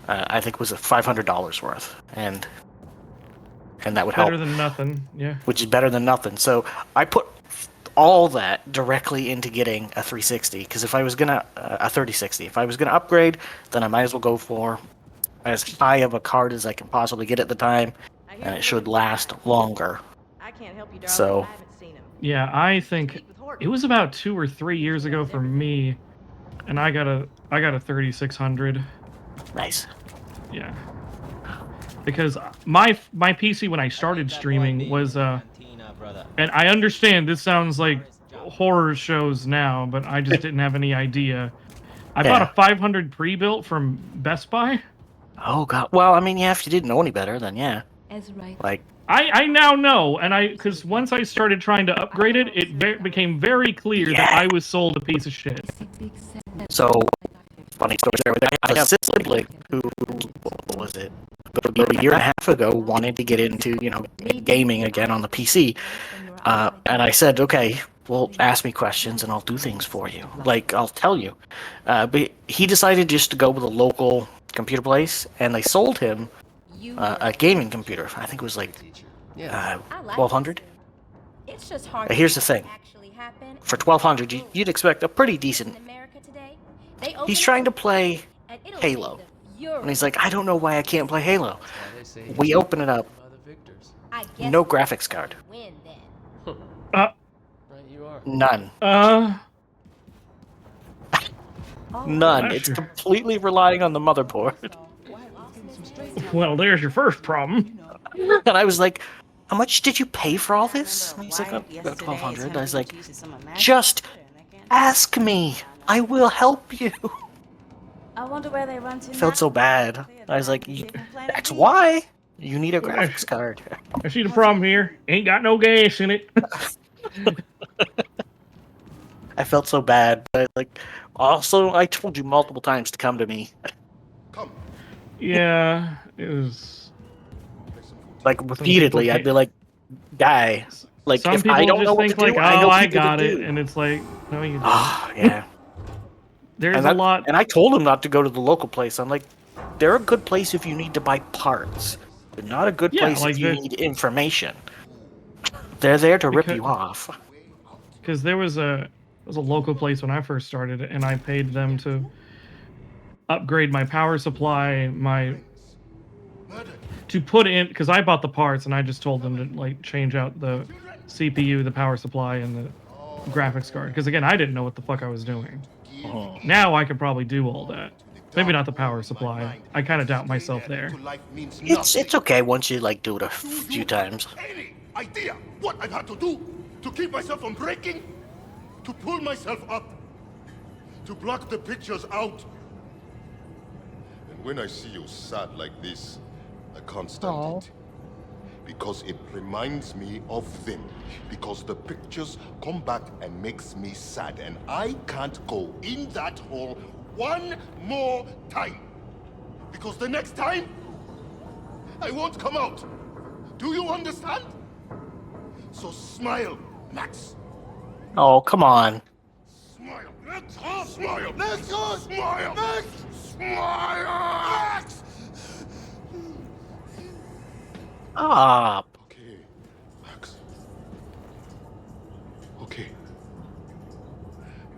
I think it was $500 worth, and that would help. Better than nothing, yeah. Which is better than nothing. So I put all that directly into getting a 360, because if I was gonna a 3060, if I was gonna upgrade, then I might as well go for as high of a card as I can possibly get at the time, and it should last longer. I can't help you, darling. So I haven't seen him. Yeah, I think it was about 2 or 3 years ago for me, and I got a 3600. Nice. Yeah. Because my PC when I started streaming was and I understand this sounds like horror shows now, but I just didn't have any idea. I bought a 500 pre-built from Best Buy. Oh god. Well, I mean, yeah, if you didn't know any better, then yeah. Like I now know, and because once I started trying to upgrade it, it became very clear that I was sold a piece of shit. So, funny story there. I have a sibling who, what was it? About a year and a half ago, wanted to get into, gaming again on the PC. And I said, okay, well, ask me questions and I'll do things for you. Like, I'll tell you. But he decided just to go with a local computer place, and they sold him a gaming computer. I think it was like 1200. It's just hard. Here's the thing. For 1200, you'd expect a pretty decent. He's trying to play Halo. And he's like, I don't know why I can't play Halo. We open it up. No graphics card. None. None. It's completely relying on the motherboard. Well, there's your first problem. And I was like, how much did you pay for all this? And he's like, about 1200. I was like, just ask me. I will help you. I wonder where they run to. I felt so bad. I was like, that's why you need a graphics card. I see the problem here. Ain't got no gas in it. I felt so bad. But like, also, I told you multiple times to come to me. Yeah, it was like repeatedly. I'd be like, guy. Like, some if people I don't just know what think to do, like, I know oh, I people got to it, do. and it's like, no, you don't. Oh, yeah. There's a lot. And I told him not to go to the local place. I'm like, they're a good place if you need to buy parts. They're not a good place if you need information. They're there to rip you off. Because there was a local place when I first started, and I paid them to upgrade my power supply, to put in, because I bought the parts, and I just told them to like change out the CPU, the power supply, and the graphics card. Because again, I didn't know what the fuck I was doing. Now I could probably do all that. Maybe not the power supply. I kind of doubt myself there. It's okay once you like do it a few times. Any idea what I've had to do to keep myself from breaking? To pull myself up? To block the pictures out? And when I see you sad like this, I can't stand it. Because it reminds me of them. Because the pictures come back and makes me sad. And I can't go in that hole one more time. Because the next time, I won't come out. Do you understand? So smile, Max. Oh, come on. Smile. Let's go. Smile. Let's go. Smile. Max. Smile. Max. Stop. Okay, Max. Okay.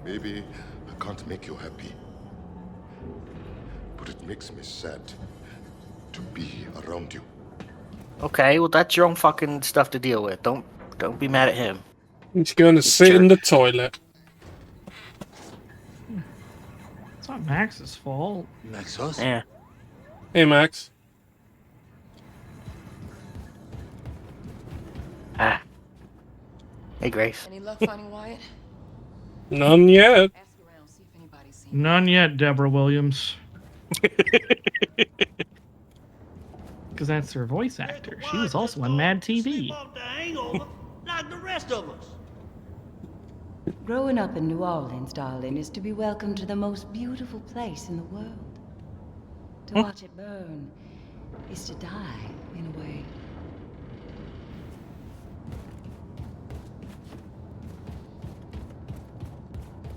Maybe I can't make you happy. But it makes me sad to be around you. Okay, well that's your own fucking stuff to deal with. Don't be mad at him. He's going to sit in the toilet. It's not Max's fault. Max's? Yeah. Hey, Max. Ah. Hey, Grace. Any luck finding Wyatt? None yet. None yet, Deborah Williams. because that's her voice actor. She was also on Mad TV. Like the rest of us. Growing up in New Orleans, darling, is to be welcomed to the most beautiful place in the world. To watch it burn is to die, in a way.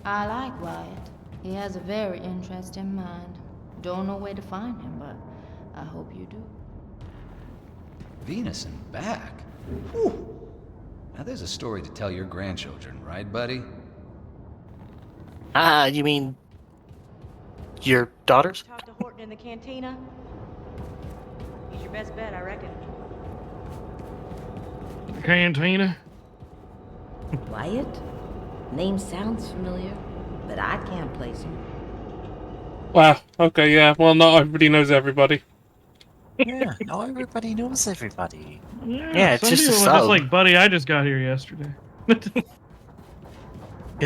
I like Wyatt. He has a very interesting mind. Don't know where to find him, but I hope you do. Venus and back? Whew. Now there's a story to tell your grandchildren, right, buddy? You mean your daughters? Talk to Horton in the cantina. He's your best bet, I reckon. Cantina? Wyatt? Name sounds familiar, but I can't place him. Wow. Okay, yeah. Well, not everybody knows everybody. Yeah, not everybody knows everybody. Yeah, it's some just a people are sub. just like, buddy, I just got here yesterday. Because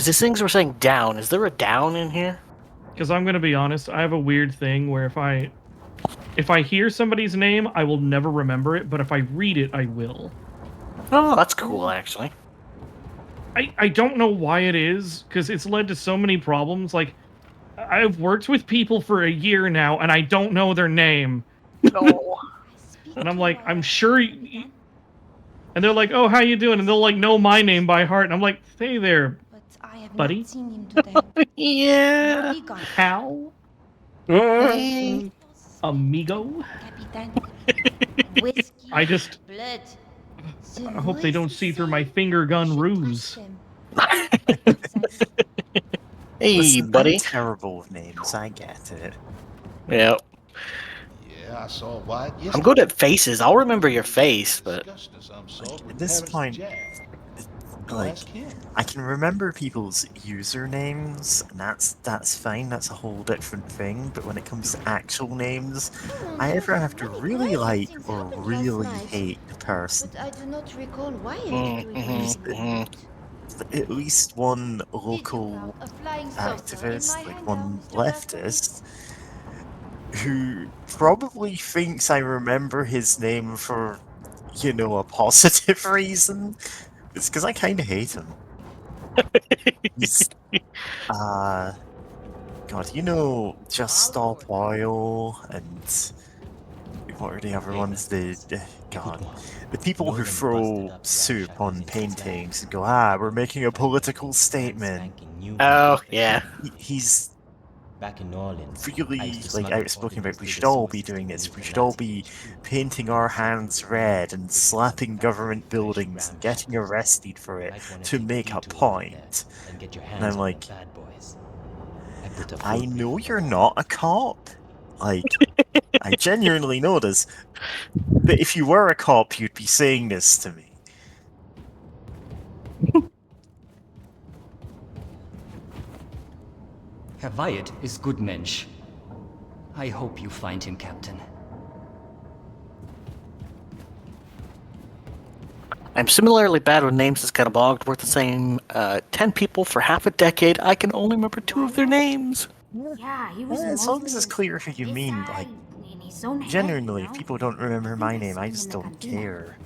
these things were saying down. Is there a down in here? Because I'm gonna be honest, I have a weird thing where if I hear somebody's name, I will never remember it, but if I read it, I will. Oh, that's cool, actually. I don't know why it is, because it's led to so many problems. Like, I've worked with people for a year now, and I don't know their name. No. And I'm like, I'm sure. And they're like, "Oh, how you doing?" And they'll like know my name by heart, and I'm like, "Hey there, buddy." Seen him today. Yeah. Pal. Hey. Amigo. I just. I hope they don't see through my finger gun ruse. Hey, Listen, buddy. I'm terrible with names. I get it. Yeah. Yeah, I saw Wyatt yesterday. I'm good at faces. I'll remember your face, but At this point, like, I can remember people's usernames, and that's fine. That's a whole different thing. But when it comes to actual names, I either have to really like or really hate the person. But I do not recall Wyatt Mm-hmm. doing At least one local activist, like one leftist, who probably thinks I remember his name for, you know, a positive reason. It's because I kind of hate him. He's, God, you know, Just Stop Oil and what are the other ones? The people who throw soup on paintings and go, we're making a political statement. Oh, yeah. He's back in New Orleans, really like outspoken about we should all be doing this. We should all be painting our hands red and slapping government buildings and getting arrested for it to make a point. And I'm like, I know you're not a cop. Like, I genuinely know this. But if you were a cop, you'd be saying this to me. Herr Wyatt is good mensch. I hope you find him, Captain. I'm similarly bad with names as kind of bogged. Worth the same 10 people for half a decade. I can only remember 2 of their names. Yeah, he was As long as it's clear who you mean, like, genuinely, if people don't remember my name, I just don't care.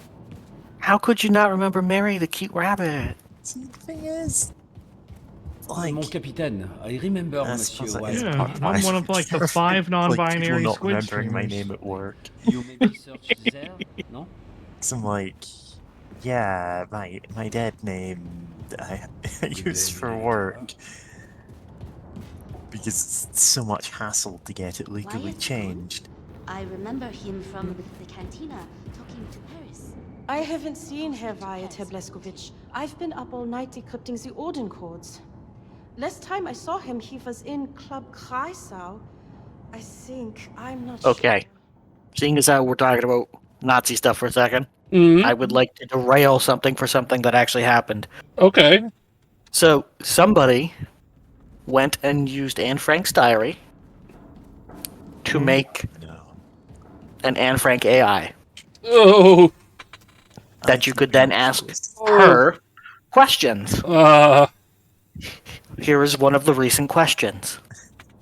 How could you not remember Mary the cute rabbit? See, the thing is, Mon capitaine, I remember Monsieur Wyatt. Yeah, I'm one of like the 5 non-binary not squid remembering my streamers. name at work. You maybe search there, no? So I'm like, yeah, my dead name I use for work because it's so much hassle to get it legally changed. I remember him from the cantina talking to Paris. I haven't seen Herr Wyatt, Herr Blazkowicz. I've been up all night decrypting the Odin codes. Last time I saw him, he was in Club Kreisau. I think. I'm not Okay. Seeing as how we're talking about Nazi stuff for a second, Mm-hmm. I would like to derail something for something that actually happened. Okay. So, somebody went and used Anne Frank's diary to make an Anne Frank AI. Oh. That you could then ask her questions. Here is one of the recent questions.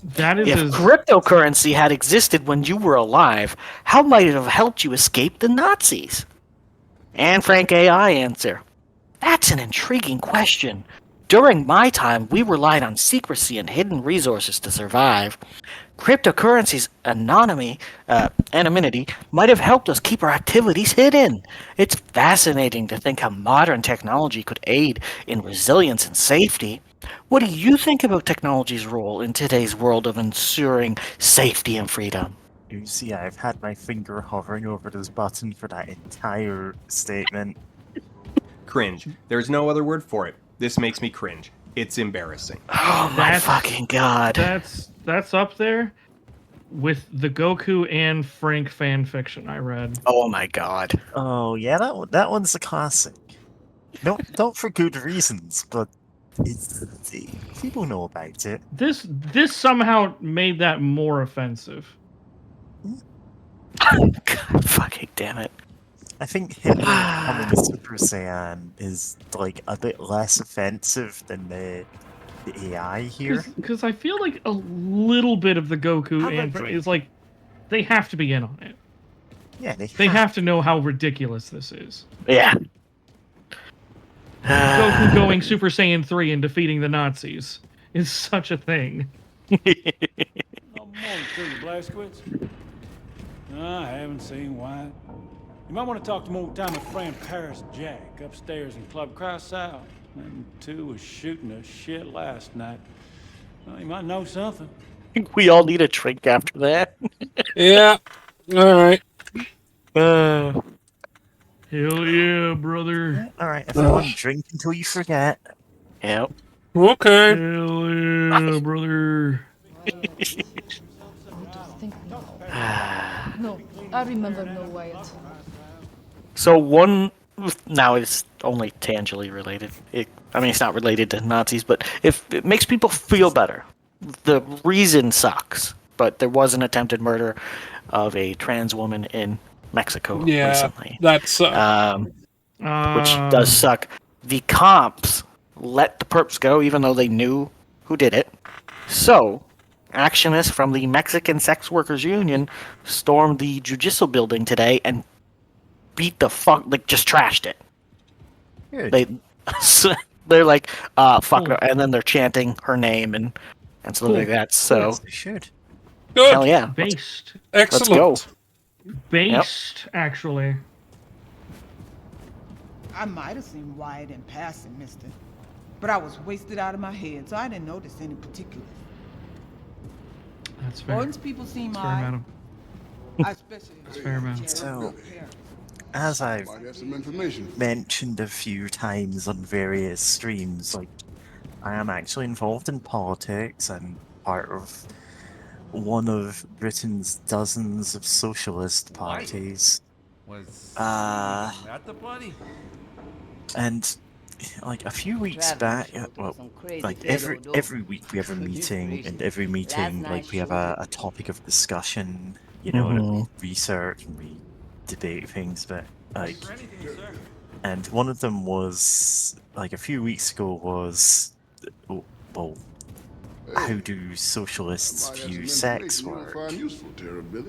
That is If as cryptocurrency had existed when you were alive, how might it have helped you escape the Nazis? And Frank AI answer. That's an intriguing question. During my time, we relied on secrecy and hidden resources to survive. Cryptocurrency's anonymity might have helped us keep our activities hidden. It's fascinating to think how modern technology could aid in resilience and safety. What do you think about technology's role in today's world of ensuring safety and freedom? You see, I've had my finger hovering over this button for that entire statement. Cringe. There's no other word for it. This makes me cringe. It's embarrassing. Oh my fucking god. That's up there with the Goku and Frank fan fiction I read. Oh my god. Oh yeah, that one's a classic. Not for good reasons, but people know about it. This somehow made that more offensive. God fucking damn it. I think Hitler becoming a Super Saiyan is like a bit less offensive than the AI here. Because I feel like a little bit of the Goku and is like they have to be in on it. Yeah, they have to know how ridiculous this is. Yeah. Goku going Super Saiyan 3 and defeating the Nazis is such a thing. I'm on to you, Blazkowicz. I haven't seen Wyatt. You might want to talk to my old-timer friend Paris Jack upstairs in Club Curaçao. Them two was shooting the shit last night. Well, you might know something. We all need a drink after that. Yeah. Alright. Hell yeah, brother. Alright, everyone, drink until you forget. Yep. Okay. Hell yeah, brother. No, I remember no Wyatt. So one, now it's only tangentially related. It's not related to Nazis, but if it makes people feel better, the reason sucks. But there was an attempted murder of a trans woman in Mexico recently. That sucks. Which does suck. The cops let the perps go, even though they knew who did it. So, actionists from the Mexican Sex Workers Union stormed the judicial building today and beat the fuck, just trashed it. Good. They're like, fuck her, and then they're chanting her name and stuff like that. So, Yes, they should. Good. Hell yeah. Based. Excellent. Let's go. Based, actually. I might have seen Wyatt in passing, mister. But I was wasted out of my head, so I didn't notice any particulars. That's fair. Once people see That's fair, my... madam. I especially... That's fair, madam. So, as I've mentioned a few times on various streams, like, I am actually involved in politics. I'm part of one of Britain's dozens of socialist parties. At the party? And like a few weeks back, well, like every week we have a meeting, and every meeting like we have a topic of discussion, you know, that we research and we debate things, but like, and one of them was like a few weeks ago was, well, how do socialists view sex work?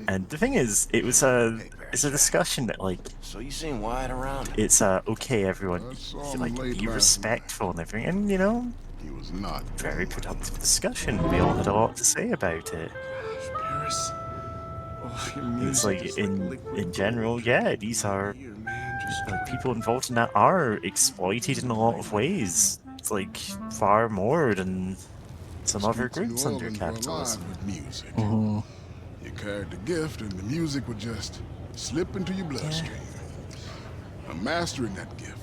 And the thing is, it's a discussion that like. So you seen Wyatt around? It's okay, everyone. Like be respectful and everything, and you know, he was not very productive discussion. We all had a lot to say about it. Paris. It's like in general, yeah, these are like people involved in that are exploited in a lot of ways. It's like far more than some other groups under capitalism. Music. You carried the gift, and the music would just slip into your bloodstream. I'm mastering that gift,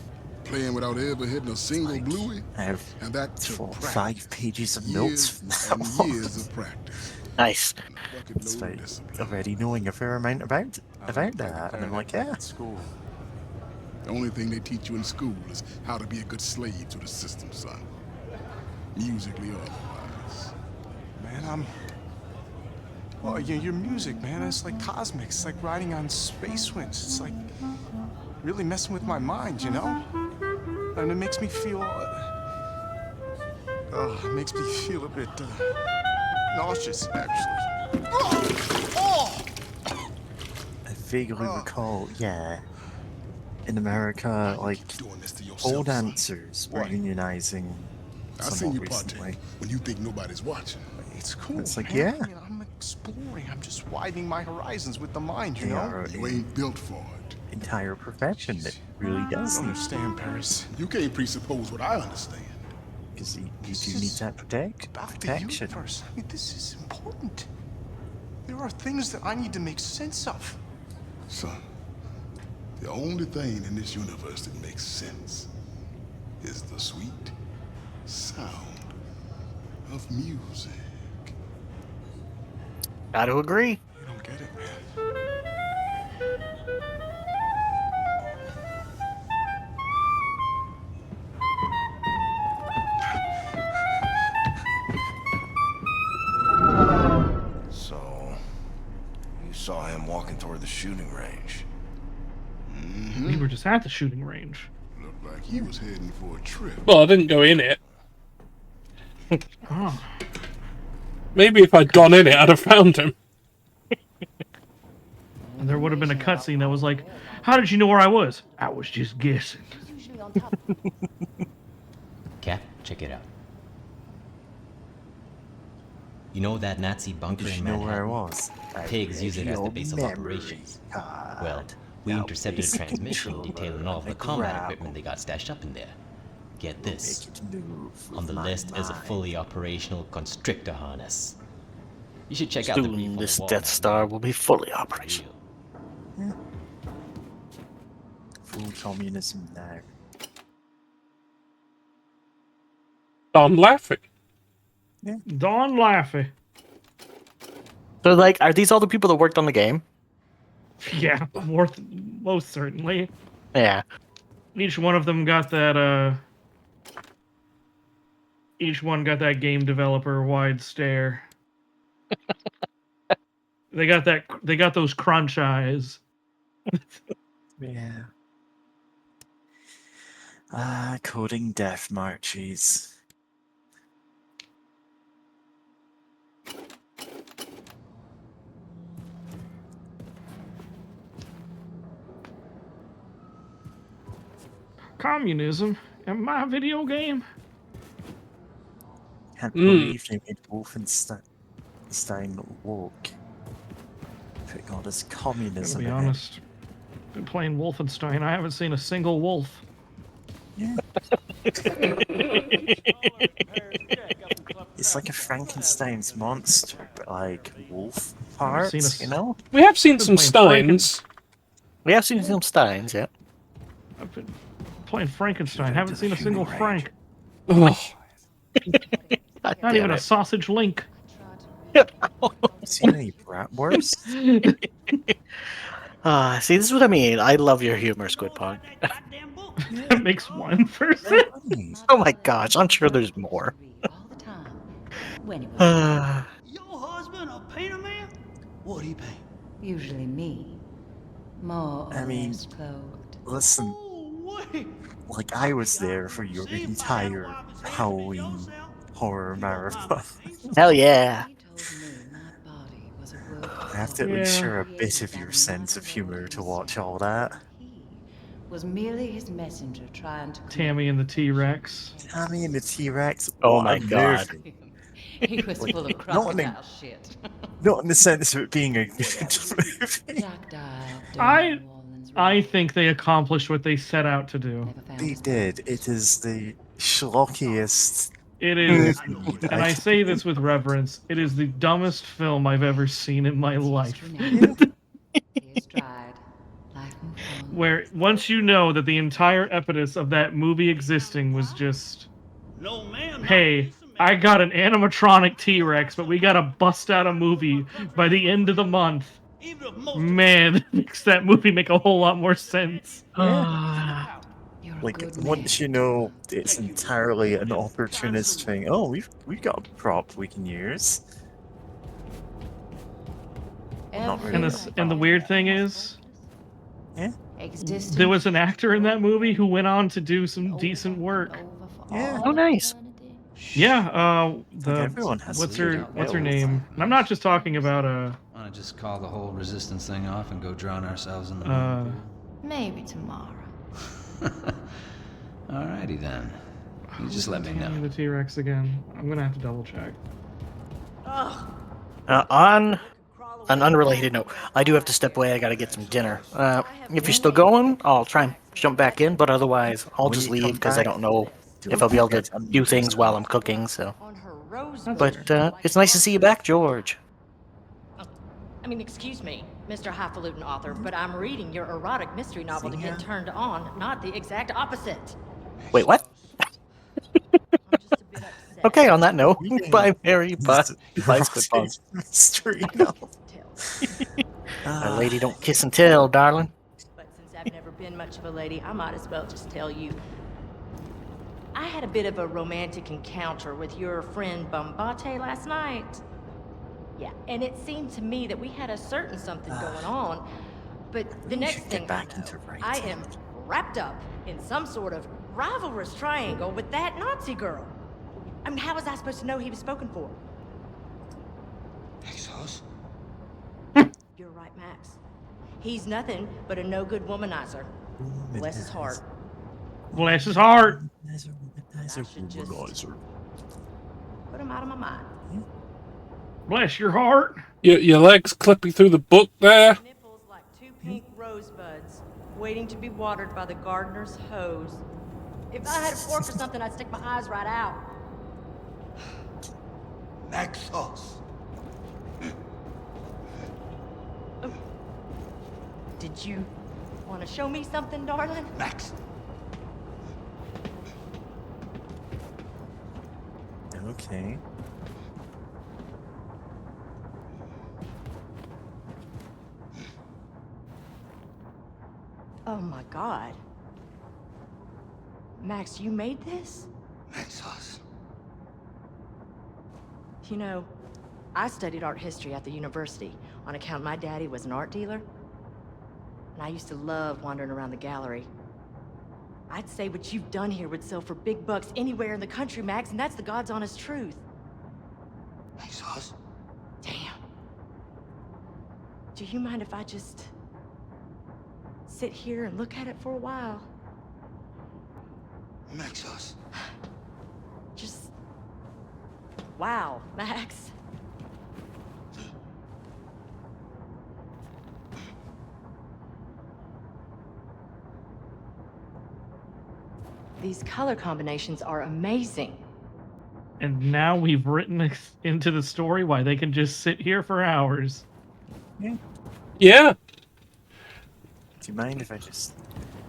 playing without ever hitting a single bluey. I have and that 5 pages of notes from that one. Years of practice. Nice. Despite already knowing a fair amount about that, and I'm like, yeah. School. The only thing they teach you in school is how to be a good slave to the system, son. Musically or otherwise. Man, well, your music, man, it's like cosmic. It's like riding on space winds. It's like really messing with my mind, you know? And it makes me feel... it makes me feel a bit nauseous, actually. I vaguely recall, yeah. In America, like, pole dancers were unionizing I seen somewhat you recently. partake when you think nobody's watching. It's cool, It's like, man. yeah. I mean, I'm exploring. I'm just widening my horizons with the mind, you They know? are You ain't built for it. entire profession that really I does don't need understand, Paris. You can't presuppose what I understand. because you This do need is that protection. about the universe. I mean, this is important. There are things that I need to make sense of. Son, the only thing in this universe that makes sense is the sweet sound of music. Gotta agree. You don't get it, man. So, you saw him walking toward the shooting range. We were just at the shooting range. Looked like he was heading for a trip. Well, I didn't go in it. Oh. Maybe if I'd gone in it, I'd have found him. And there would have been a cutscene that was like, "How did you know where I was? I was just guessing." Cap, check it out. You know that Nazi bunker Did in you know where I Manhattan? was? Pigs use it as the Your base of memory operations. card. Well, we Now intercepted a basic transmission controller detailing all of on the the combat ground. equipment they got stashed up in there. Get Will this. make it move On the with my list is a mind. fully operational constrictor harness. You should check out the brief Soon on this the wall. Death Star will be fully operational. Full communism now. Don laughing. Don Laffy. So, like, are these all the people that worked on the game? Yeah, most certainly. Yeah. Each one of them got that. Each one got that game developer wide stare. They got that. They got those crunch eyes. Yeah. Coding death marches. Communism in my video game. Can't believe they made Wolfenstein woke. Put all this To communism be in honest, been playing Wolfenstein. I haven't seen a single wolf. it. It's like a Frankenstein's monster, but like wolf I've seen parts, you know? We have seen some playing Steins. We have seen some Steins, yeah. I've been playing Frankenstein. Haven't seen a single Frank. Ugh. Not even a sausage link. Seen any bratwurst? See, this is what I mean. I love your humor, Squidpunk. That makes one person. Oh my gosh, I'm sure there's more. Your husband a painter man? What'd he paint? Usually me. More I or mean, less clothed. listen, like I was there for your entire Halloween horror marathon. Hell yeah. I have to at least share a bit of your sense of humor to watch all that. Was merely his messenger trying to. Tammy and the T-Rex. Tammy and the T-Rex. Oh what my a God. movie. He was Like, full of not in crocodile shit. Not in the sense of it being a good movie. I think they accomplished what they set out to do. They did. It is the schlockiest. It is, movie and I say this with reverence, it is the dumbest film I've ever seen in my life. Where once you know that the entire impetus of that movie existing was just, hey, I got an animatronic T-Rex, but we gotta bust out a movie by the end of the month. Man, it makes that movie make a whole lot more sense. Like once you know it's entirely an opportunist thing. Oh, we've got a prop we can use. Not really. And the weird thing is, Existence. there was an actor in that movie who went on to do some decent work. Yeah. Oh, nice. Yeah, everyone has what's to her do what's her it. name? And I'm not just talking about Wanna just call the whole resistance thing off and go drown ourselves in the Maybe tomorrow. Alrighty then. You just let me know. The T-Rex again. I'm gonna have to double check. On an unrelated note, I do have to step away. I gotta get some dinner. If you're still going, I'll try and jump back in, but otherwise, I'll just leave because I don't know if I'll be able to do things while I'm cooking, so. But it's nice to see you back, George. I mean, excuse me, Mr. Highfalutin author, but I'm reading your erotic mystery novel to get turned on, not the exact opposite. Wait, what? Okay, on that note, bye, Mary. Bye, Squidpunk. Mystery novel. A lady don't kiss and tell, darling. But since I've never been much of a lady, I might as well just tell you. I had a bit of a romantic encounter with your friend Bombate last night. Yeah, and it seemed to me that we had a certain something going on. But the next thing I am wrapped up in some sort of rivalrous triangle with that Nazi girl. I mean, how was I supposed to know he was spoken for? Exos? You're right, Max. He's nothing but a no-good womanizer. Bless his heart. Bless his heart. Put him out of my mind. Bless your heart. Your legs clipping through the book there. Nipples like two pink rosebuds, waiting to be watered by the gardener's hose. If I had a fork or something, I'd stick my eyes right out. Exos. Oh. Did you want to show me something, darling? Max. Okay. Oh my God. Max, you made this? Exos. You know, I studied art history at the university on account my daddy was an art dealer. And I used to love wandering around the gallery. I'd say what you've done here would sell for big bucks anywhere in the country, Max, and that's the God's honest truth. Exos. Damn. Do you mind if I just sit here and look at it for a while? Exos. Just... Wow, Max. These color combinations are amazing. And now we've written into the story why they can just sit here for hours. Yeah. Do you mind if I just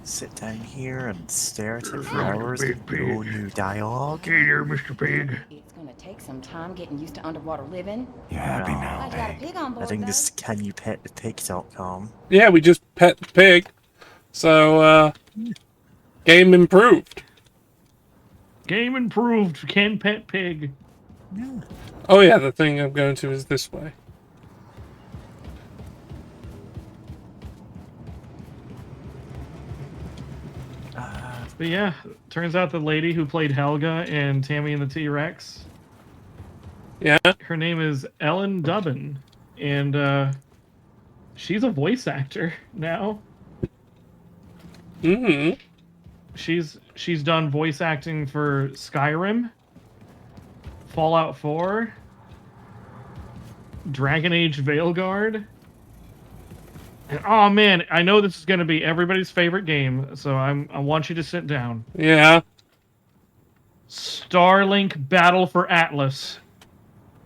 sit down here and stare at it for hours with no new dialogue? Hey there, Mr. Pig. It's gonna take some time getting used to underwater living. You're happy now, I got a pig on board, I think though. this is canyoupetthepig.com. Yeah, we just pet the pig. So, game improved. Game improved. Can pet pig. Yeah. Oh yeah, the thing I'm going to is this way. But yeah, turns out the lady who played Helga and Tammy and the T-Rex. Yeah. Her name is Ellen Dubbin, and she's a voice actor now. Mm-hmm. She's done voice acting for Skyrim, Fallout 4, Dragon Age Veilguard. And, oh man, I know this is going to be everybody's favorite game, so I want you to sit down. Yeah. Starlink Battle for Atlas.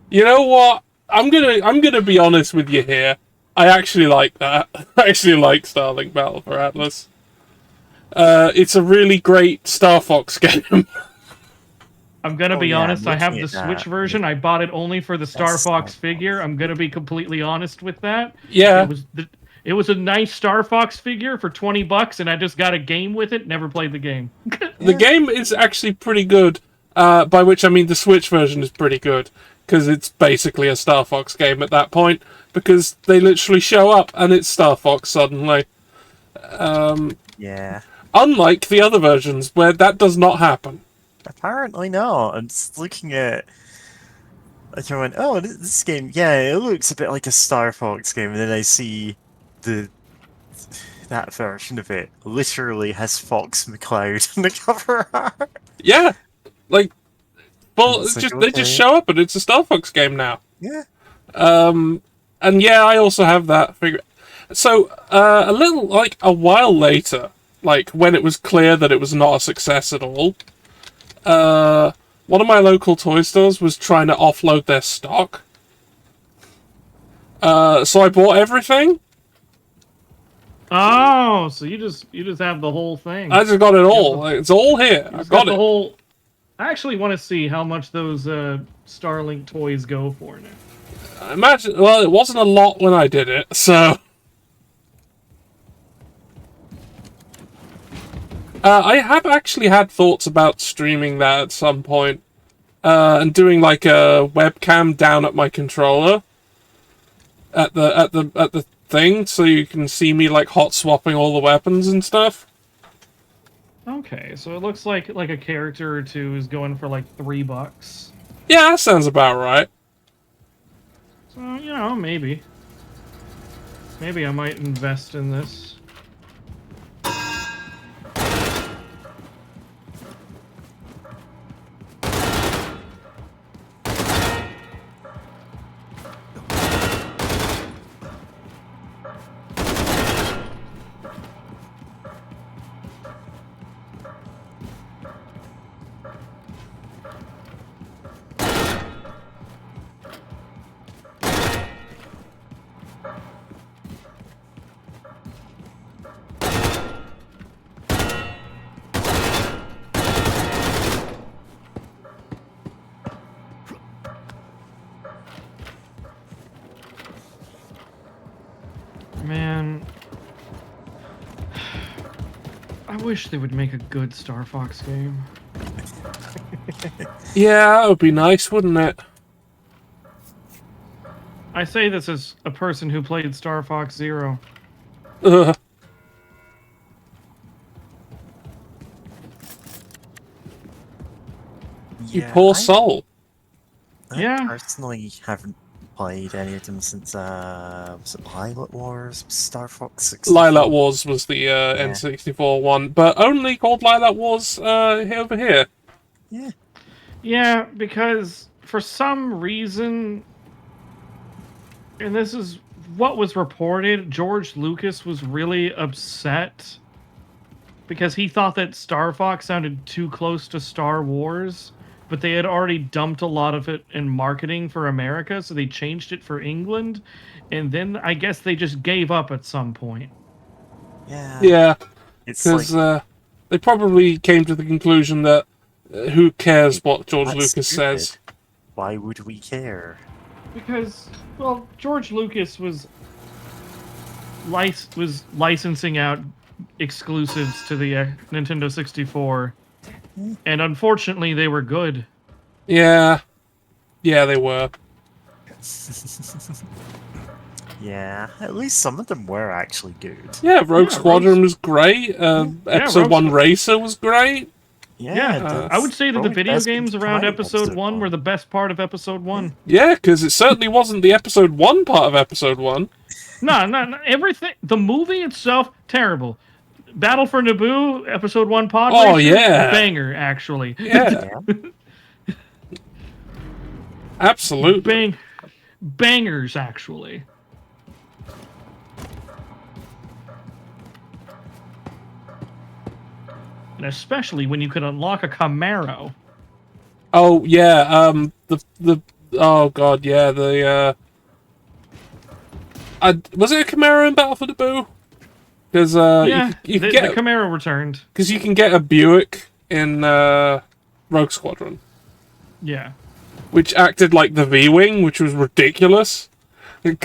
You know what? I'm gonna be honest with you here. I actually like that. I actually like Starlink Battle for Atlas. It's a really great Star Fox game. I'm gonna be honest. I have the Switch version. I bought it only for the Star Fox figure. I'm gonna be completely honest with that. Yeah. It was a nice Star Fox figure for $20, and I just got a game with it. Never played the game. The game is actually pretty good. By which I mean the Switch version is pretty good, because it's basically a Star Fox game at that point, because they literally show up and it's Star Fox suddenly. Yeah. Unlike the other versions, where that does not happen. Apparently not. I'm just looking at. Like I went, oh, this game, yeah, it looks a bit like a Star Fox game, and then I see that version of it literally has Fox McCloud on the cover art. Yeah, like, well, It's like, they just okay. show up and it's a Star Fox game now. Yeah. And yeah, I also have that figure. So, a while later, like, when it was clear that it was not a success at all, one of my local toy stores was trying to offload their stock. So I bought everything. Oh, so you just have the whole thing. I just got it all. Like, it's all here. I got the it. whole. I actually want to see how much those Starlink toys go for now. Imagine. Well, it wasn't a lot when I did it, so. I have actually had thoughts about streaming that at some point, and doing like a webcam down at my controller, at the thing, so you can see me like hot swapping all the weapons and stuff. Okay, so it looks like a character or two is going for like $3. Yeah, that sounds about right. So maybe I might invest in this. Man, I wish they would make a good Star Fox game. Yeah, that would be nice, wouldn't it? I say this as a person who played Star Fox Zero. Ugh. You poor soul. I personally haven't played any of them since was it Lilac Wars, Star Fox 64? Lilac Wars was the N64 one, but only called Lilac Wars over here. Yeah. Yeah, because for some reason, and this is what was reported, George Lucas was really upset because he thought that Star Fox sounded too close to Star Wars, but they had already dumped a lot of it in marketing for America, so they changed it for England, and then I guess they just gave up at some point. Yeah, because they probably came to the conclusion that who cares what George That's Lucas stupid. says? Why would we care? Because, well, George Lucas was licensing out exclusives to the Nintendo 64, and unfortunately they were good. Yeah, they were. Yeah, at least some of them were actually good. Yeah, Rogue Squadron was great. Episode 1 Racer was great. Yeah, I would say that the video games around Episode 1 were the best part of Episode 1. Yeah, because it certainly wasn't the Episode 1 part of Episode 1. No, everything. The movie itself, terrible. Battle for Naboo, Episode 1 pod racer, yeah. Banger, actually. Yeah. Absolutely. Bangers, actually. And especially when you could unlock a Camaro. Oh yeah, oh god, yeah, was it a Camaro in Battle for Naboo? Because you can get the Camaro returned. Because you can get a Buick in Rogue Squadron. Yeah. Which acted like the V-wing, which was ridiculous. You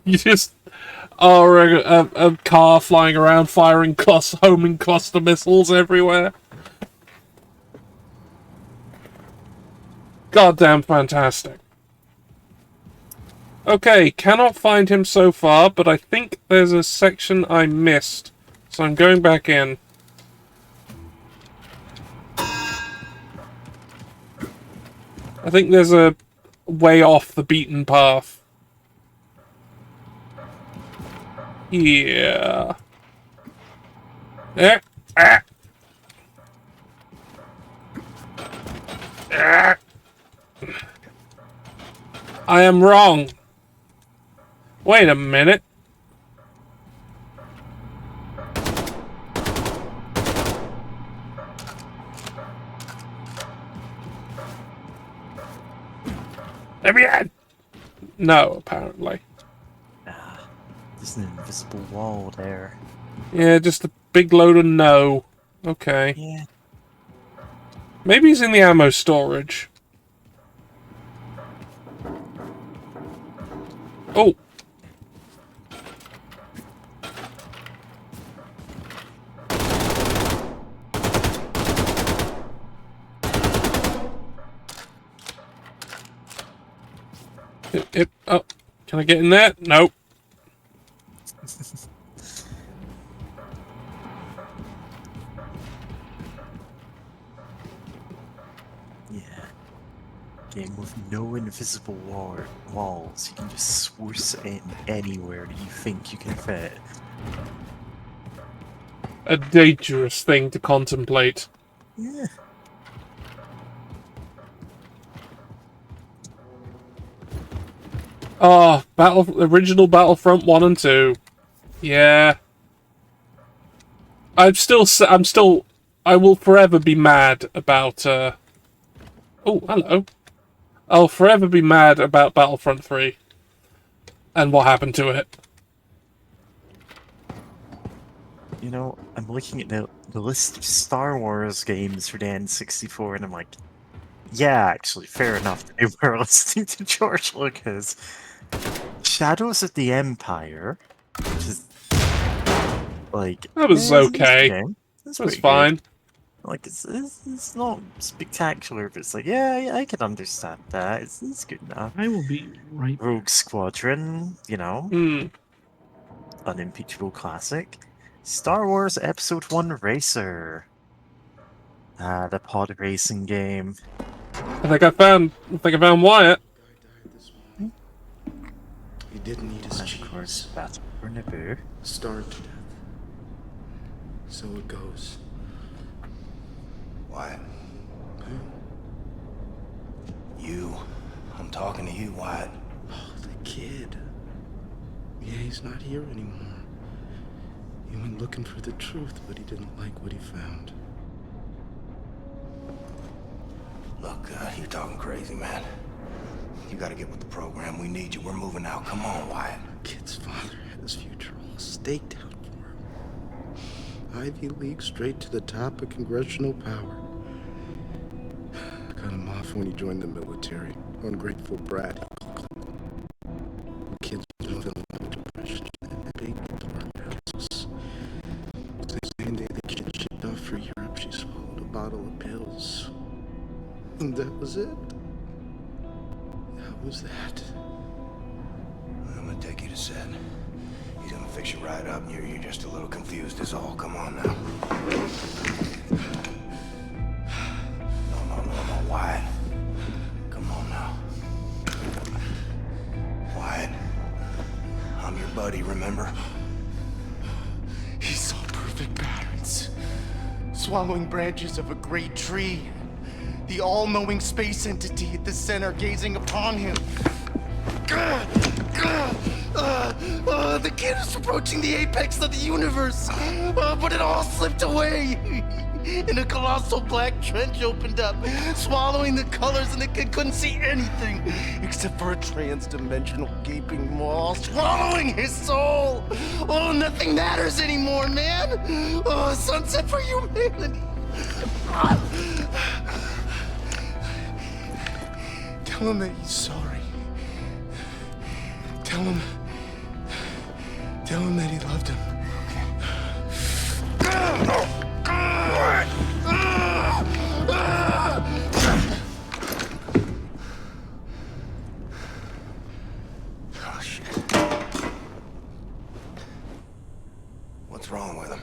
just are a car flying around firing homing cluster missiles everywhere. Goddamn fantastic. Okay, cannot find him so far, but I think there's a section I missed. So I'm going back in. I think there's a way off the beaten path. Yeah. Ah. I am wrong. Wait a minute. Let me in. No, apparently. There's an invisible wall there. Yeah, just a big load of no. Okay. Yeah. Maybe he's in the ammo storage. Oh. Oh, can I get in there? Nope. Yeah. Game with no invisible walls. You can just swoosh in anywhere that you think you can fit. A dangerous thing to contemplate. Yeah. Oh, original Battlefront 1 and 2. Yeah. I will forever be mad about, Oh, hello. I'll forever be mad about Battlefront 3. And what happened to it. You know, I'm looking at the list of Star Wars games for the N64, and I'm like, yeah, actually, fair enough. They were listening to George Lucas. Shadows of the Empire, which is like That was okay. That was fine. Good. Like it's not spectacular, but it's like yeah, I can understand that. It's good enough. I will be right. Rogue Squadron, you know, unimpeachable classic. Star Wars Episode 1 Racer. The pod racing game. I think I found Wyatt. He didn't eat his cheese. Of course, that's for Naboo. Starved to death. So it goes. Wyatt. You. I'm talking to you, Wyatt. Oh, the kid. Yeah, he's not here anymore. He went looking for the truth, but he didn't like what he found. Look, you're talking crazy, man. You gotta get with the program. We need you. We're moving out. Come on, Wyatt. Kid's father had his future all staked out for him. Ivy League straight to the top of congressional power. Cut him off when he joined the military. Ungrateful brat. Kids don't feel no depression. Big houses. The same day they get shipped off for Europe, she swallowed a bottle of pills. And that was it. How was that? I'm gonna take you to set. He's gonna fix you right up. You're just a little confused is all. Come on now. No, Wyatt. Come on now. Wyatt. I'm your buddy, remember? He saw perfect patterns. Swallowing branches of a great tree. The all-knowing space entity at the center gazing upon him. The kid is approaching the apex of the universe, but it all slipped away. And a colossal black trench opened up, swallowing the colors, and the kid couldn't see anything except for a trans-dimensional gaping maw swallowing his soul. Oh, nothing matters anymore, man. Oh, sunset for humanity. Tell him that he's sorry. Tell him that he loved him. Oh, shit. What's wrong with him?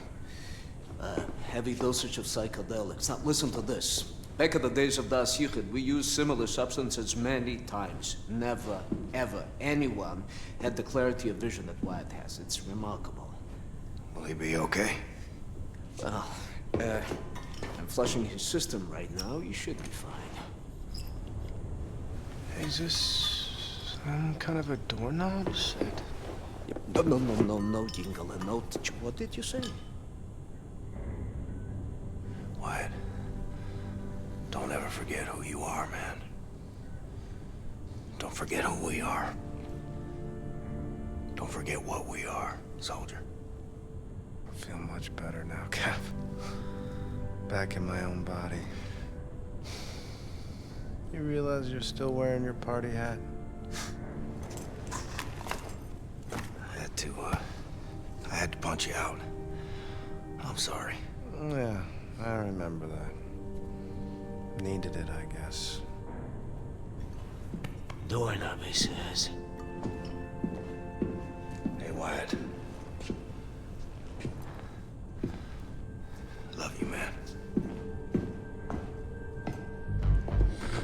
Heavy dosage of psychedelics. Now, listen to this. Back in the days of Das Yichud, we used similar substances many times. Never, ever, anyone had the clarity of vision that Wyatt has. It's remarkable. Will he be okay? Well, I'm flushing his system right now. You should be fine. Is this some kind of a doorknob set? No, Jingle. No, what did you say? Wyatt, don't ever forget who you are, man. Don't forget who we are. Don't forget what we are, soldier. I feel much better now, Cap. Back in my own body. You realize you're still wearing your party hat? I had to punch you out. I'm sorry. Yeah, I remember that. Needed it, I guess. Doorknob, he says. Hey, Wyatt. Love you, man.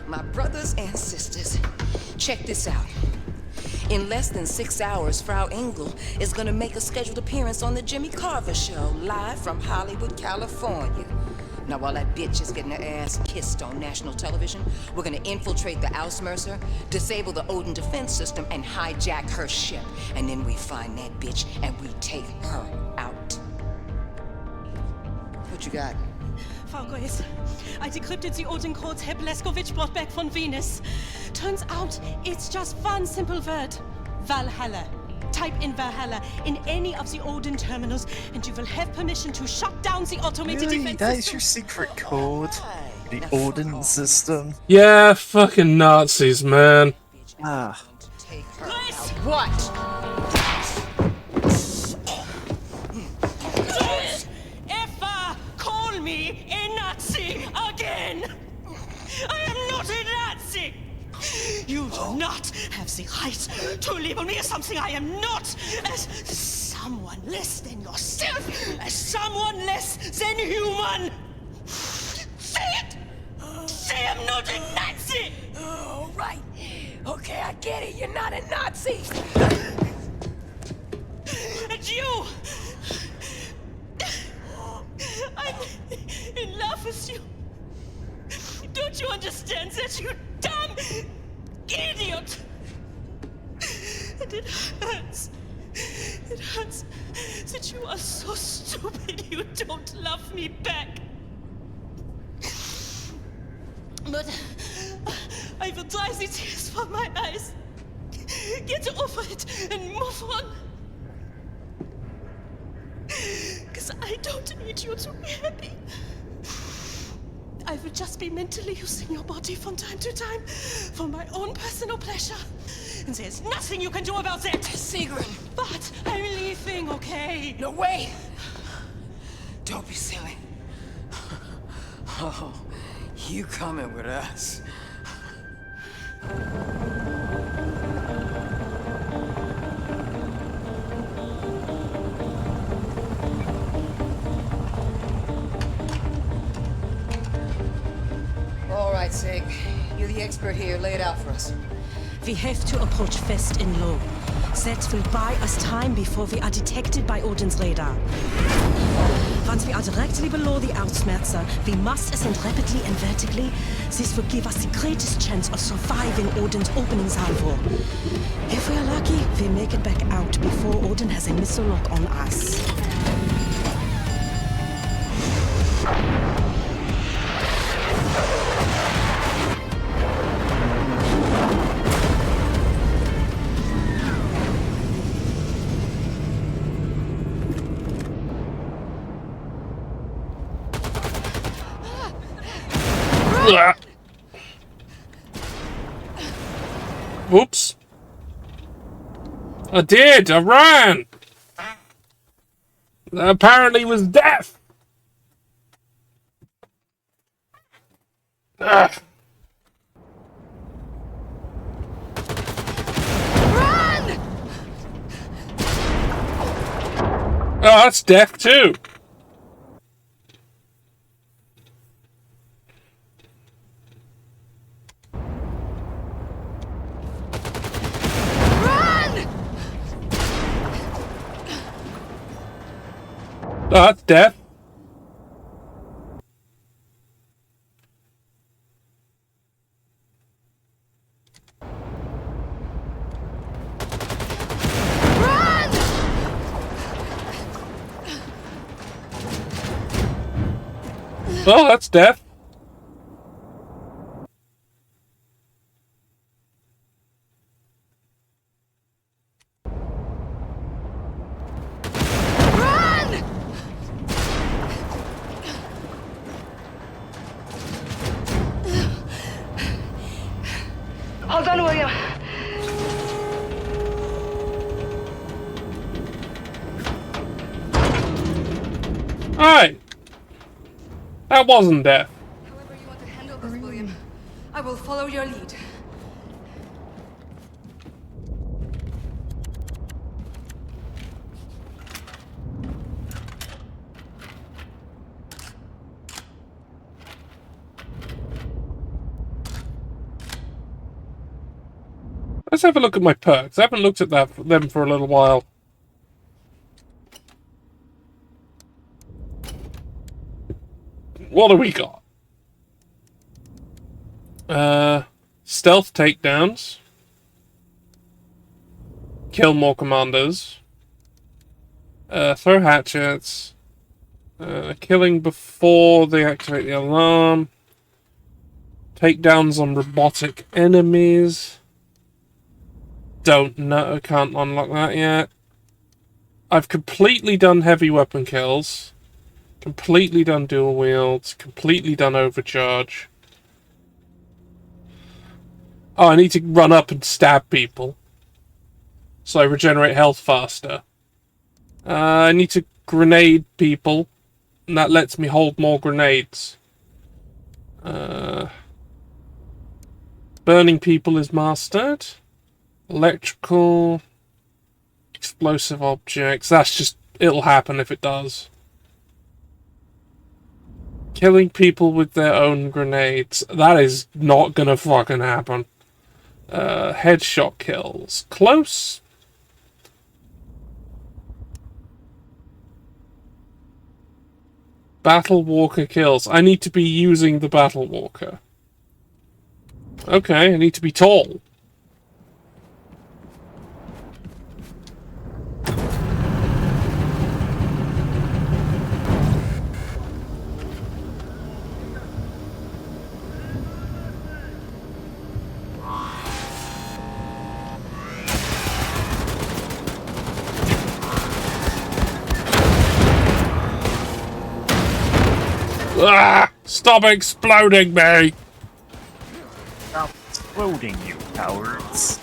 My brothers and sisters, check this out. In less than 6 hours, Frau Engel is gonna make a scheduled appearance on the Jimmy Carver Show, live from Hollywood, California. Now, while that bitch is getting her ass kissed on national television, we're gonna infiltrate the Ausmercer, disable the Odin defense system, and hijack her ship. And then we find that bitch, and we take her out. What you got? Frau Grace, I decrypted the Odin codes Herr Blazkowicz brought back from Venus. Turns out it's just one simple word. Valhalla. Type in Valhalla in any of the Odin terminals and you will have permission to shut down the automated Really? defense That system. is your secret code? The Odin system? Yeah, fucking Nazis, man. Ah. What? Ever call me a Nazi again? I am not a Nazi! You do not have the right to label me as something I am not, as someone less than yourself, as someone less than human. Say it! Say I'm not a Nazi! Oh, right. Okay, I get it. You're not a Nazi. And you! I'm in love with you. Don't you understand that, you dumb idiot? And it hurts. It hurts that you are so stupid you don't love me back. But I will dry the tears from my eyes. Get over it and move on. Because I don't need you to be happy. I will just be mentally using your body from time to time for my own personal pleasure. And there's nothing you can do about that. Sigrid. But I'm leaving, okay? No, wait. Don't be silly. Oh, you coming with us. All right, Sig. You're the expert here. Lay it out for us. We have to approach fast and low. That will buy us time before we are detected by Odin's radar. Once we are directly below the Ausmerzer, we must ascend rapidly and vertically. This will give us the greatest chance of surviving Odin's opening salvo. If we are lucky, we make it back out before Odin has a missile lock on us. Whoops. I did! I ran! That apparently was death! Ugh. Run! Oh, that's death too! that's death. Oh, that's death. Hold on, William. Alright. That wasn't death. However you want to handle this, William, I will follow your lead. Let's have a look at my perks. I haven't looked at them for a little while. What do we got? Stealth takedowns. Kill more commanders. Throw hatchets. Killing before they activate the alarm. Takedowns on robotic enemies. Don't know, can't unlock that yet. I've completely done heavy weapon kills. Completely done dual wields. Completely done overcharge. Oh, I need to run up and stab people. So I regenerate health faster. I need to grenade people. And that lets me hold more grenades. Burning people is mastered. Electrical. Explosive objects. That's just... it'll happen if it does. Killing people with their own grenades. That is not gonna fucking happen. Headshot kills. Close. Battle Walker kills. I need to be using the Battle Walker. Okay, I need to be tall. Ah! Stop exploding me! Stop exploding, you cowards.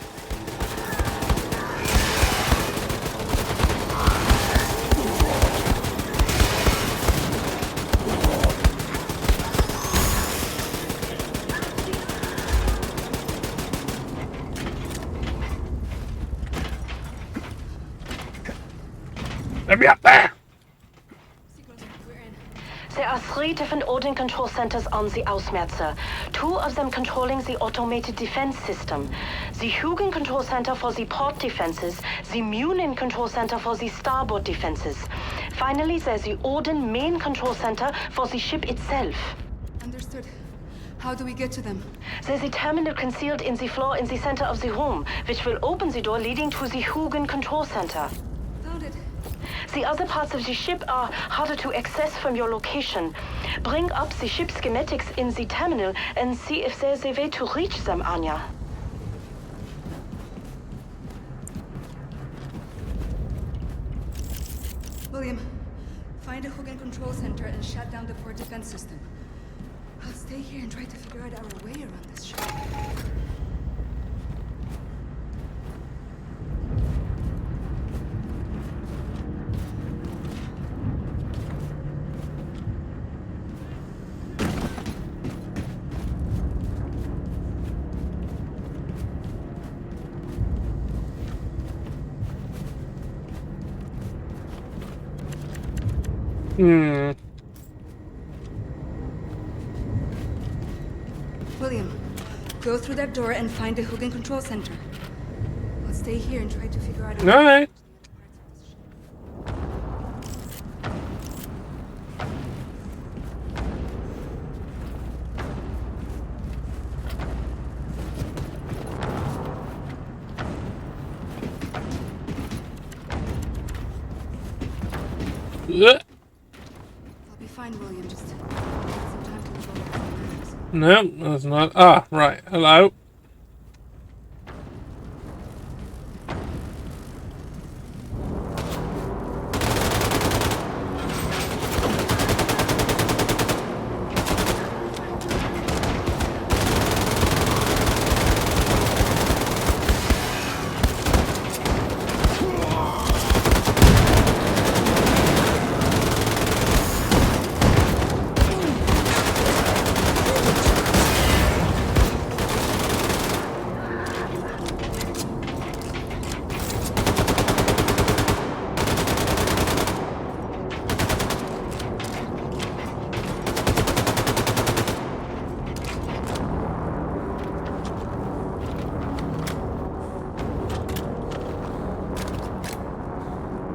Let me up there! There are 3 different Odin control centers on the Ausmerzer. 2 of them controlling the automated defense system. The Hugin control center for the port defenses, the Munin control center for the starboard defenses. Finally, there's the Odin main control center for the ship itself. Understood. How do we get to them? There's a terminal concealed in the floor in the center of the room, which will open the door leading to the Hugin control center. Found it. The other parts of the ship are harder to access from your location. Bring up the ship schematics in the terminal and see if there's a way to reach them, Anya. William, find a Hugin control center and shut down the port defense system. I'll stay here and try to figure out our way around this ship. William, go through that door and find the Hugin control center. I'll stay here and try to figure out. Alright. Ugh. I'll be fine, William. Just some time to look over some maps. No, that's not. Ah, right. Hello.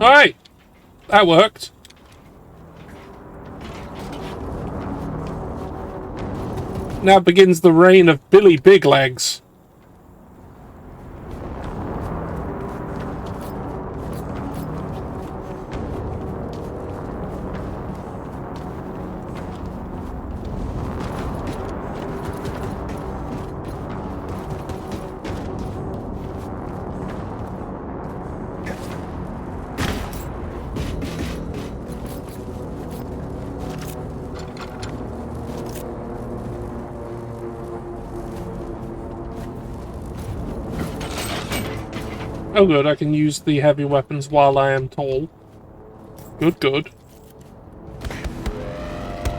Alright! That worked. Now begins the reign of Billy Big Legs. Oh good, I can use the heavy weapons while I am tall. Good, good.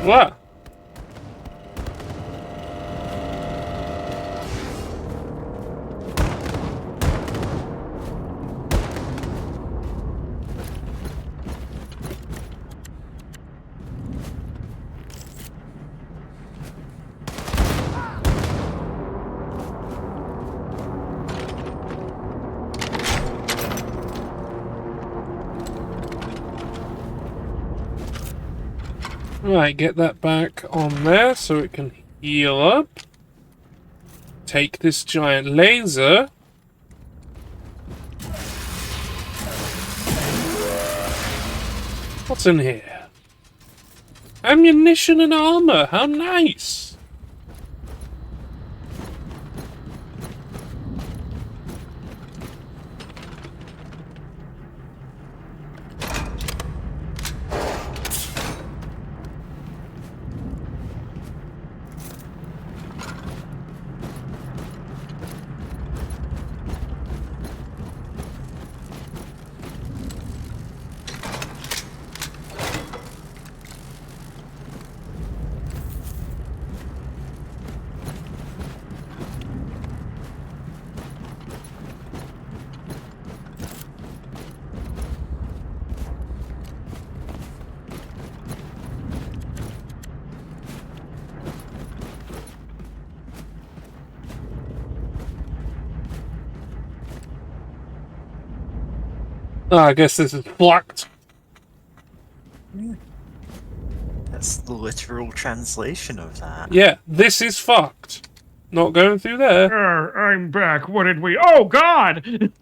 What? Right, get that back on there so it can heal up. Take this giant laser. What's in here? Ammunition and armor, how nice! Oh, I guess this is fucked. That's the literal translation of that. Yeah, this is fucked. Not going through there. I'm back. What did we... Oh, God!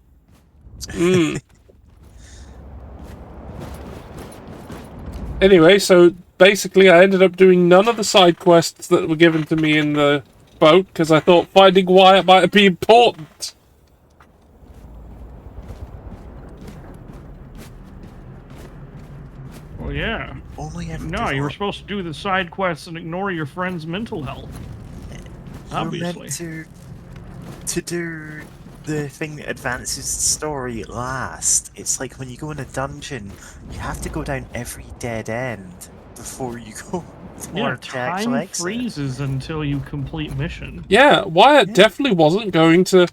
Anyway, so basically I ended up doing none of the side quests that were given to me in the boat, because I thought finding Wyatt might be important. Well, yeah. No, you were supposed to do the side quests and ignore your friend's mental health. Obviously. You're meant to do the thing that advances the story at last. It's like when you go in a dungeon, you have to go down every dead end before you go. Yeah, time freezes until you complete mission. Yeah, Wyatt definitely wasn't going to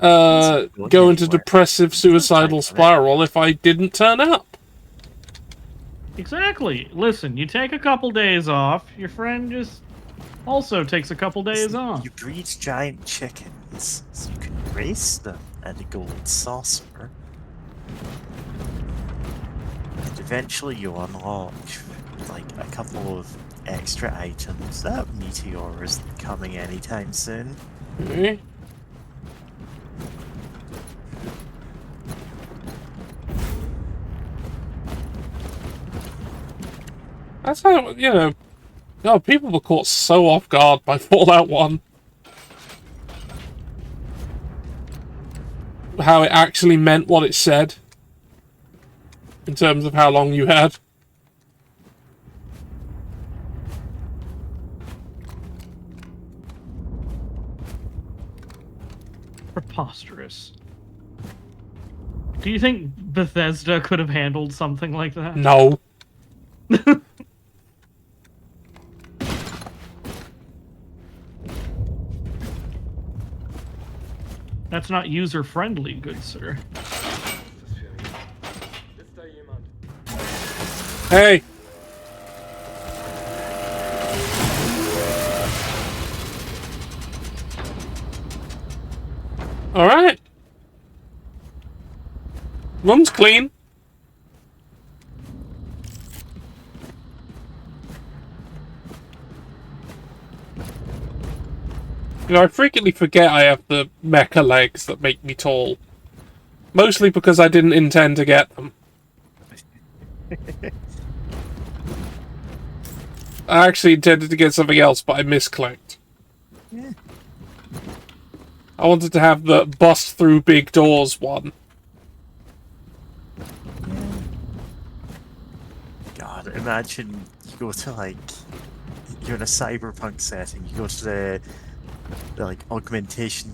go into depressive suicidal spiral if I didn't turn up. Exactly. Listen, you take a couple days off, your friend just also takes a couple days off. You breed giant chickens, so you can race them at a gold saucer. And eventually you'll unlock, like, a couple of extra items. That meteor isn't coming anytime soon. Okay. That's how, you know... God, people were caught so off guard by Fallout 1. How it actually meant what it said. In terms of how long you had. Preposterous. Do you think Bethesda could have handled something like that? No. That's not user-friendly, good sir. Hey! Alright. Room's clean. You know, I frequently forget I have the mecha legs that make me tall. Mostly because I didn't intend to get them. I actually intended to get something else, but I misclicked. Yeah. I wanted to have the bust through big doors one. God, imagine you go to, like, you're in a cyberpunk setting, you go to the like, augmentation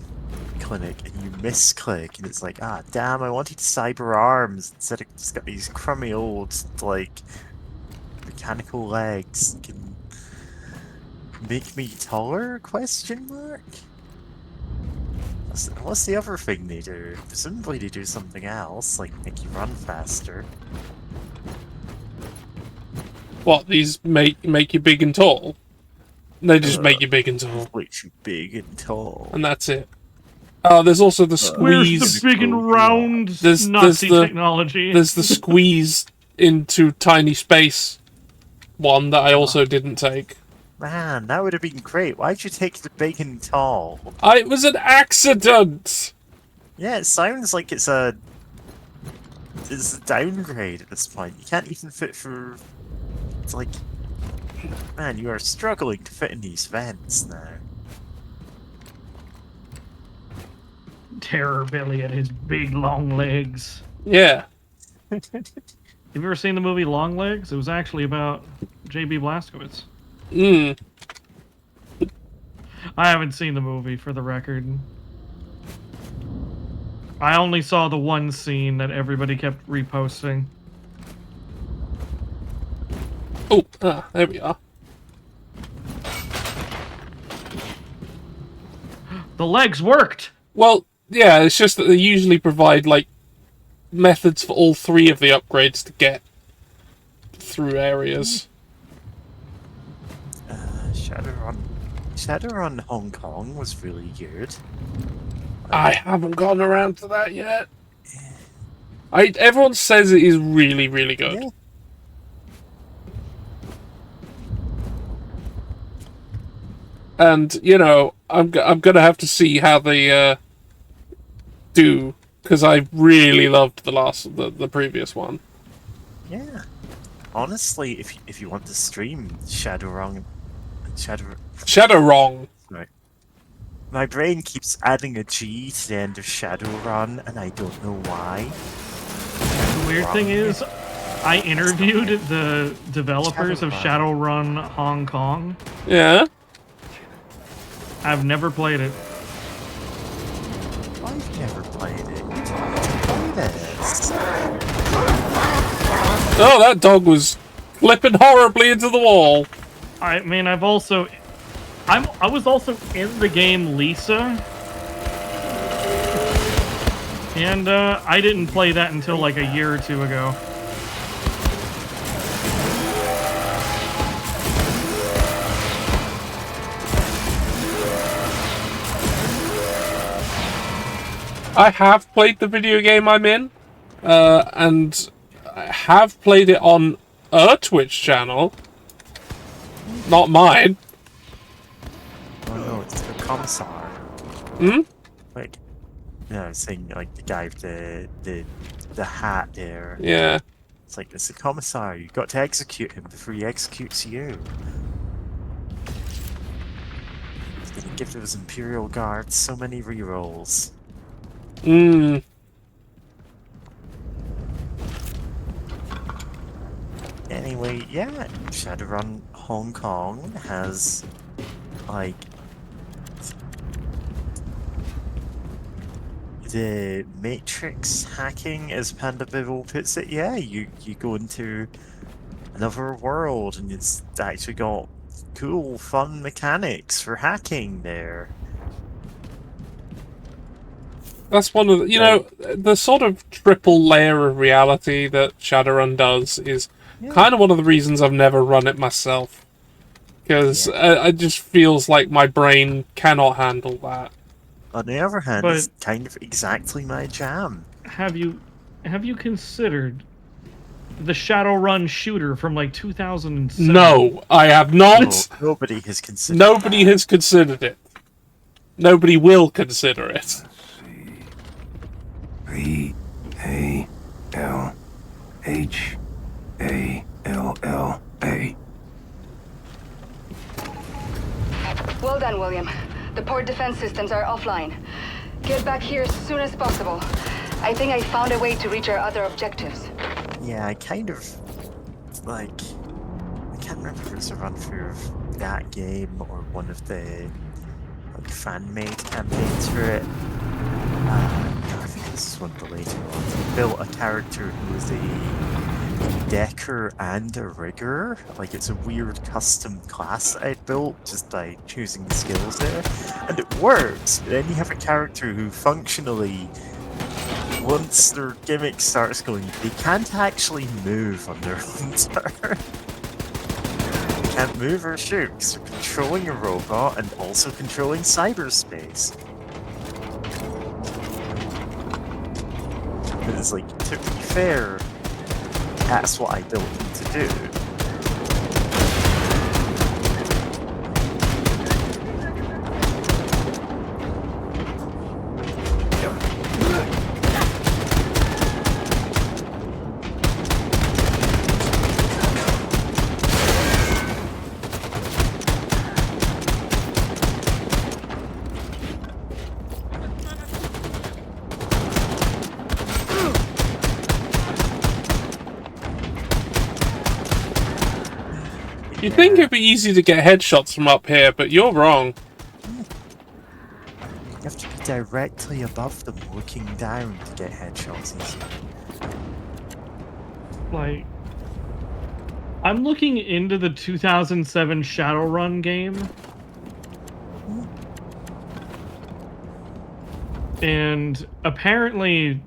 clinic, and you misclick, and it's like, ah, damn, I wanted cyber arms, instead of just got these crummy old, like, mechanical legs. Can make me taller? Question mark? What's the other thing they do? Presumably they do something else, like make you run faster. What, these make you big and tall? They just make you big and tall. Makes you big and tall. And that's it. Oh, there's also the squeeze. Where's the big and round Nazi technology? There's the squeeze into tiny space one that I also didn't take. Man, that would have been great. Why'd you take the big and tall? It was an accident! Yeah, it sounds like it's a downgrade at this point. You can't even fit through... It's like... Man, you are struggling to fit in these vents now. Terror Billy and his big long legs. Yeah. Have you ever seen the movie Long Legs? It was actually about J.B. Blazkowicz. I haven't seen the movie, for the record. I only saw the one scene that everybody kept reposting. Oh, there we are. The legs worked! Well, yeah, it's just that they usually provide, like, methods for all three of the upgrades to get through areas. Shadowrun Hong Kong was really good. I haven't gotten around to that yet. Everyone says it is really, really good. Yeah. And, you know, I'm gonna have to see how they do, because I really loved the previous one. Yeah. Honestly, if you want to stream Shadowrun... Shadowrun! Right. My brain keeps adding a G to the end of Shadowrun, and I don't know why. The weird thing is, I interviewed the developers of Shadowrun Hong Kong. Yeah? I've never played it. I've never played it. Play this. Oh, that dog was flipping horribly into the wall. I mean, I was also in the game Lisa. And I didn't play that until like a year or two ago. I have played the video game I'm in, and I have played it on a Twitch channel. Not mine. Oh no, it's the Commissar. Hmm? Like, no, I was saying like the guy with the hat there. Yeah. It's like, it's the commissar. You've got to execute him before he executes you. He's gonna give those Imperial Guards so many rerolls. Hmm. Anyway, yeah, Shadowrun Hong Kong has, like, the Matrix hacking, as Panda Bibble puts it. Yeah, you go into another world and it's actually got cool, fun mechanics for hacking there. That's one of the, you know, the sort of triple layer of reality that Shadowrun does is kind of one of the reasons I've never run it myself. Because it just feels like my brain cannot handle that. On the other hand, But it's kind of exactly my jam. have you considered the Shadowrun shooter from like 2007? No, I have not. No, nobody has considered Nobody has considered it. Nobody will consider it. VALHALLA. Well done, William. The port defense systems are offline. Get back here as soon as possible. I think I found a way to reach our other objectives. Yeah, I kind of, like, I can't remember if it was a run-through of that game or one of the, like, fan-made campaigns for it. No, I think this is one of the later ones. I built a character who was a decker and a rigger. Like, it's a weird custom class that I built just by choosing the skills there. And it works, but then you have a character who functionally, once their gimmick starts going, they can't actually move on their own turn. They can't move or shoot because they're controlling a robot and also controlling cyberspace. And it's like, to be fair, that's what I built them to do. You'd think it'd be easy to get headshots from up here, but you're wrong. You have to be directly above them, looking down to get headshots easily. Like, I'm looking into the 2007 Shadowrun game. And apparently,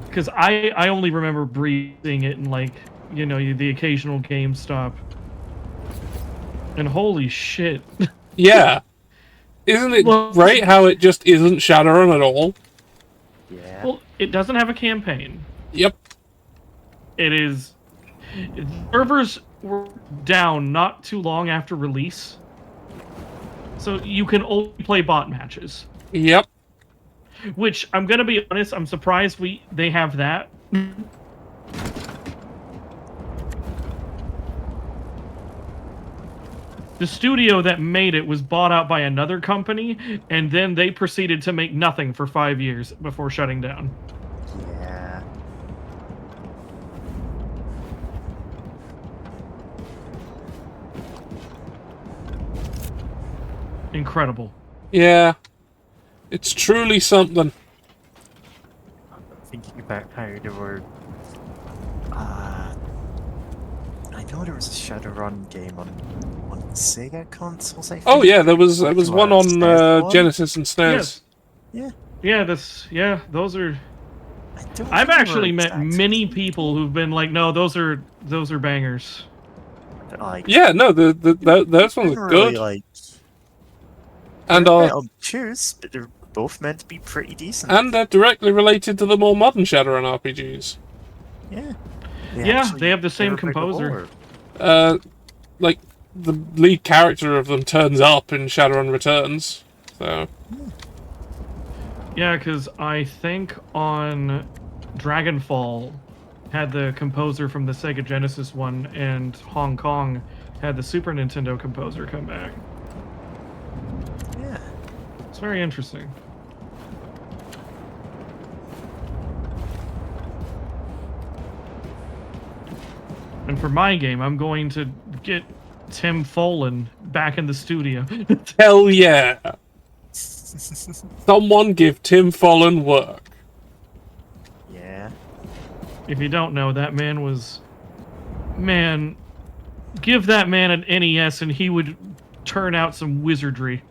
because I only remember breathing it in, like, you know, the occasional GameStop. And holy shit. Yeah. Isn't it great how it just isn't Shadowrun at all? Yeah. Well, it doesn't have a campaign. Yep. It is... Servers were down not too long after release. So you can only play bot matches. Yep. Which, I'm gonna be honest, I'm surprised they have that. The studio that made it was bought out by another company, and then they proceeded to make nothing for 5 years before shutting down. Yeah. Incredible. Yeah. It's truly something. Thinking about how there were... I know there was a Shadowrun game on Sega consoles, I think. Oh yeah, there was one on Genesis and SNES. Yeah. Yeah, those are... I've actually met many people who've been like, no, those are bangers. Like, yeah, no, those ones are good. Like, and choose, but they're both meant to be pretty decent. And they're directly related to the more modern Shadowrun RPGs. Yeah. They have the same composer. Like, the lead character of them turns up in Shadowrun Returns, so... Yeah, because I think on Dragonfall had the composer from the Sega Genesis one, and Hong Kong had the Super Nintendo composer come back. Yeah. It's very interesting. And for my game, I'm going to get Tim Follin back in the studio. Hell yeah! Someone give Tim Follin work. Yeah. If you don't know, that man was... Man, give that man an NES and he would turn out some wizardry.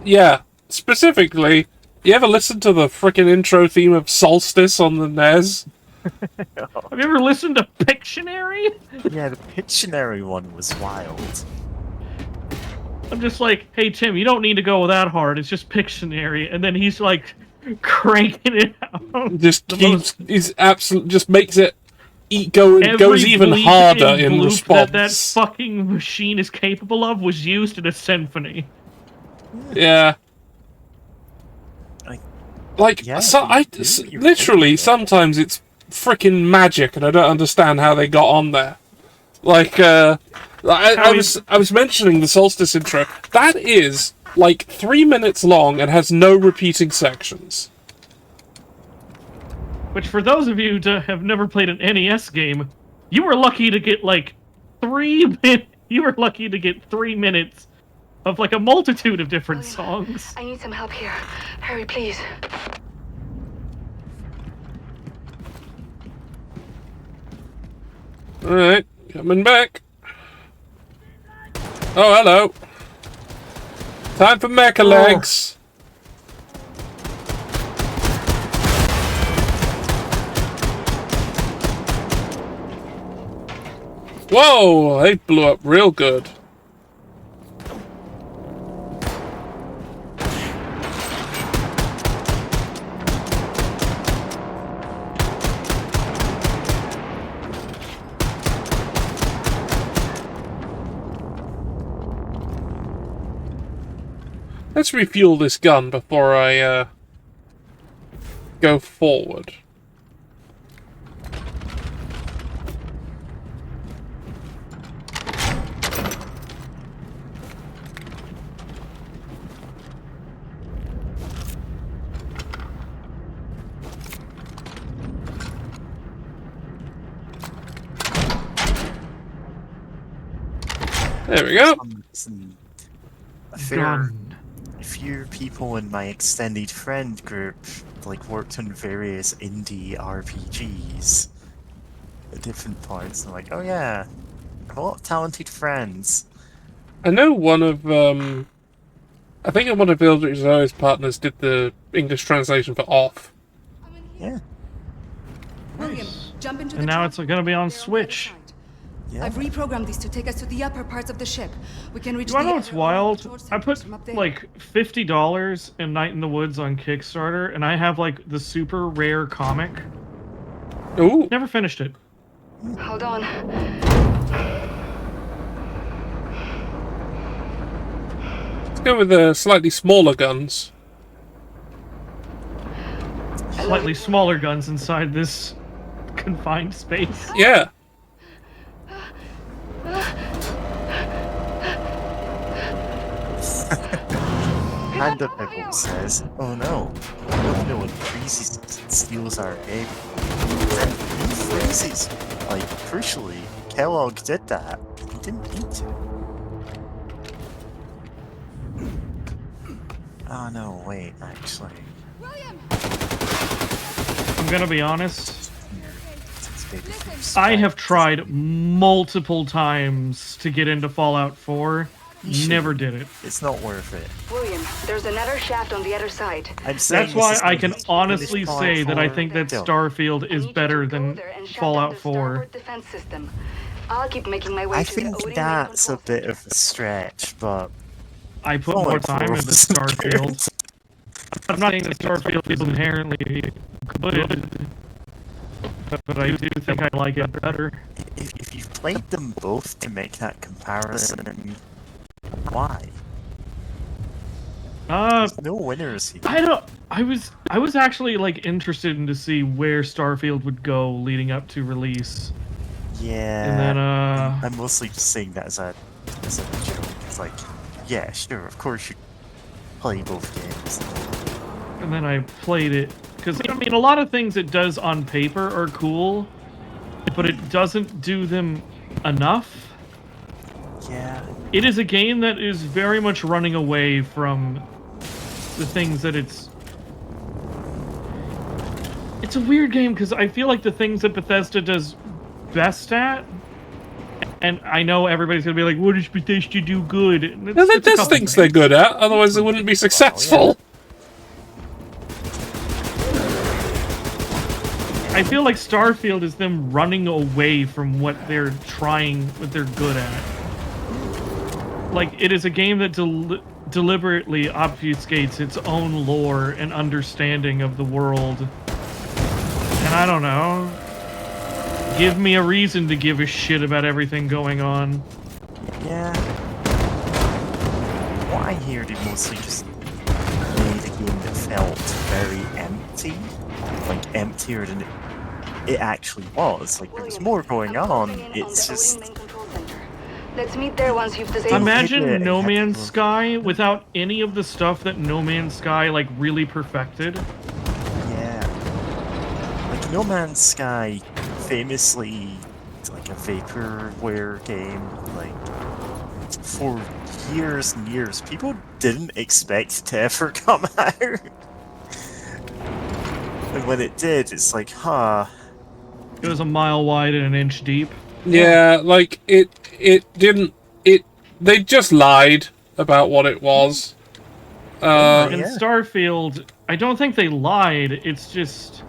Yeah, specifically, you ever listen to the frickin' intro theme of Solstice on the NES? Have you ever listened to Pictionary? Yeah, the Pictionary one was wild. I'm just like, hey Tim, you don't need to go that hard. It's just Pictionary, and then he's like cranking it out. Just keeps, just makes it goes even harder in response. That fucking machine is capable of was used in a symphony. Yeah. Like, Yeah, literally, sometimes it's freaking magic, and I don't understand how they got on there. Like, I was mentioning the Solstice intro. That is, like, 3 minutes long and has no repeating sections. Which, for those of you who have never played an NES game, you were lucky to get, like, 3 minutes of, like, a multitude of different songs. I need some help here. Hurry, please. Alright, coming back. Oh, hello. Time for mecha legs. Whoa, they blew up real good. Let's refuel this gun before I go forward. There we go. A few people in my extended friend group like worked on various indie RPGs at different points. I'm like, oh yeah, I have a lot of talented friends. I know one of I think one of Villagers' partners did the English translation for Off. Yeah. William, jump into And now it's gonna be on Switch. Yeah. I've reprogrammed these to take us to the upper parts of the ship. We can reach You wanna know the what's wild? I put like $50 in Night in the Woods on Kickstarter, and I have like the super rare comic. Ooh. Never finished it. Hold on. Let's go with the slightly smaller guns. Slightly smaller guns inside this confined space. Yeah. Panda Pickle says, oh no, what no one freezes and steals our egg. Then he freezes. Like, crucially, Kellogg did that. He didn't need to. Oh no, wait, actually. I'm gonna be honest. I have tried multiple times to get into Fallout 4. Never did it. It's not worth it. William, there's another shaft on the other side. That's why I can honestly say that I think that Starfield is better than Fallout 4. Defense system. I'll keep making my way I to the think Odin that's a bit of a stretch, but... I put more time into Starfield. I'm not saying that Starfield is inherently good, but I do think I like it better. If you've played them both to make that comparison, why? There's no winners here. I was actually like interested in to see where Starfield would go leading up to release. Yeah. And then I'm mostly just saying that as a joke. It's like, yeah, sure, of course you play both games. And then I played it because I mean a lot of things it does on paper are cool, but it doesn't do them enough. Yeah. It is a game that is very much running away from the things that it's a weird game because I feel like the things that Bethesda does best at, and I know everybody's gonna be like, what does Bethesda do good? Yeah, there's things they're good at, otherwise they wouldn't be successful. I feel like Starfield is them running away from what they're good at. Like, it is a game that deliberately obfuscates its own lore and understanding of the world. And I don't know. Give me a reason to give a shit about everything going on. Yeah. What I hear, they mostly just made a game that felt very empty. Like, emptier than it actually was. Like, there was more going on. It's just... Let's meet there once you've disabled. Imagine No Man's Sky without any of the stuff that No Man's Sky, like, really perfected. Yeah. Like, No Man's Sky, famously, it's like a vaporware game. Like, for years and years, people didn't expect it to ever come out. And when it did, it's like, huh. It was a mile wide and an inch deep. Yeah, like, they just lied about what it was. In Starfield, I don't think they lied, it's just...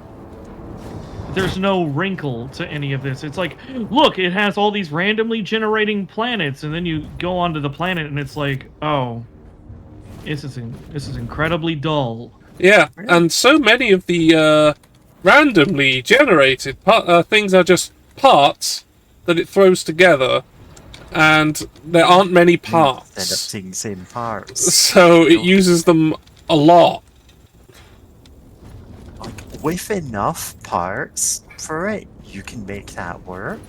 There's no wrinkle to any of this. It's like, look, it has all these randomly generating planets, and then you go onto the planet and it's like, oh, this is incredibly dull. Yeah, and so many of the randomly generated things are just parts that it throws together, and there aren't many parts. End up seeing the same parts. So it uses them a lot. Like, with enough parts for it, you can make that work.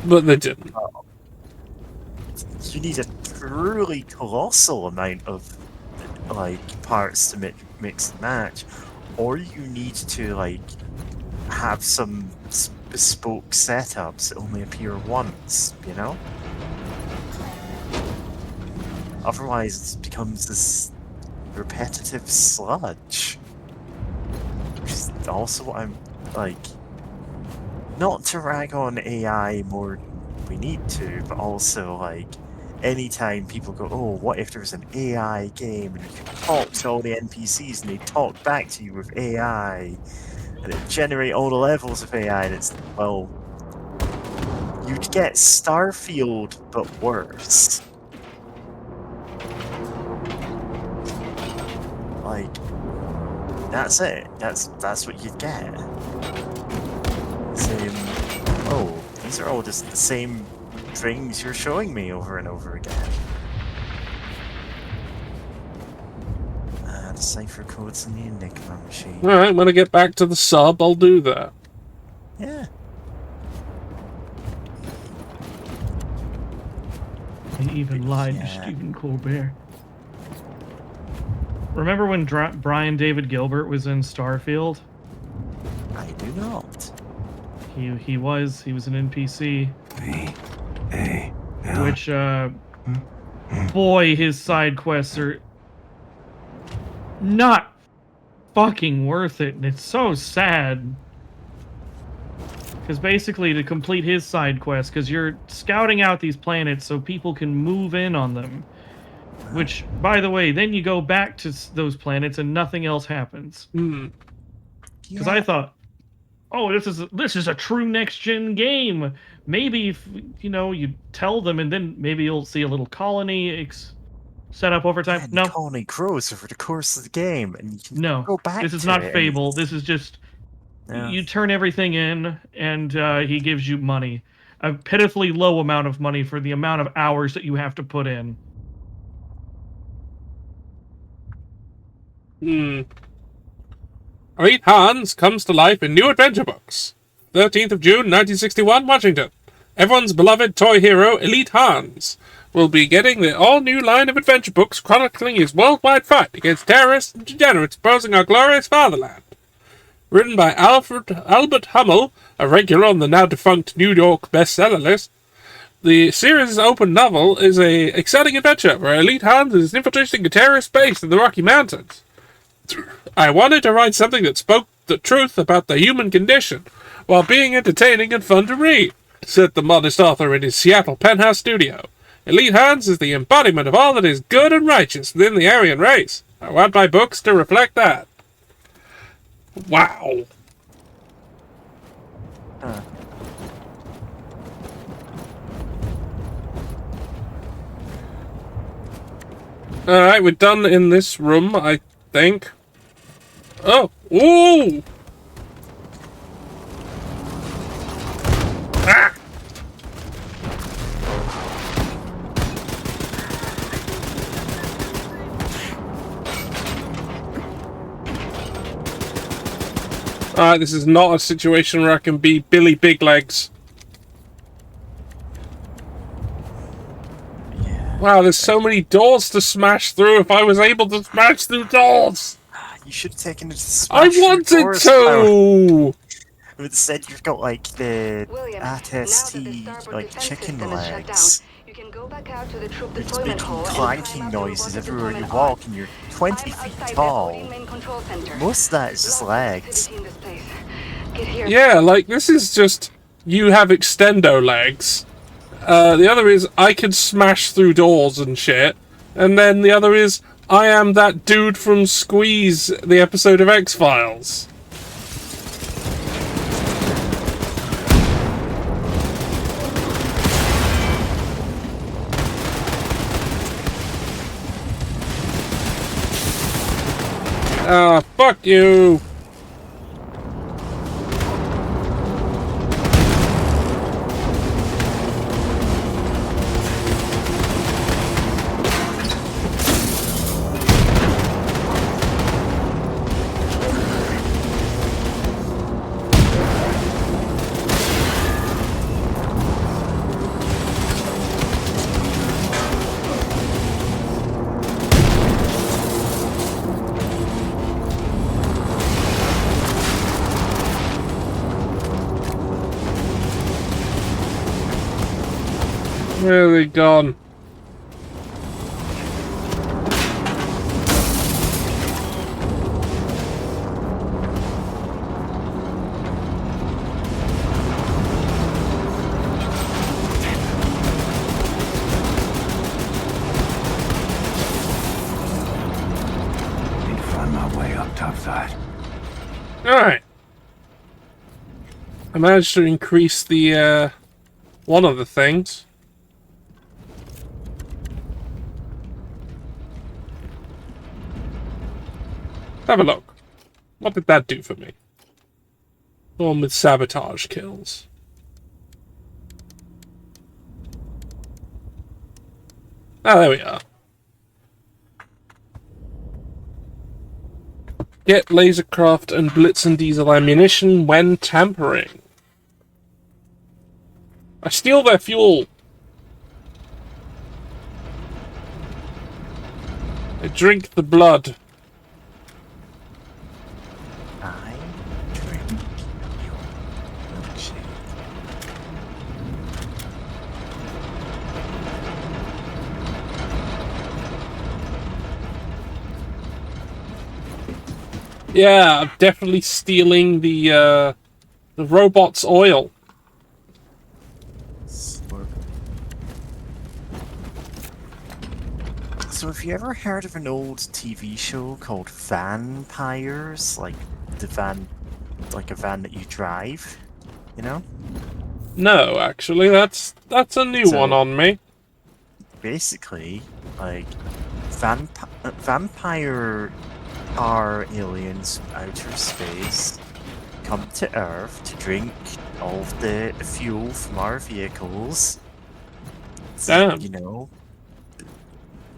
But they didn't. You need a truly colossal amount of, like, parts to mix and match, or you need to, like, have some bespoke setups that only appear once, you know? Otherwise, it becomes this repetitive sludge. Which is also what I'm, like, not to rag on AI more than we need to, but also, like, anytime people go, oh, what if there's an AI game and you can talk to all the NPCs and they talk back to you with AI and it generate all the levels of AI, and it's, well, you'd get Starfield but worse. Like, that's it. That's what you'd get. Same. Oh, these are all just the same things you're showing me over and over again. Decipher codes in the Enigma machine. Alright, when I get back to the sub, I'll do that. Yeah. They even lied to Stephen Colbert. Remember when Brian David Gilbert was in Starfield? I do not. He was an NPC. Which boy, his side quests are not fucking worth it, and it's so sad. Because basically, to complete his side quest, because you're scouting out these planets so people can move in on them. Which, by the way, then you go back to those planets and nothing else happens. Because I thought, oh, this is a true next-gen game. Maybe if, you know, you tell them, and then maybe you'll see a little colony set up over time. No, colony grows over the course of the game, and you can go back. This is to not it Fable. This is just you turn everything in, and he gives you money, a pitifully low amount of money for the amount of hours that you have to put in. Elite Hans comes to life in new adventure books. 13th of June, 1961, Washington. Everyone's beloved toy hero, Elite Hans, will be getting the all-new line of adventure books chronicling his worldwide fight against terrorists and degenerates opposing our glorious fatherland. Written by Albert Hummel, a regular on the now-defunct New York bestseller list, the series' open novel is a exciting adventure where Elite Hans is infiltrating a terrorist base in the Rocky Mountains. I wanted to write something that spoke the truth about the human condition, while being entertaining and fun to read, said the modest author in his Seattle penthouse studio. Elite Hans is the embodiment of all that is good and righteous within the Aryan race. I want my books to reflect that. Wow. Alright, we're done in this room, I think. Oh! Ooh! Ah! Alright, this is not a situation where I can be Billy Big Legs. Wow, there's so many doors to smash through. If I was able to smash through doors! You should have taken it to I smash wanted doors, to! But instead you've got like the ATST like chicken legs. It's making clanking noises everywhere you walk and you're 20 feet tall. Most of that is just legs. Yeah, like this is just you have extendo legs. The other is I can smash through doors and shit. And then the other is I am that dude from Squeeze, the episode of X-Files. Ah, fuck you! Where are they gone? Need to find my way up topside. Alright. I managed to increase the, one of the things. Have a look. What did that do for me? The one with sabotage kills. Ah, there we are. Get lasercraft and Blitzen diesel ammunition when tampering. I steal their fuel. I drink the blood. I drink your milkshake. Yeah, I'm definitely stealing the robot's oil. So have you ever heard of an old TV show called Vampires? Like the van, like a van that you drive, you know? No, actually, that's a new one on me. Basically, like vampire are aliens from outer space come to Earth to drink all of the fuel from our vehicles. Damn. You know,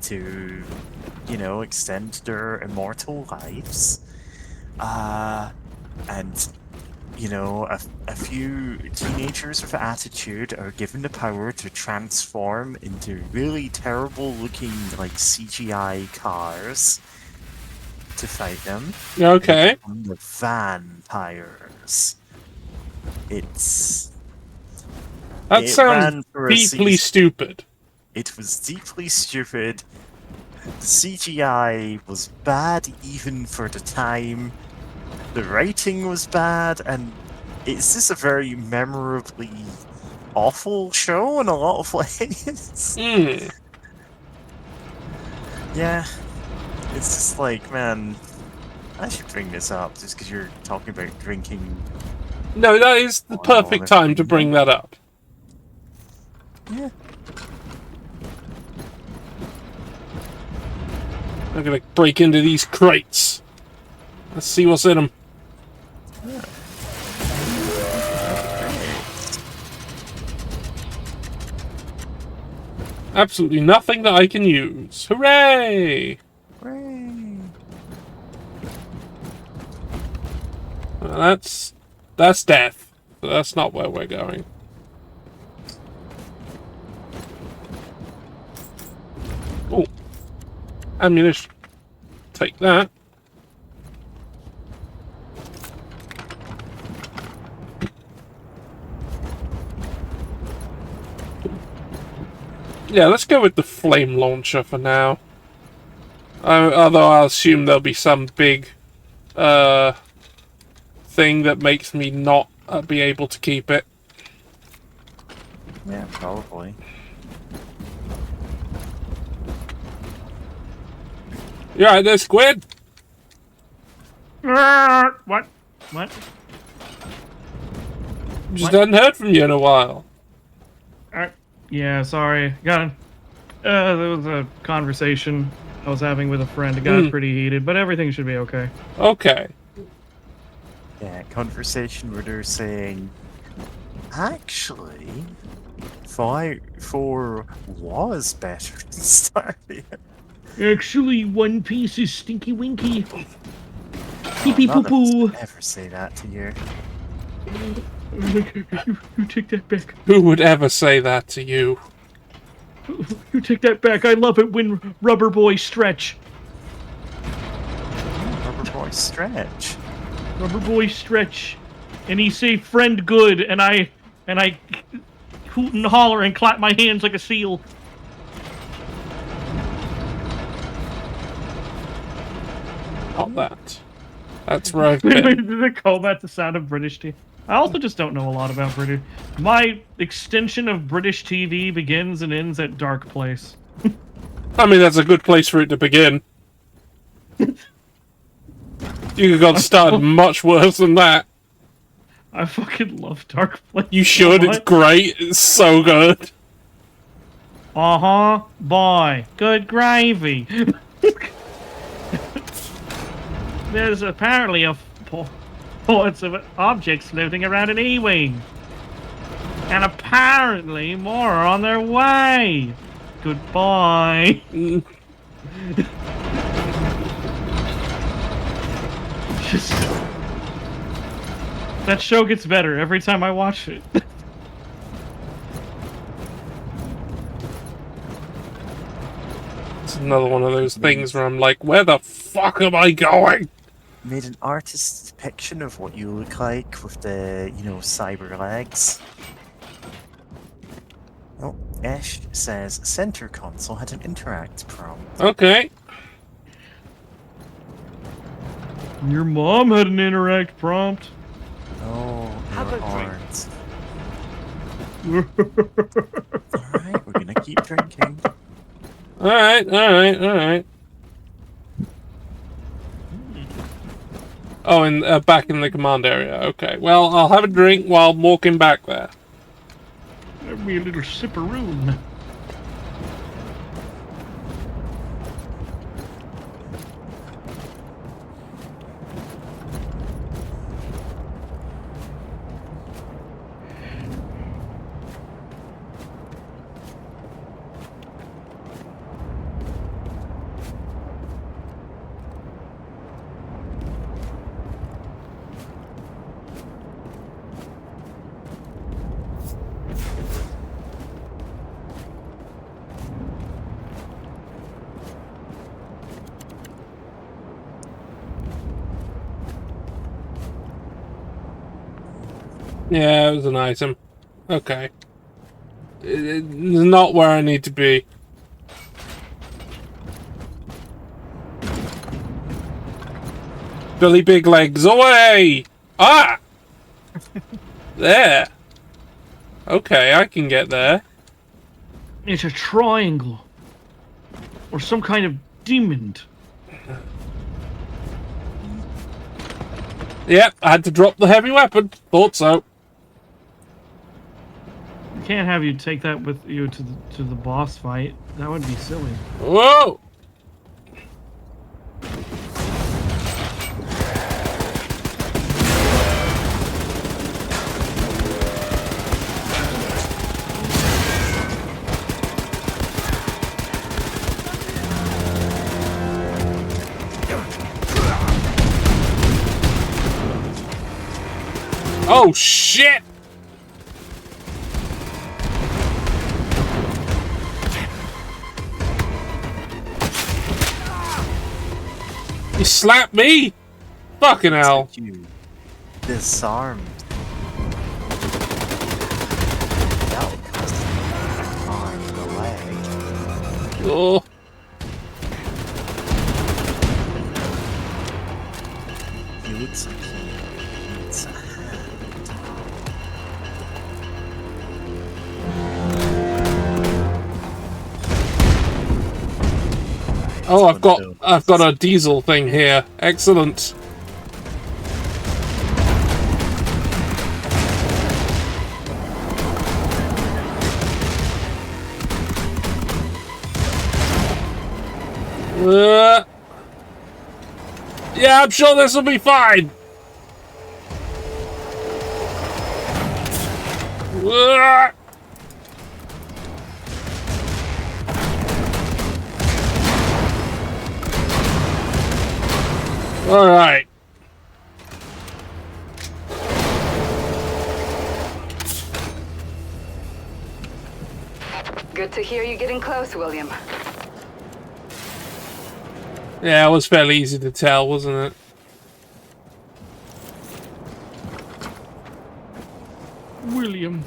to, you know, extend their immortal lives. And, you know, a few teenagers with attitude are given the power to transform into really terrible looking, like, CGI cars to fight them. Okay. And the vampires. That It sounds ran for a deeply season. stupid. It was deeply stupid. The CGI was bad even for the time. The writing was bad, and it's just a very memorably awful show in a lot of ways. Yeah, it's just like, man, I should bring this up just because you're talking about drinking. No, that is the perfect time to bring that up. Yeah. I'm gonna break into these crates. Let's see what's in them. Yeah. Absolutely nothing that I can use. Hooray! Hooray! Well, that's death. So that's not where we're going. Oh, ammunition. Take that. Yeah, let's go with the flame launcher for now. Although I'll assume there'll be some big thing that makes me not be able to keep it. Yeah, probably. You alright there, Squid? What? Just hadn't heard from you in a while. Yeah, sorry. There was a conversation I was having with a friend. It got pretty heated, but everything should be okay. Okay. Yeah, conversation where they're saying, actually, Fallout 4 was better than Starfield. Actually, One Piece is stinky winky. Pee pee poo poo. Never say that to you. You take that back. Who would ever say that to you? You take that back. I love it when Rubber Boy stretch. Rubber Boy stretch. Rubber Boy stretch, and he say friend good, and I hoot and holler and clap my hands like a seal. Not that. That's right. Ben. They call that the sound of British TV. I also just don't know a lot about British. My extension of British TV begins and ends at Dark Place. I mean, that's a good place for it to begin. You could have got started much worse than that. I fucking love Dark Place. You should. It's great. It's so good. Uh-huh. Boy. Good gravy. There's apparently lots of objects floating around an E-wing. And apparently more are on their way. Goodbye. Just... That show gets better every time I watch it. It's another one of those things where I'm like, where the fuck am I going? Made an artist's depiction of what you look like with the, you know, cyber legs. Oh, Ash says center console had an interact prompt. Okay. Your mom had an interact prompt. Oh, Have your a arms. Alright, we're gonna keep drinking. Alright. Oh, and back in the command area. Okay. Well, I'll have a drink while walking back there. There'll be a little sipperoon. Yeah, it was an item. Okay. It's not where I need to be. Billy Big Legs, away! Ah! There. Okay, I can get there. It's a triangle. Or some kind of demon. Yep, I had to drop the heavy weapon. Thought so. I can't have you take that with you to the boss fight. That would be silly. Whoa! Oh shit! You slapped me! Fucking hell. You disarmed. That would cost me on the leg. Oh. He looks like he needs a hand. Oh, I've got a diesel thing here. Excellent. Yeah, I'm sure this will be fine. All right. Good to hear you getting close, William. Yeah, it was fairly easy to tell, wasn't it? William.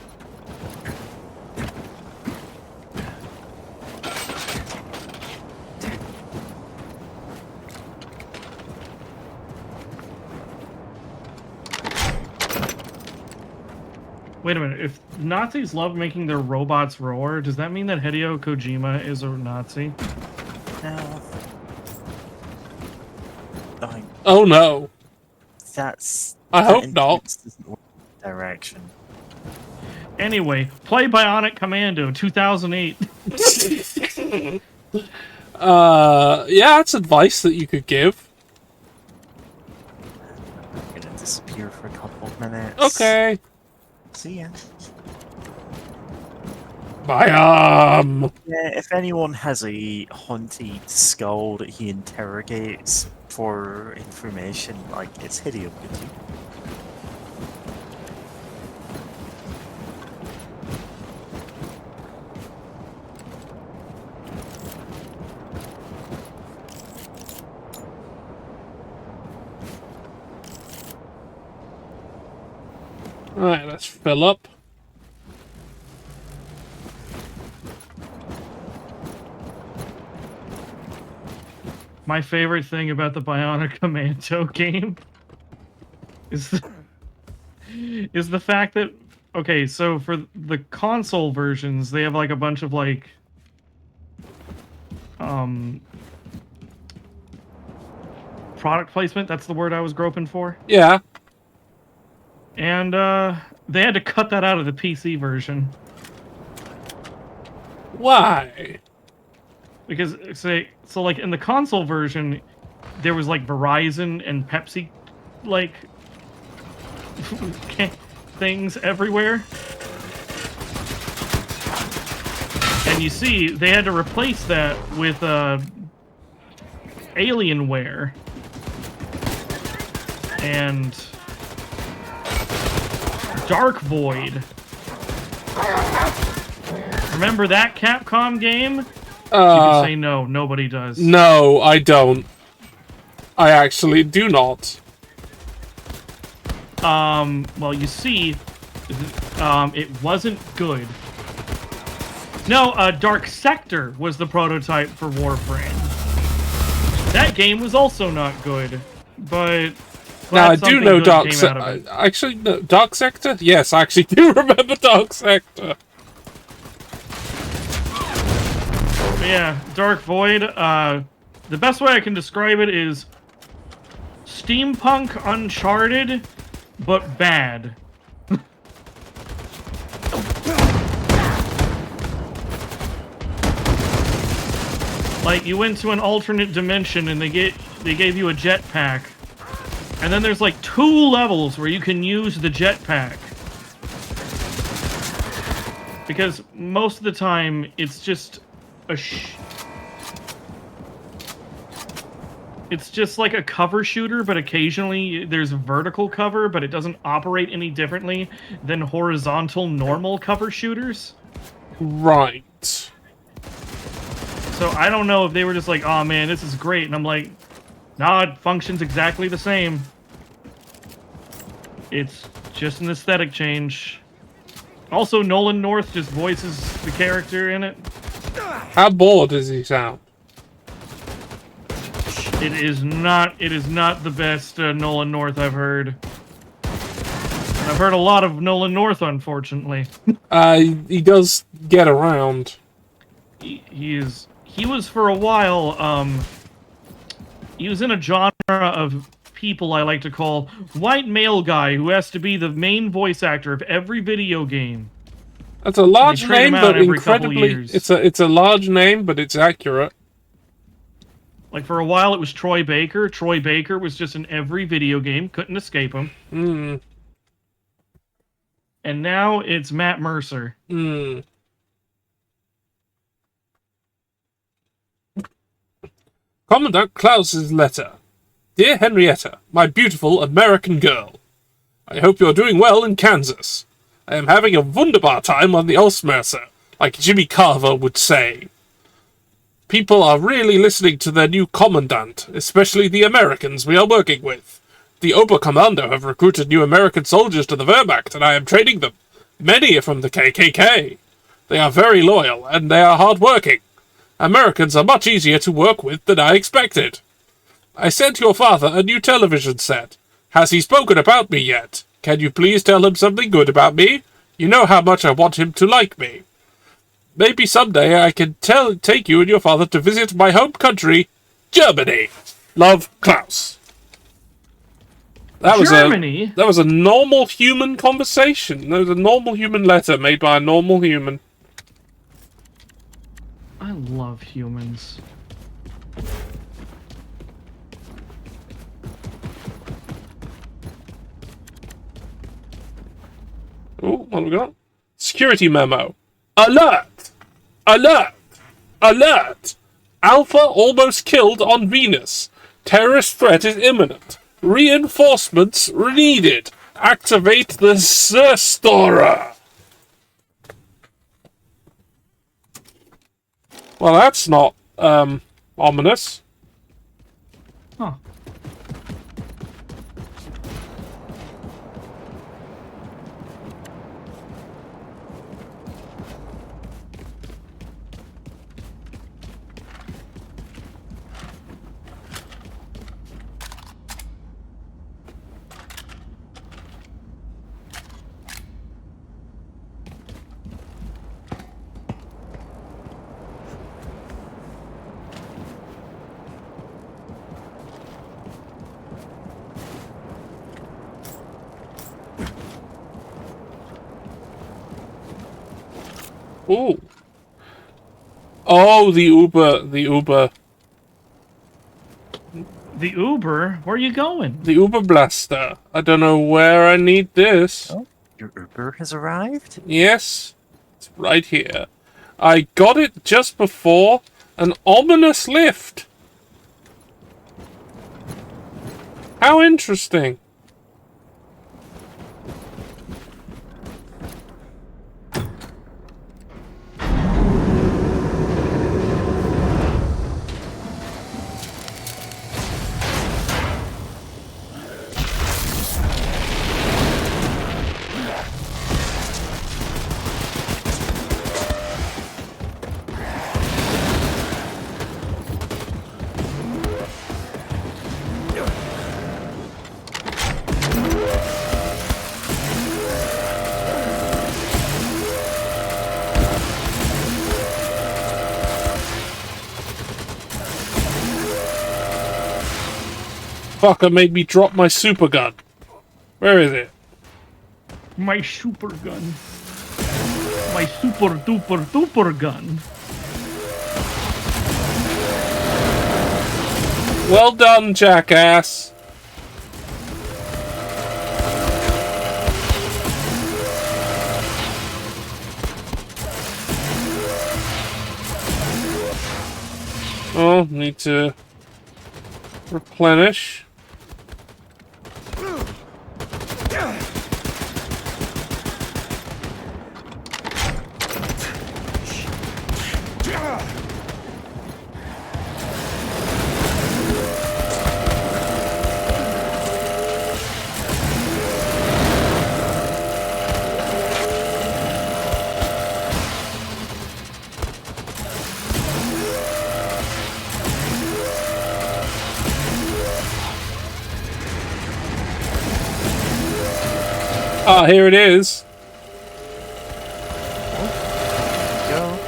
Wait a minute, if Nazis love making their robots roar, does that mean that Hideo Kojima is a Nazi? No. Oh no. That's... I hope not. Direction. Anyway, play Bionic Commando 2008. Yeah, that's advice that you could give. I'm gonna disappear for a couple of minutes. Okay. See ya. Bye. Yeah, if anyone has a haunted skull that he interrogates for information, like, it's Hideo Kojima. Alright, let's fill up. My favorite thing about the Bionic Commando game is the fact that, okay, so for the console versions, they have like a bunch of like product placement. That's the word I was groping for. Yeah. And they had to cut that out of the PC version. Why? Because so like in the console version, there was like Verizon and Pepsi, like things everywhere. And you see, they had to replace that with Alienware and Dark Void. Remember that Capcom game? You can say no, nobody does. No, I don't. I actually do not. Well, you see, It wasn't good. No, Dark Sector was the prototype for Warframe. That game was also not good, but now I do know Dark Sector. Actually, no, Dark Sector. Yes, I actually do remember Dark Sector. But yeah, Dark Void. The best way I can describe it is steampunk Uncharted, but bad. Like, you went to an alternate dimension and they gave you a jetpack. And then there's like 2 levels where you can use the jetpack. Because most of the time, it's just it's just like a cover shooter, but occasionally there's vertical cover, but it doesn't operate any differently than horizontal normal cover shooters. Right. So I don't know if they were just like, oh man, this is great. And I'm like, nah, it functions exactly the same. It's just an aesthetic change. Also, Nolan North just voices the character in it. How bored does he sound? It is not the best Nolan North I've heard. I've heard a lot of Nolan North, unfortunately. He does get around. He was for a while, he was in a genre of people I like to call white male guy who has to be the main voice actor of every video game. That's a large name, but incredibly... It's a large name, but it's accurate. Like, for a while, it was Troy Baker. Troy Baker was just in every video game. Couldn't escape him. Hmm. And now it's Matt Mercer. Hmm. Commandant Klaus's letter. Dear Henrietta, my beautiful American girl. I hope you're doing well in Kansas. I am having a wunderbar time on the Ausmercer, like Jimmy Carver would say. People are really listening to their new commandant, especially the Americans we are working with. The Oberkommando have recruited new American soldiers to the Wehrmacht, and I am training them. Many are from the KKK. They are very loyal, and they are hard-working. Americans are much easier to work with than I expected. I sent your father a new television set. Has he spoken about me yet? Can you please tell him something good about me? You know how much I want him to like me. Maybe someday I can take you and your father to visit my home country, Germany. Love, Klaus. That was a normal human conversation. That was a normal human letter made by a normal human. I love humans. Oh, what have we got? Security memo. Alert! Alert! Alert! Alpha almost killed on Venus. Terrorist threat is imminent. Reinforcements needed. Activate the Storer. Well, that's not, ominous. Huh. Ooh. Oh, the Uber. The Uber? Where are you going? The Uber Blaster. I don't know where I need this. Oh, your Uber has arrived? Yes. It's right here. I got it just before an ominous lift. How interesting. motherfucker made me drop my super gun. Where is it? My super gun. My super duper duper gun. Well done, jackass. Oh, need to replenish. Ah, here it is. Go.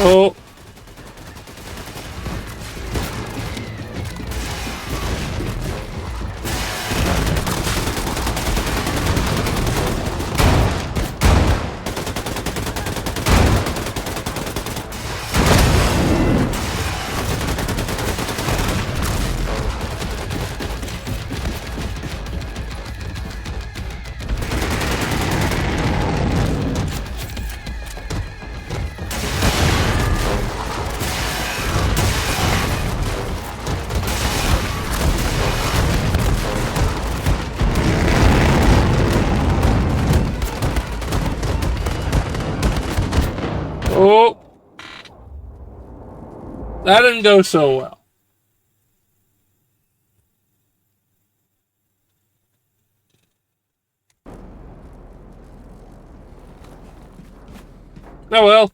Oh. Oh. That didn't go so well. Oh well.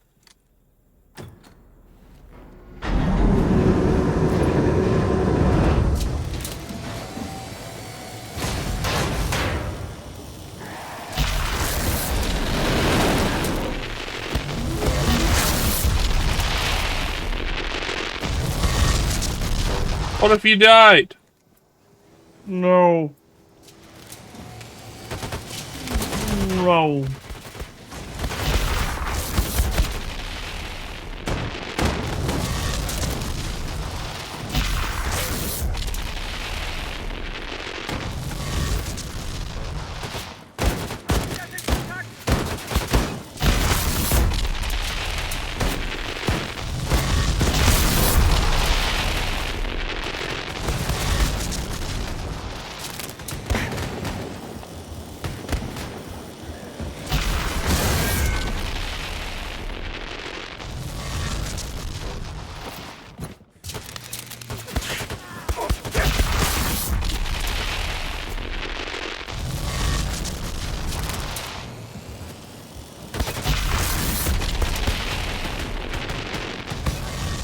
What if you died? No. No.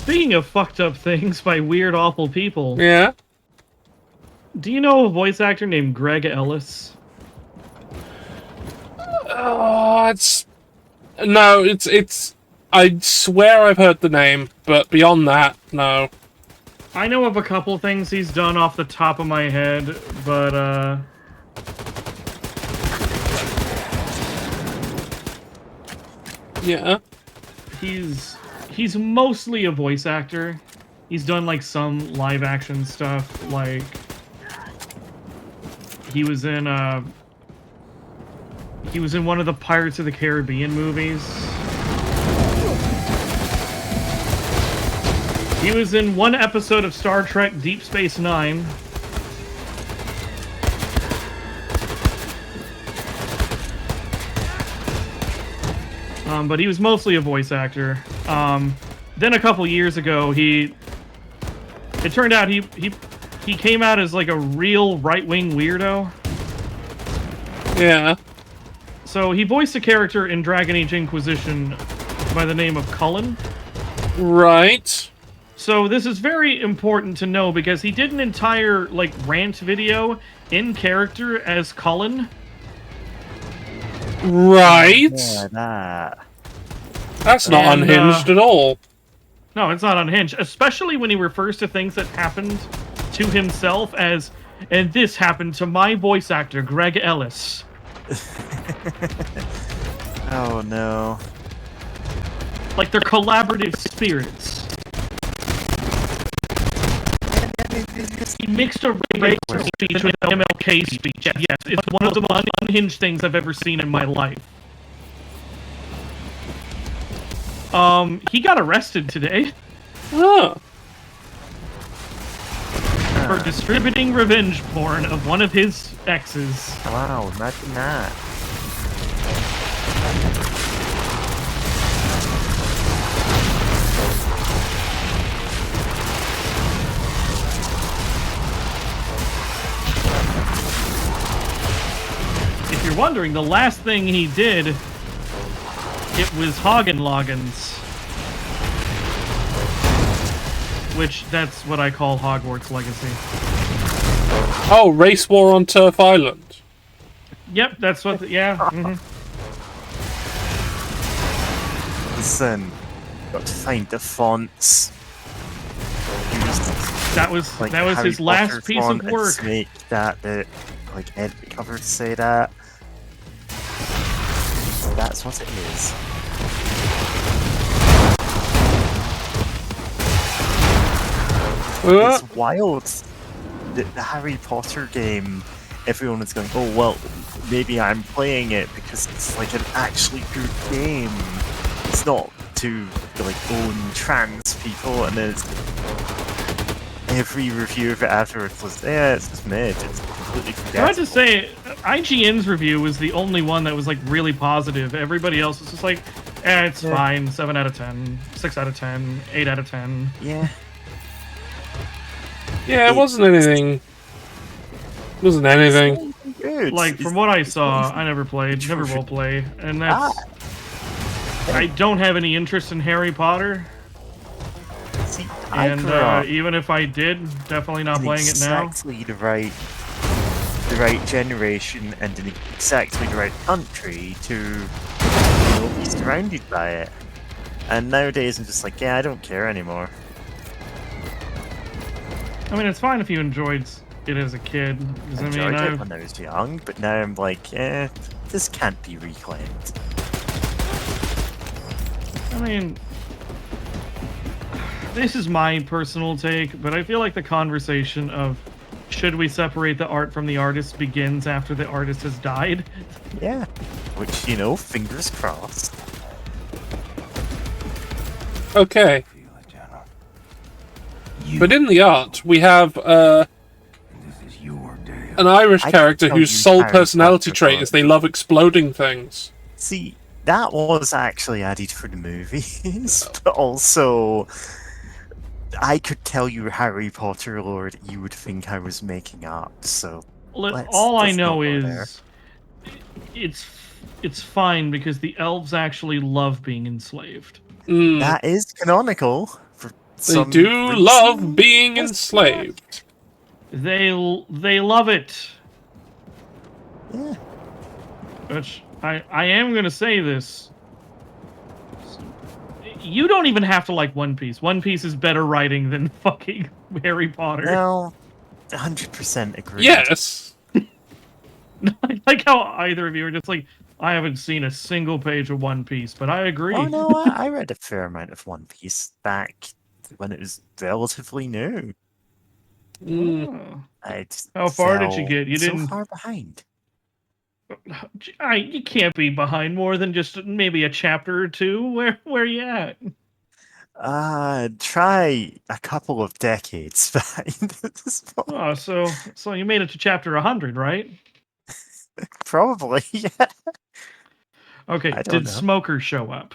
Speaking of fucked up things by weird, awful people. Yeah? Do you know a voice actor named Greg Ellis? Oh, no, it's. I swear I've heard the name, but beyond that, no. I know of a couple things he's done off the top of my head, but yeah. He's mostly a voice actor. He's done like some live action stuff, like he was in one of the Pirates of the Caribbean movies. He was in one episode of Star Trek Deep Space Nine. But he was mostly a voice actor. Then a couple years ago, it turned out he he came out as like a real right-wing weirdo. Yeah. So he voiced a character in Dragon Age Inquisition by the name of Cullen. Right. So this is very important to know because he did an entire like rant video in character as Cullen. Right. Yeah, That's not unhinged at all. No, it's not unhinged. Especially when he refers to things that happened to himself as, and this happened to my voice actor, Greg Ellis. Oh no. Like they're collaborative spirits. He mixed a race speech with an MLK speech. Yes, it's one of the most unhinged things I've ever seen in my life. He got arrested today. Oh. For distributing revenge porn of one of his exes. Wow, imagine that. If you're wondering, the last thing he did, it was Hagen Loggins. Which, that's what I call Hogwarts Legacy. Oh, race war on Turf Island. Yep, that's what, yeah. Listen, got to find the fonts. That was Harry his last Potter piece of font and work. Snake that like edit cover to say that. That's what it is. It's wild. The Harry Potter game, everyone is going, oh well, maybe I'm playing it because it's like an actually good game. It's not to like own trans people, and then it's every review of it afterwards was, yeah, it's just mid. It's completely forgettable. I have to say, IGN's review was the only one that was like really positive. Everybody else was just like, it's fine, 7 out of 10, 6 out of 10, 8 out of 10. Yeah. Yeah, it wasn't anything. Wasn't anything. Like, from what I saw, I never played, never will play, and that's... I don't have any interest in Harry Potter. See, And even if I did, definitely not playing it now. Exactly the right generation and in exactly the right country to be surrounded by it. And nowadays I'm just like, yeah, I don't care anymore. I mean, it's fine if you enjoyed it as a kid. I enjoyed it when I was young, but now I'm like, yeah, this can't be reclaimed. I mean, this is my personal take, but I feel like the conversation of should we separate the art from the artist begins after the artist has died. Yeah, which, you know, fingers crossed. Okay. But in the art, we have an Irish character whose sole personality trait is they love exploding things. See, that was actually added for the movies, but also I could tell you Harry Potter lore that you would think I was making up, so all I know is it's fine because the elves actually love being enslaved. That is canonical. They do love being enslaved. They love it. Yeah. Which I am gonna say this. You don't even have to like One Piece. One Piece is better writing than fucking Harry Potter. No, 100% agree. Yes. I like how either of you are just like, I haven't seen a single page of One Piece, but I agree. Oh no, I read a fair amount of One Piece back when it was relatively new. How far did you get? You so didn't. far behind. You can't be behind more than just maybe a chapter or two. Where you at? Try a couple of decades behind this point. Oh, so you made it to chapter 100, right? Probably, yeah. Okay, I don't did know. Smoker show up?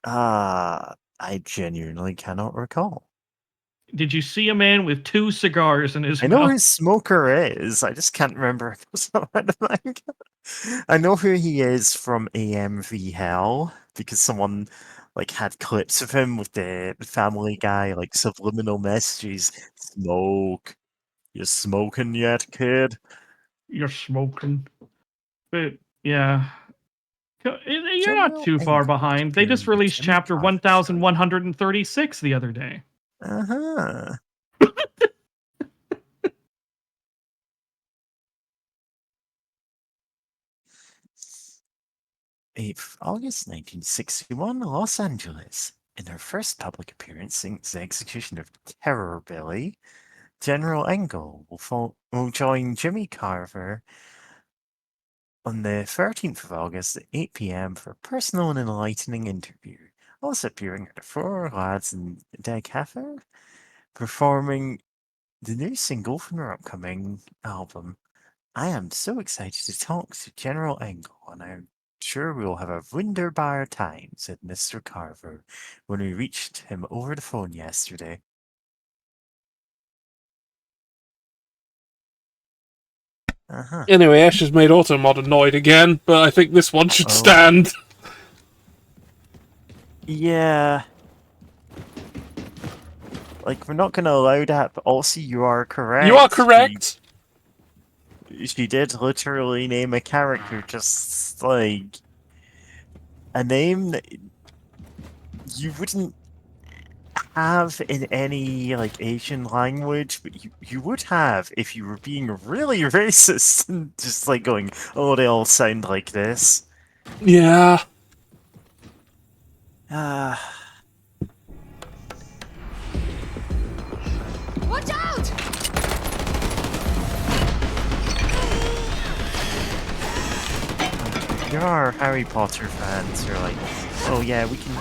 I genuinely cannot recall. Did you see a man with 2 cigars in his I know mouth? who Smoker is. I just can't remember. I know who he is from AMV Hell because someone like had clips of him with the Family Guy like subliminal messages. Smoke. You smoking yet, kid? You're smoking. But yeah. You're not General too far Engel behind. They appearing just in the released Jimmy chapter Carter show. 1136 the other day. Uh-huh. August 1961, Los Angeles. In her first public appearance since the execution of Terror Billy, General Engel will join Jimmy Carver on the 13th of August at 8 p.m. for a personal and enlightening interview. Also appearing are the Four Lads and Dag Heffer, performing the new single from their upcoming album. I am so excited to talk to General Engel, and I'm sure we'll have a wunderbar time, said Mr. Carver when we reached him over the phone yesterday. Uh-huh. Anyway, Ash has made Automod annoyed again, but I think this one should stand. Yeah. Like, we're not going to allow that, but also you are correct. You are correct. She did literally name a character just, like, a name that you wouldn't have in any, like, Asian language, but you would have if you were being really racist and just, like, going, oh, they all sound like this. Yeah. Watch out! There are Harry Potter fans who are like, oh yeah, we can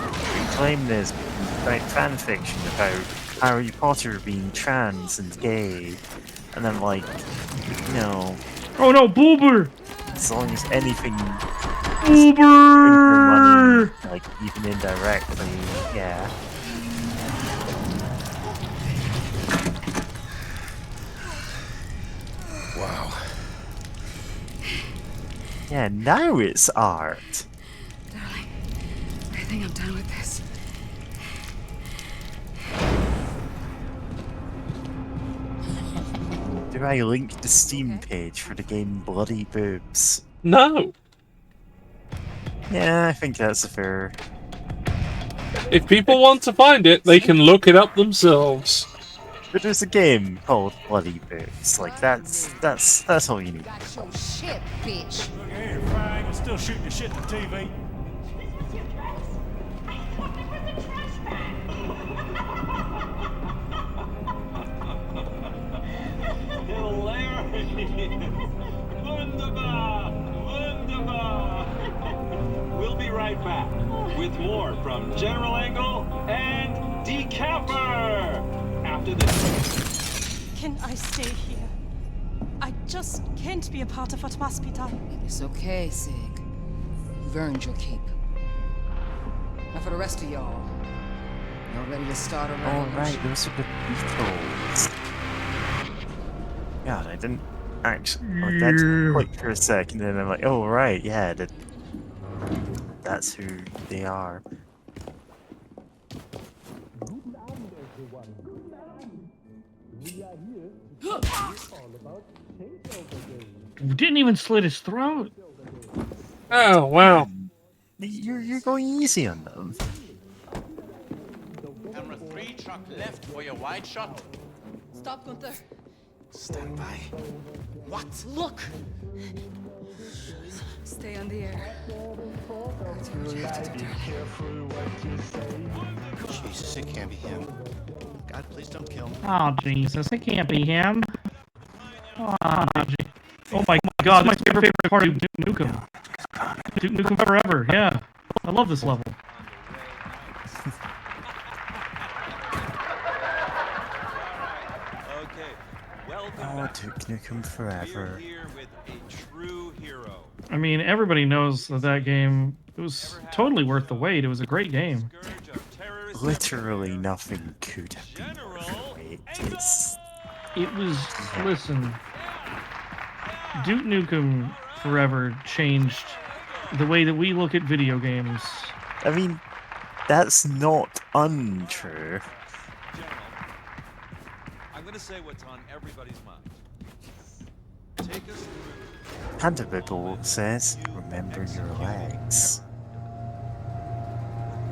claim this fan fiction about Harry Potter being trans and gay. And I'm like, no. Oh no, Boober! As long as anything Boober! money, like even indirectly, yeah. Wow. Yeah, now it's art. Darling, I think I'm done with this. Do I link the Steam page for the game Bloody Boobs? No. Yeah, I think that's a fair. If people want to find it, they can look it up themselves. But there's a game called Bloody Boobs. Like that's all you need. Got your shit, bitch. Look here, Frank. I'm still shooting the shit to TV. Wunderbar! Wunderbar! We'll be right back with more from General Engel and Decamper after this. Can I stay here? I just can't be a part of what must be done. It's okay, Sig. You've earned your keep. Now for the rest of y'all. Y'all ready to start a revolution? Alright, those are the Beatles. God, I didn't actually. Like, that clicked for a second, and I'm like, oh, right, yeah, that's who they are. Didn't even slit his throat. Oh, wow. You're going easy on them. Camera 3, truck left for your wide shot. Stop, Gunther. Stand by. What? Look! Stay on the air. That's what you have to do, darling. Jesus, it can't be him. God, please don't kill me. Oh, Jesus, it can't be him. Oh my God, my favorite part of Duke Nukem. Duke Nukem Forever, yeah. I love this level. Oh, Duke Nukem Forever. I mean, everybody knows that game, it was totally worth the wait. It was a great game. Literally nothing could have been worth the It was, listen, Duke Nukem Forever changed the way that we look at video games. I mean, that's not untrue. I'm gonna say what's on everybody's mind. Take us through. Handlebible says, remember your legs.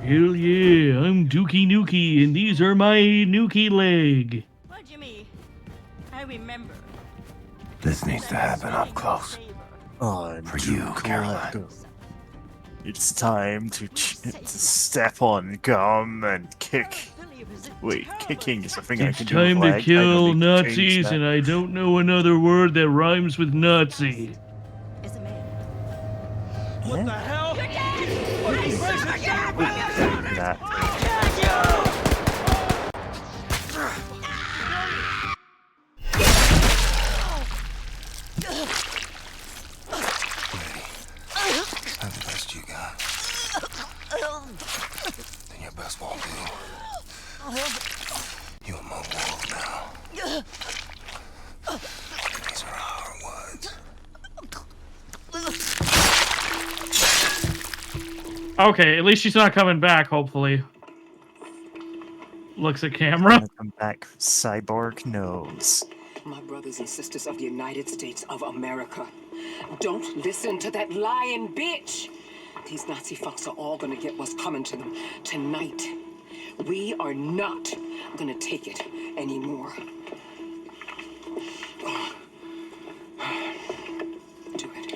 Hell yeah, I'm Dookie Nukie, and these are my Nukie leg. What do you mean? I remember. This needs to happen up close. For you, Caroline. It's time to step on gum and kick. Wait, kicking is a thing I It's can do. time with to leg. I kill don't need to change Nazis, that. and I don't know another word that rhymes with Nazi. What the hell? That. That's the best you got. Then your best won't do. You in my world now. These are our words. Okay, at least she's not coming back, hopefully. Looks at camera. Come back, cyborg nose. My brothers and sisters of the United States of America, don't listen to that lying bitch. These Nazi fucks are all gonna get what's coming to them tonight. We are not gonna take it anymore. Do it.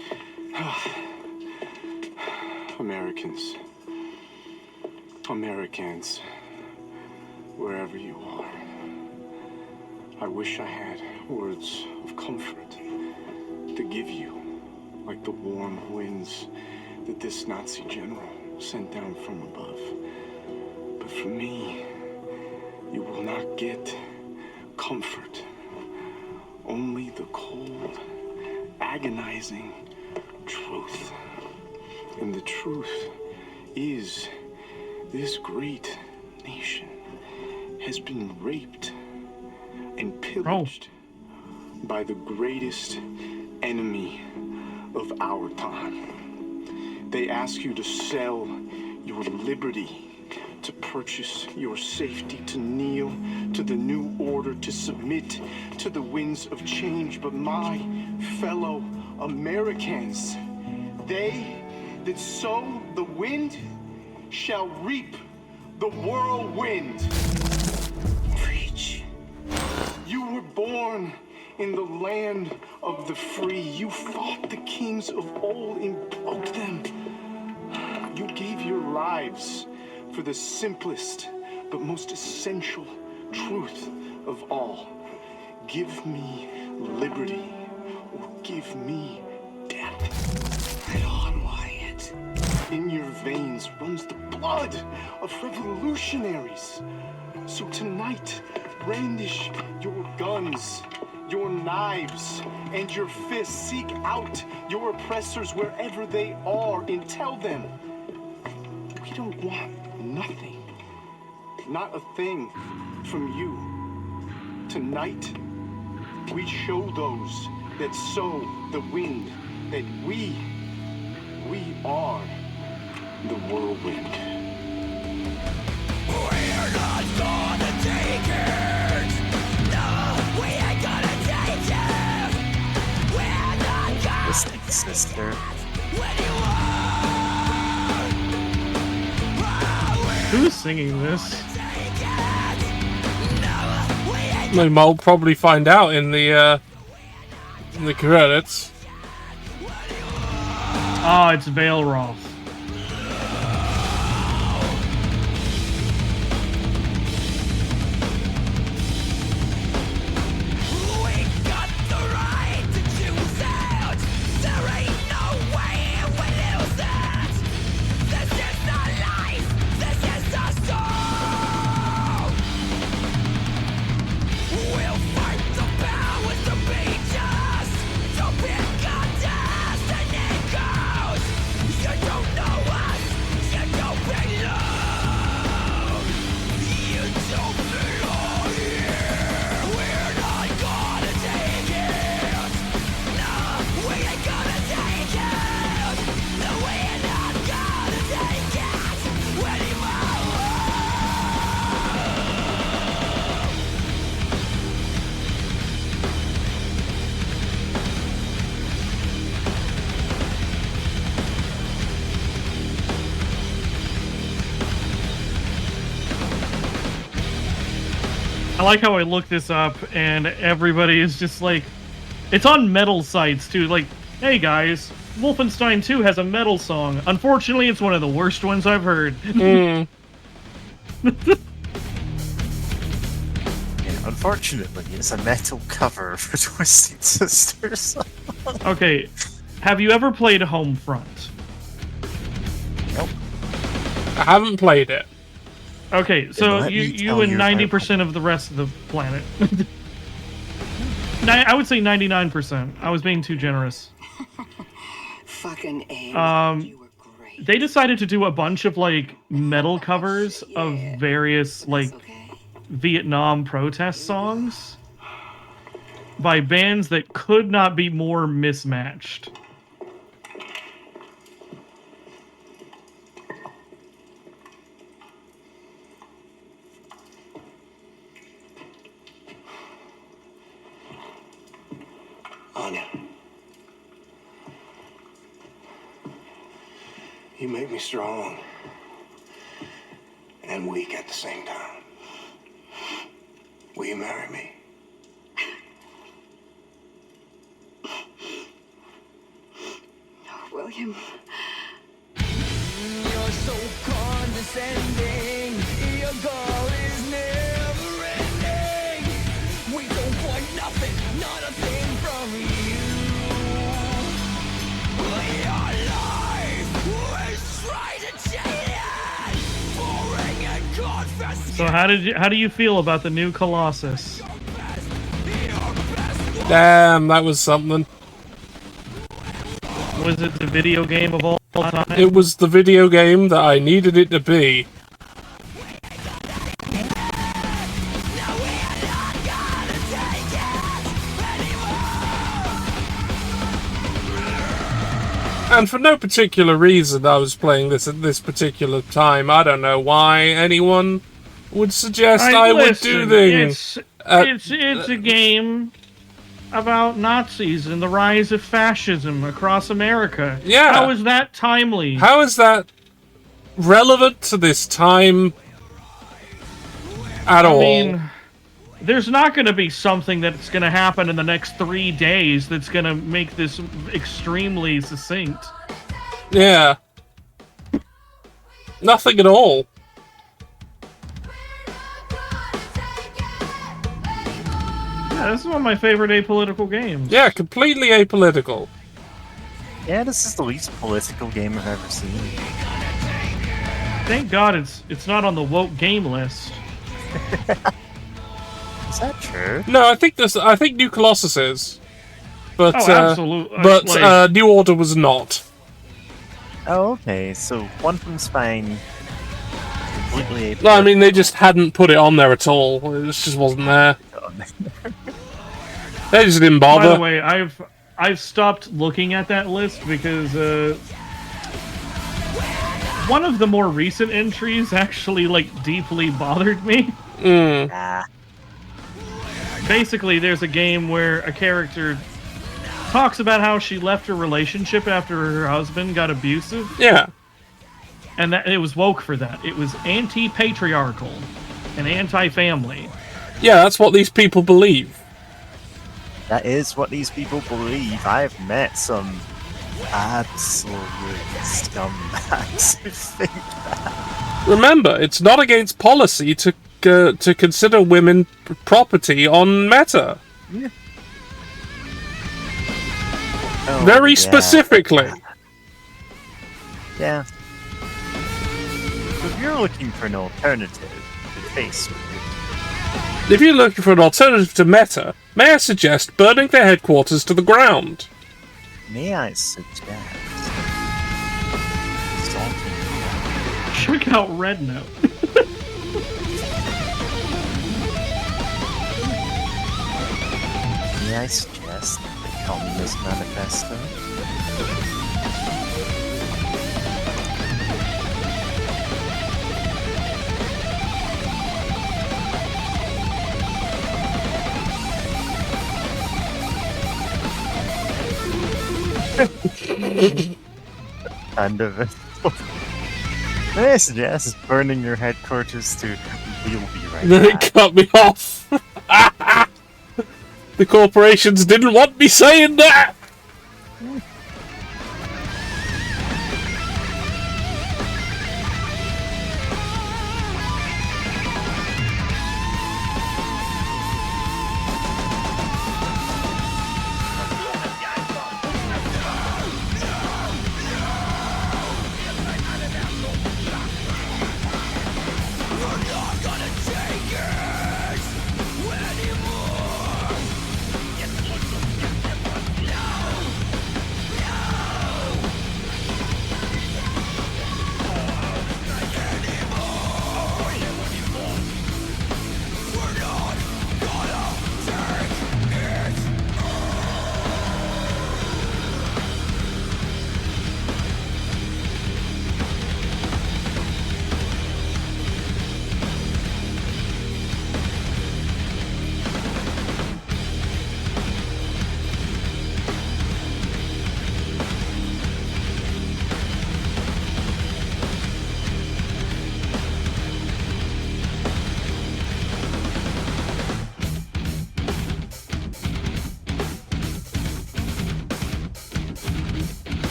Americans, wherever you are, I wish I had words of comfort to give you, like the warm winds that this Nazi general sent down from above. But for me, you will not get comfort, only the cold, agonizing truth. And the truth is, this great nation has been raped and pillaged by the greatest enemy of our time. They ask you to sell your liberty, to purchase your safety, to kneel to the new order, to submit to the winds of change. But my fellow Americans, they that sow the wind shall reap the whirlwind. Preach. You were born in the land of the free. You fought the kings of old and broke them. You gave your lives for the simplest but most essential truth of all. Give me liberty or give me death. Right on, Wyatt. In your veins runs the blood of revolutionaries. So tonight, brandish your guns, your knives, and your fists. Seek out your oppressors wherever they are and tell them, we don't want nothing, not a thing from you. Tonight, we show those that sow the wind that we are the whirlwind. We're not gonna take it. No, we ain't gonna take it. We're not gonna Listen, sister. Who's singing this? We might probably find out in the credits. Oh, it's Vale Roth. You don't I like how I looked this up and everybody is just like, it's on metal sites too. Like, hey guys, Wolfenstein 2 has a metal song. Unfortunately, it's one of the worst ones I've heard. Unfortunately, it's a metal cover for Twisted Sisters. Okay, have you ever played Homefront? Nope. I haven't played it. Okay, so let me you tell and you 90% of the rest of the planet. I would say 99%. I was being too generous. Fucking A. They decided to do a bunch of like metal covers of various like Vietnam protest songs by bands that could not be more mismatched. Anya. You make me strong and weak at the same time. Will you marry me? William. You're so condescending. Your goal is never ending. We don't want nothing, not a thing from you. Your life is trying to change it. Boring and confess. So how do you feel about the new Colossus? Damn, that was something. Was it the video game of all time? It was the video game that I needed it to be. And for no particular reason I was playing this at this particular time. I don't know why anyone would suggest I would do things. It's a game about Nazis and the rise of fascism across America. Yeah. How is that timely? How is that relevant to this time at all? I mean, there's not going to be something that's going to happen in the next 3 days that's going to make this extremely succinct. Yeah. Nothing at all. Yeah, this is one of my favorite apolitical games. Yeah, completely apolitical. Yeah, this is the least political game I've ever seen. Thank God it's not on the woke game list. Is that true? No, I think New Colossus is. But, Oh, absolutely. But Like- New Order was not. Oh, okay. So one from Spain, completely apolitical. No, I mean, they just hadn't put it on there at all. It just wasn't there. They just didn't bother. By the way, I've stopped looking at that list because one of the more recent entries actually like deeply bothered me. Basically, there's a game where a character talks about how she left her relationship after her husband got abusive. Yeah. And that it was woke for that. It was anti-patriarchal and anti-family. Yeah, that's what these people believe. That is what these people believe. I've met some absolute scumbags who think that. Remember, it's not against policy to consider women property on Meta. Yeah. Oh, Very yeah. specifically. Yeah. So if you're looking for an alternative to Facebook, If you're looking for an alternative to Meta, may I suggest burning their headquarters to the ground? may I suggest Check out Red Note. May I suggest the Communist Manifesto? Kind of it. May I suggest burning your headquarters to We'll be right Then back. it cut me off. The corporations didn't want me saying that.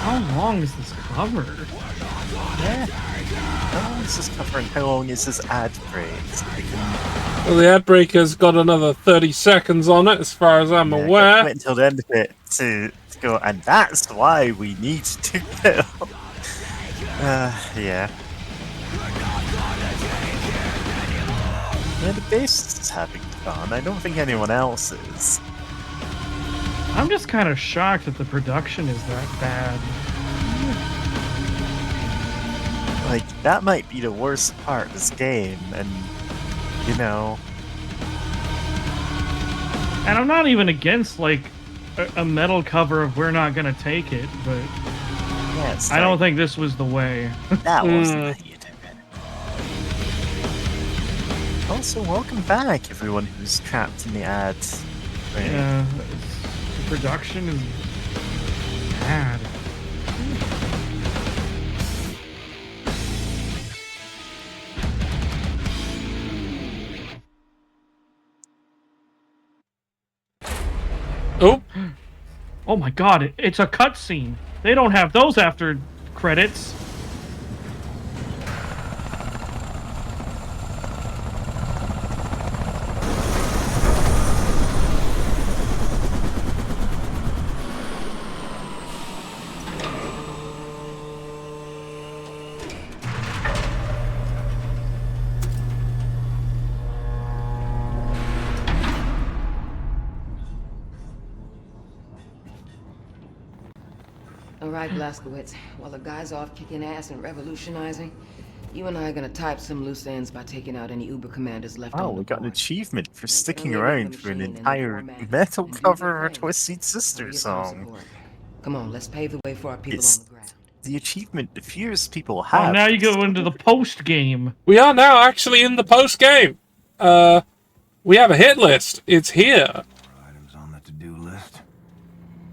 How long is this cover? Yeah. How long is this cover and how long is this ad break? So we can... Well, the ad break has got another 30 seconds on it, as far as I'm aware. Wait until the end of it to go, and that's why we need to go. Yeah. Yeah, the bassist is having fun. I don't think anyone else is. I'm just kind of shocked that the production is that bad. Like, that might be the worst part of this game, and, you know... And I'm not even against, like, a metal cover of We're Not Gonna Take It, but... Yeah, I don't think this was the way. That wasn't how you do it. Also, welcome back, everyone who's trapped in the ads. Right. Yeah, the production is bad. Oh. Oh my god, it's a cutscene. They don't have those after credits. All right, Blazkowicz. While the guy's off kicking ass and revolutionizing, you and I are gonna type some loose ends by taking out any Uber commanders left Oh, on the we got an board. achievement for sticking Only make around the for an machine and entire format metal and do cover your of a thing. Twisted Cover Sister your song. support. Come on, let's pave the way for our people It's on the ground. the achievement the fewest people Oh, have. now you go into the post game. We are now actually in the post game. We have a hit list. It's here. Items on the to-do list.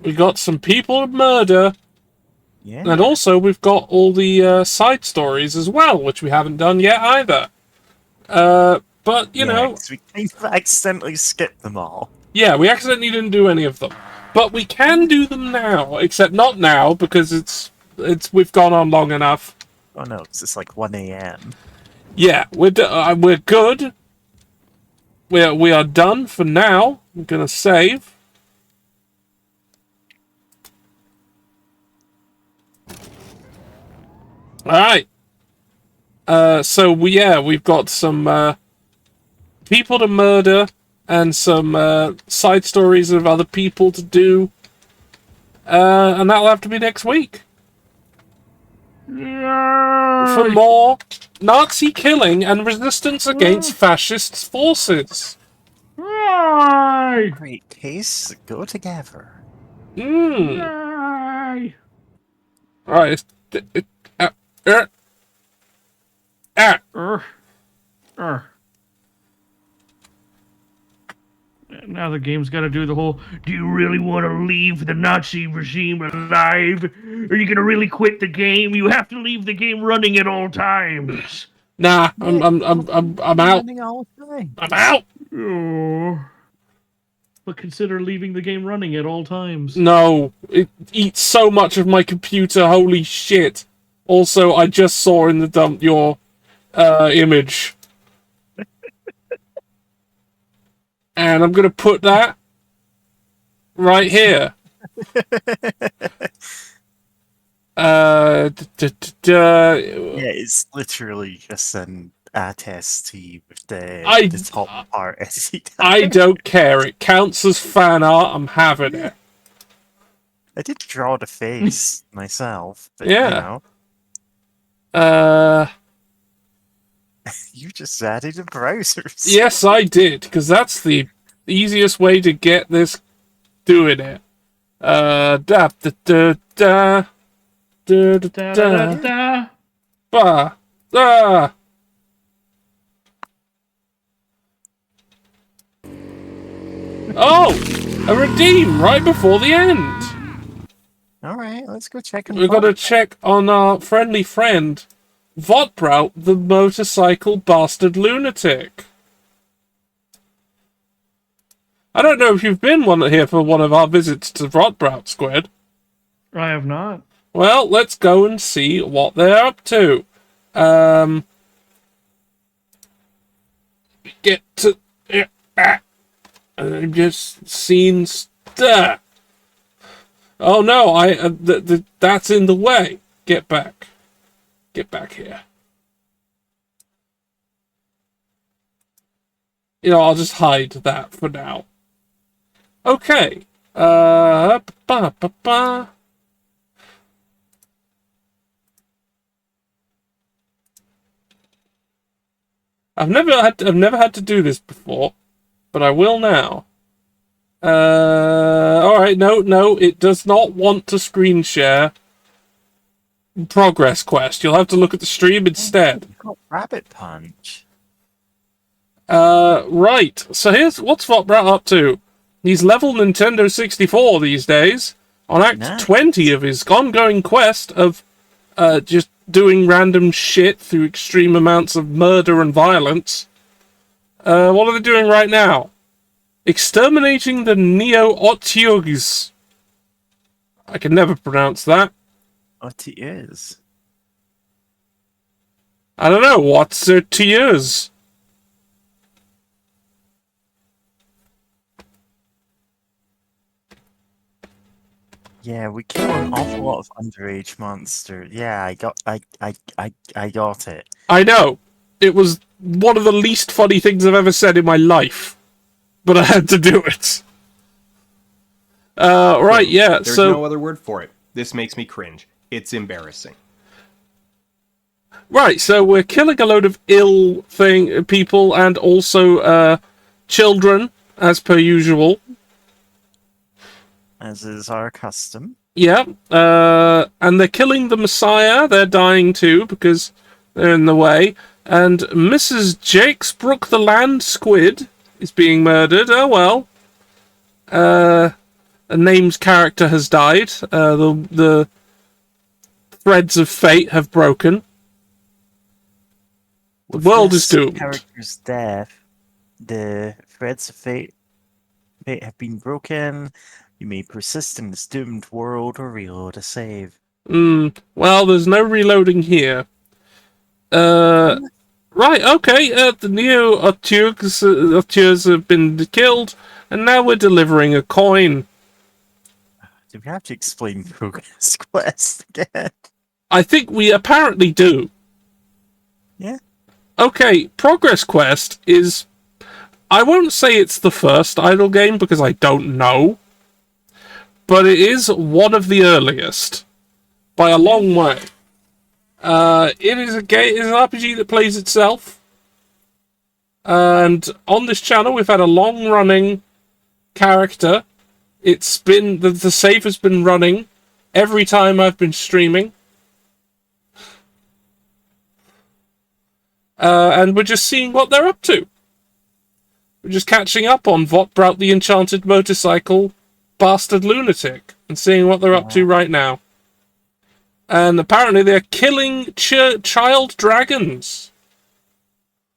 We got some people to murder. Yeah. And also, we've got all the side stories as well, which we haven't done yet either. But, you know... 'cause we kind of accidentally skipped them all. Yeah, we accidentally didn't do any of them. But we can do them now, except not now, because we've gone on long enough. Oh no, 'cause it's like 1 a.m. Yeah, we're good. We are done for now. I'm gonna save. Alright. So we've got some people to murder and some side stories of other people to do. And that'll have to be next week. For more Nazi killing and resistance against fascist forces. Great case, go together. Alright. Now the game's got to do the whole, do you really want to leave the Nazi regime alive? Are you going to really quit the game? You have to leave the game running at all times. Nah, I'm out. I'm out. Oh. But consider leaving the game running at all times. No, it eats so much of my computer. Holy shit! Also, I just saw in the dump your image, and I'm gonna put that right here. Yeah, it's literally just an attest with the top part edited. I don't care. It counts as fan art. I'm having it. I did draw the face myself, but Yeah. you know. You just added the browsers. Yes, I did, because that's the easiest way to get this doing it. Da da da da da da da da ba da. Oh, a redeem right before the end. All right, let's go check. We've got to check on our friendly friend, Votbraut, the motorcycle bastard lunatic. I don't know if you've been here for one of our visits to Votbraut, Squid. I have not. Well, let's go and see what they're up to. Get to... I've just seen stuff. Oh no, that's in the way. Get back. Get back here. You know, I'll just hide that for now. Okay. I've never had to do this before, but I will now. Alright, no, it does not want to screen share progress quest. You'll have to look at the stream instead. You've got Rabbit Punch. Right. So here's what's Votbraut up to. He's level Nintendo 64 these days, on Act 20 of his ongoing quest of just doing random shit through extreme amounts of murder and violence. What are they doing right now? Exterminating the Neo-Otyugs. I can never pronounce that. Otyugs. I don't know. What's their tears? Yeah, we kill an awful lot of underage monsters. Yeah, I got it. I know. It was one of the least funny things I've ever said in my life, but I had to do it. Right, yeah. There's so no other word for it. This makes me cringe. It's embarrassing. Right, so we're killing a load of ill people and also children, as per usual. As is our custom. Yeah, and they're killing the Messiah. They're dying too because they're in the way. And Mrs. Jakesbrook the Land Squid is being murdered. Oh well. A named character has died. The threads of fate have broken. The world is doomed. Character's death. The threads of fate have been broken. You may persist in this doomed world or reload a save. Well, there's no reloading here. Right, okay. The Neo-Otyugs have been killed, and now we're delivering a coin. Do we have to explain Progress Quest again? I think we apparently do. Yeah. Okay, Progress Quest is... I won't say it's the first idle game, because I don't know. But it is one of the earliest. By a long way. It is an RPG that plays itself. And on this channel, we've had a long-running character. It's been... The save has been running every time I've been streaming. And we're just seeing what they're up to. We're just catching up on what brought the enchanted motorcycle bastard lunatic and seeing what they're up to right now. And apparently they're killing child dragons.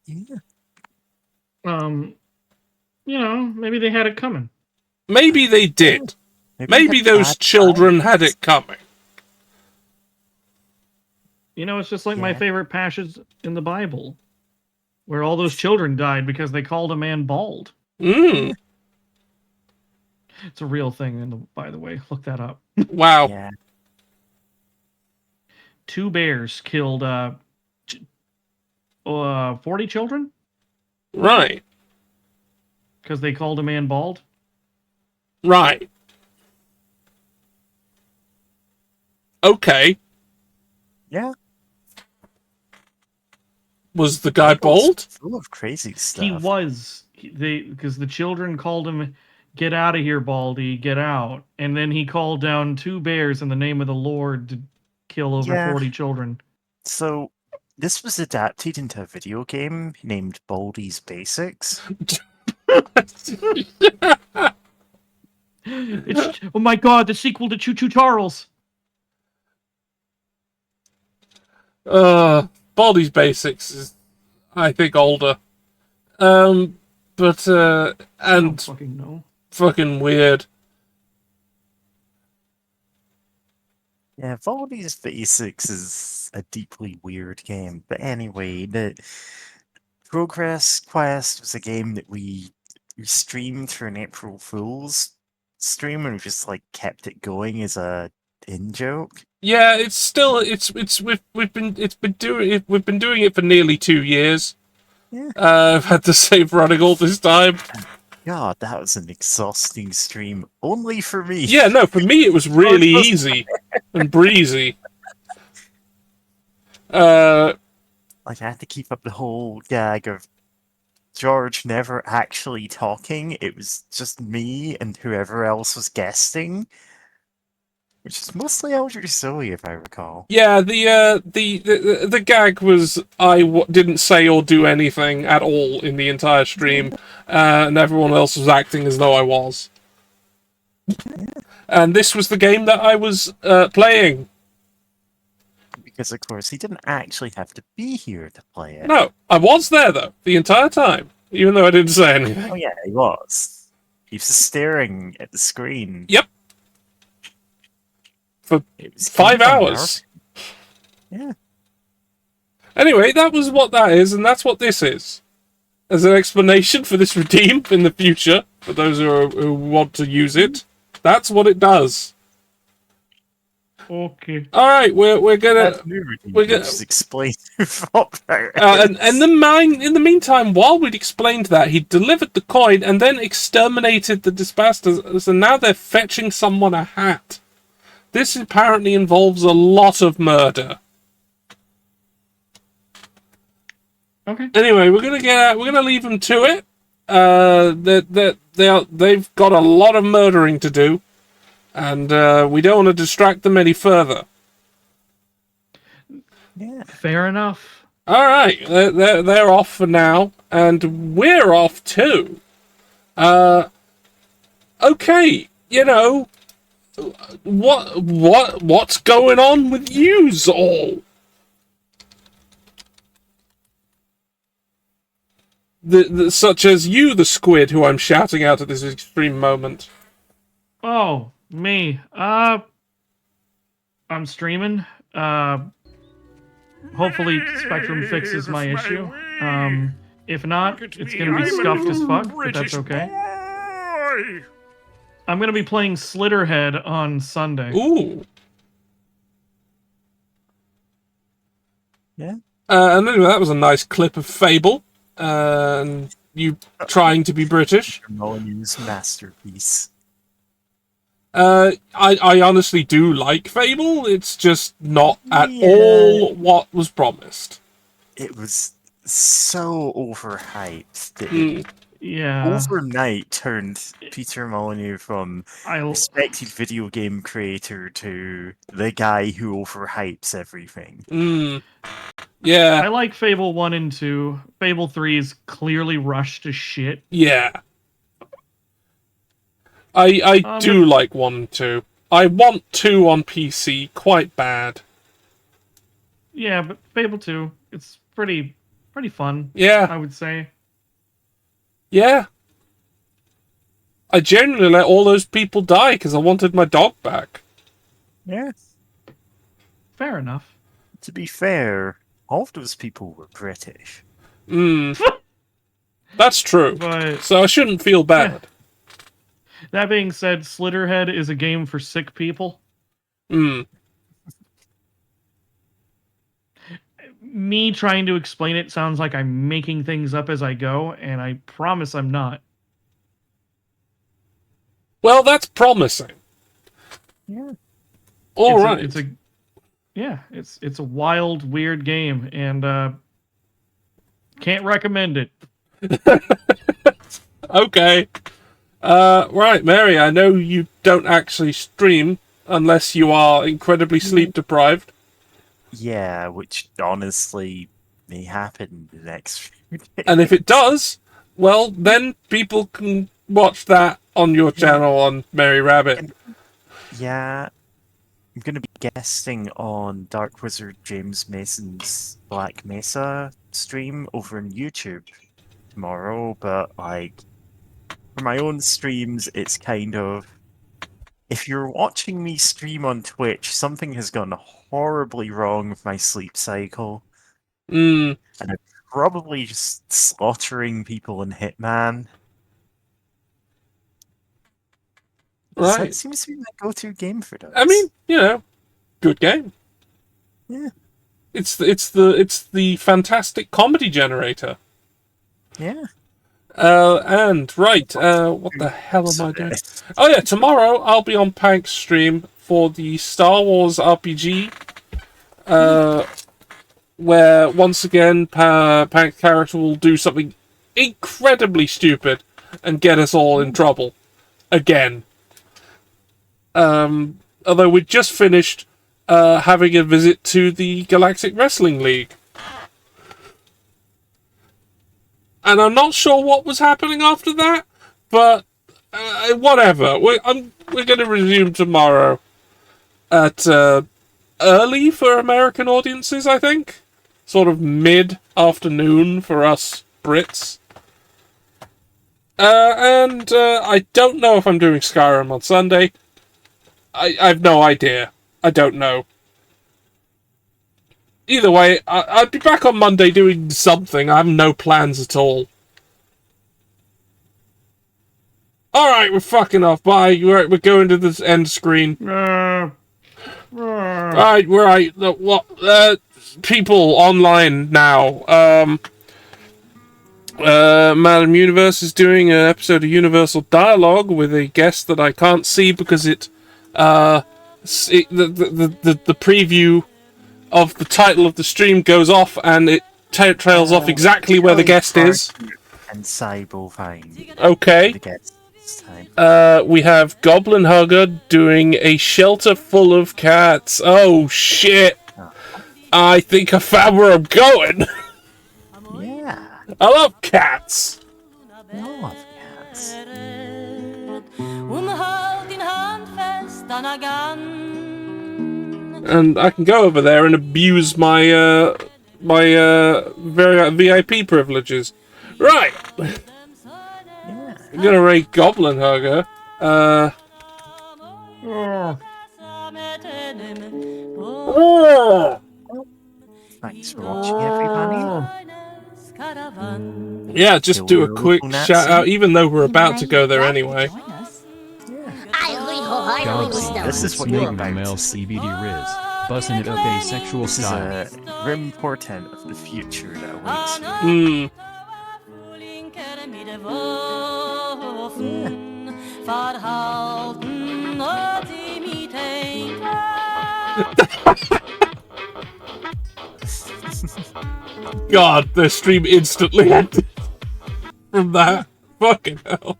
Yeah. Maybe they had it coming. Maybe they did. Maybe those children had it coming. It's just like my favorite passage in the Bible, where all those children died because they called a man bald. Mm. It's a real thing, by the way. Look that up. Wow. Yeah. 2 bears killed 40 children? Right. Because they called a man bald? Right. Okay. Yeah. Was the guy bald? Full of crazy stuff. He was. Because the children called him, "Get out of here, Baldy, get out." And then he called down 2 bears in the name of the Lord to kill over 40 children. So, this was adapted into a video game named Baldy's Basics. Oh my god, the sequel to Choo Choo Charles. Baldy's Basics is, I think, older. And fucking know. Fucking weird. Yeah, Baldy's Basics is a deeply weird game. But anyway, the Progress Quest was a game that we streamed for an April Fool's stream, and we just kept it going as a in-joke. Yeah, it's still we've been doing it for nearly 2 years. Yeah. I've had the same running all this time. God, that was an exhausting stream. Only for me. Yeah, no, for me it was really easy and breezy. I had to keep up the whole gag of George never actually talking. It was just me and whoever else was guesting. Which is mostly Elder Zoe, if I recall. Yeah, the gag was didn't say or do anything at all in the entire stream, and everyone else was acting as though I was. And this was the game that I was playing. Because, of course, he didn't actually have to be here to play it. No, I was there, though, the entire time, even though I didn't say anything. Oh, yeah, he was. He was staring at the screen. Yep. For 5 hours. Yeah. Anyway, that was what that is, and that's what this is. As an explanation for this redeem in the future, for those who want to use it, that's what it does. Okay. All right, we're gonna just explain and in the meantime, while we'd explained that, he delivered the coin and then exterminated the dispasters, and now they're fetching someone a hat. This apparently involves a lot of murder. Okay. Anyway, we're gonna leave them to it. They've got a lot of murdering to do, and we don't want to distract them any further. Yeah. Fair enough. All right, they're off for now, and we're off too. Okay, what's going on with yous all? Such as you, the squid, who I'm shouting out at this extreme moment. Oh, me. I'm streaming. Hopefully Spectrum fixes my issue. If not, it's gonna be scuffed as fuck, but that's okay. I'm gonna be playing Slitterhead on Sunday. Ooh. Yeah. And anyway, that was a nice clip of Fable. And you trying to be British. Molyneux's masterpiece. I honestly do like Fable. It's just not at all what was promised. It was so overhyped that it overnight turned Peter Molyneux from respected video game creator to the guy who overhypes everything. Yeah. I like Fable 1 and 2. Fable 3 is clearly rushed to shit. Yeah. I do like 1 and 2. I want 2 on PC quite bad. Yeah, but Fable 2, it's pretty fun. Yeah. I would say. Yeah. I genuinely let all those people die because I wanted my dog back. Yeah. Fair enough. To be fair, all of those people were British. That's true. So I shouldn't feel bad. Yeah. That being said, Slitterhead is a game for sick people. Me trying to explain it sounds like I'm making things up as I go, and I promise I'm not. Well, that's promising. Yeah. All right. It's a wild, weird game, and can't recommend it. Okay. Right, Mary, I know you don't actually stream unless you are incredibly sleep deprived. Yeah, which honestly may happen the next few days. And if it does, well, then people can watch that on your channel on Mary Rabbit. Yeah. I'm going to be guesting on Dark Wizard James Mason's Black Mesa stream over on YouTube tomorrow, but like for my own streams, it's kind of, if you're watching me stream on Twitch, something has gone horribly wrong with my sleep cycle. And I'm probably just slaughtering people in Hitman. So Right. it seems to be my go-to game for those. I mean, you know, good game. Yeah. It's the fantastic comedy generator. Yeah. And right, what the hell am I doing? Oh yeah, tomorrow I'll be on Pank's stream for the Star Wars RPG, where once again Pank's character will do something incredibly stupid and get us all in trouble again. Although we just finished having a visit to the Galactic Wrestling League. And I'm not sure what was happening after that, but whatever. We're going to resume tomorrow at early for American audiences, I think. Sort of mid-afternoon for us Brits. And I don't know if I'm doing Skyrim on Sunday. I've no idea. I don't know. Either way, I'll be back on Monday doing something. I have no plans at all. Alright, we're fucking off. Bye. We're going to this end screen. Right, right. What? People online now. Madam Universe is doing an episode of Universal Dialogue with a guest that I can't see because the preview of the title of the stream goes off and it trails off exactly where the guest is. And Cybo find. Okay. The guest this time. We have Goblin Hugger doing a shelter full of cats. Oh shit! I think I found where I'm going. Yeah. I love cats. I love cats. And I can go over there and abuse my very VIP privileges. Right. I'm gonna rate Goblin Hugger. Thanks for watching, everybody. Yeah, just do a quick shout out, even though we're about to go there anyway. This is what you're about. Male CBD Riz, busting it up asexual style. This is a grim portent of the future that awaits you. God, the stream instantly ended from that. Fucking hell.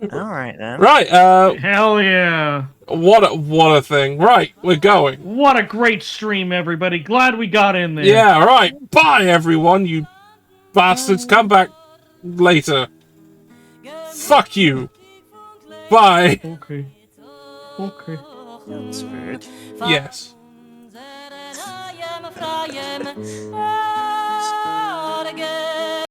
Alright then. Right, Hell yeah. What a thing. Right, we're going. What a great stream, everybody. Glad we got in there. Yeah, right. Bye, everyone, you bastards. Come back later. Fuck you. Bye. Okay. Okay. That's weird. Yes.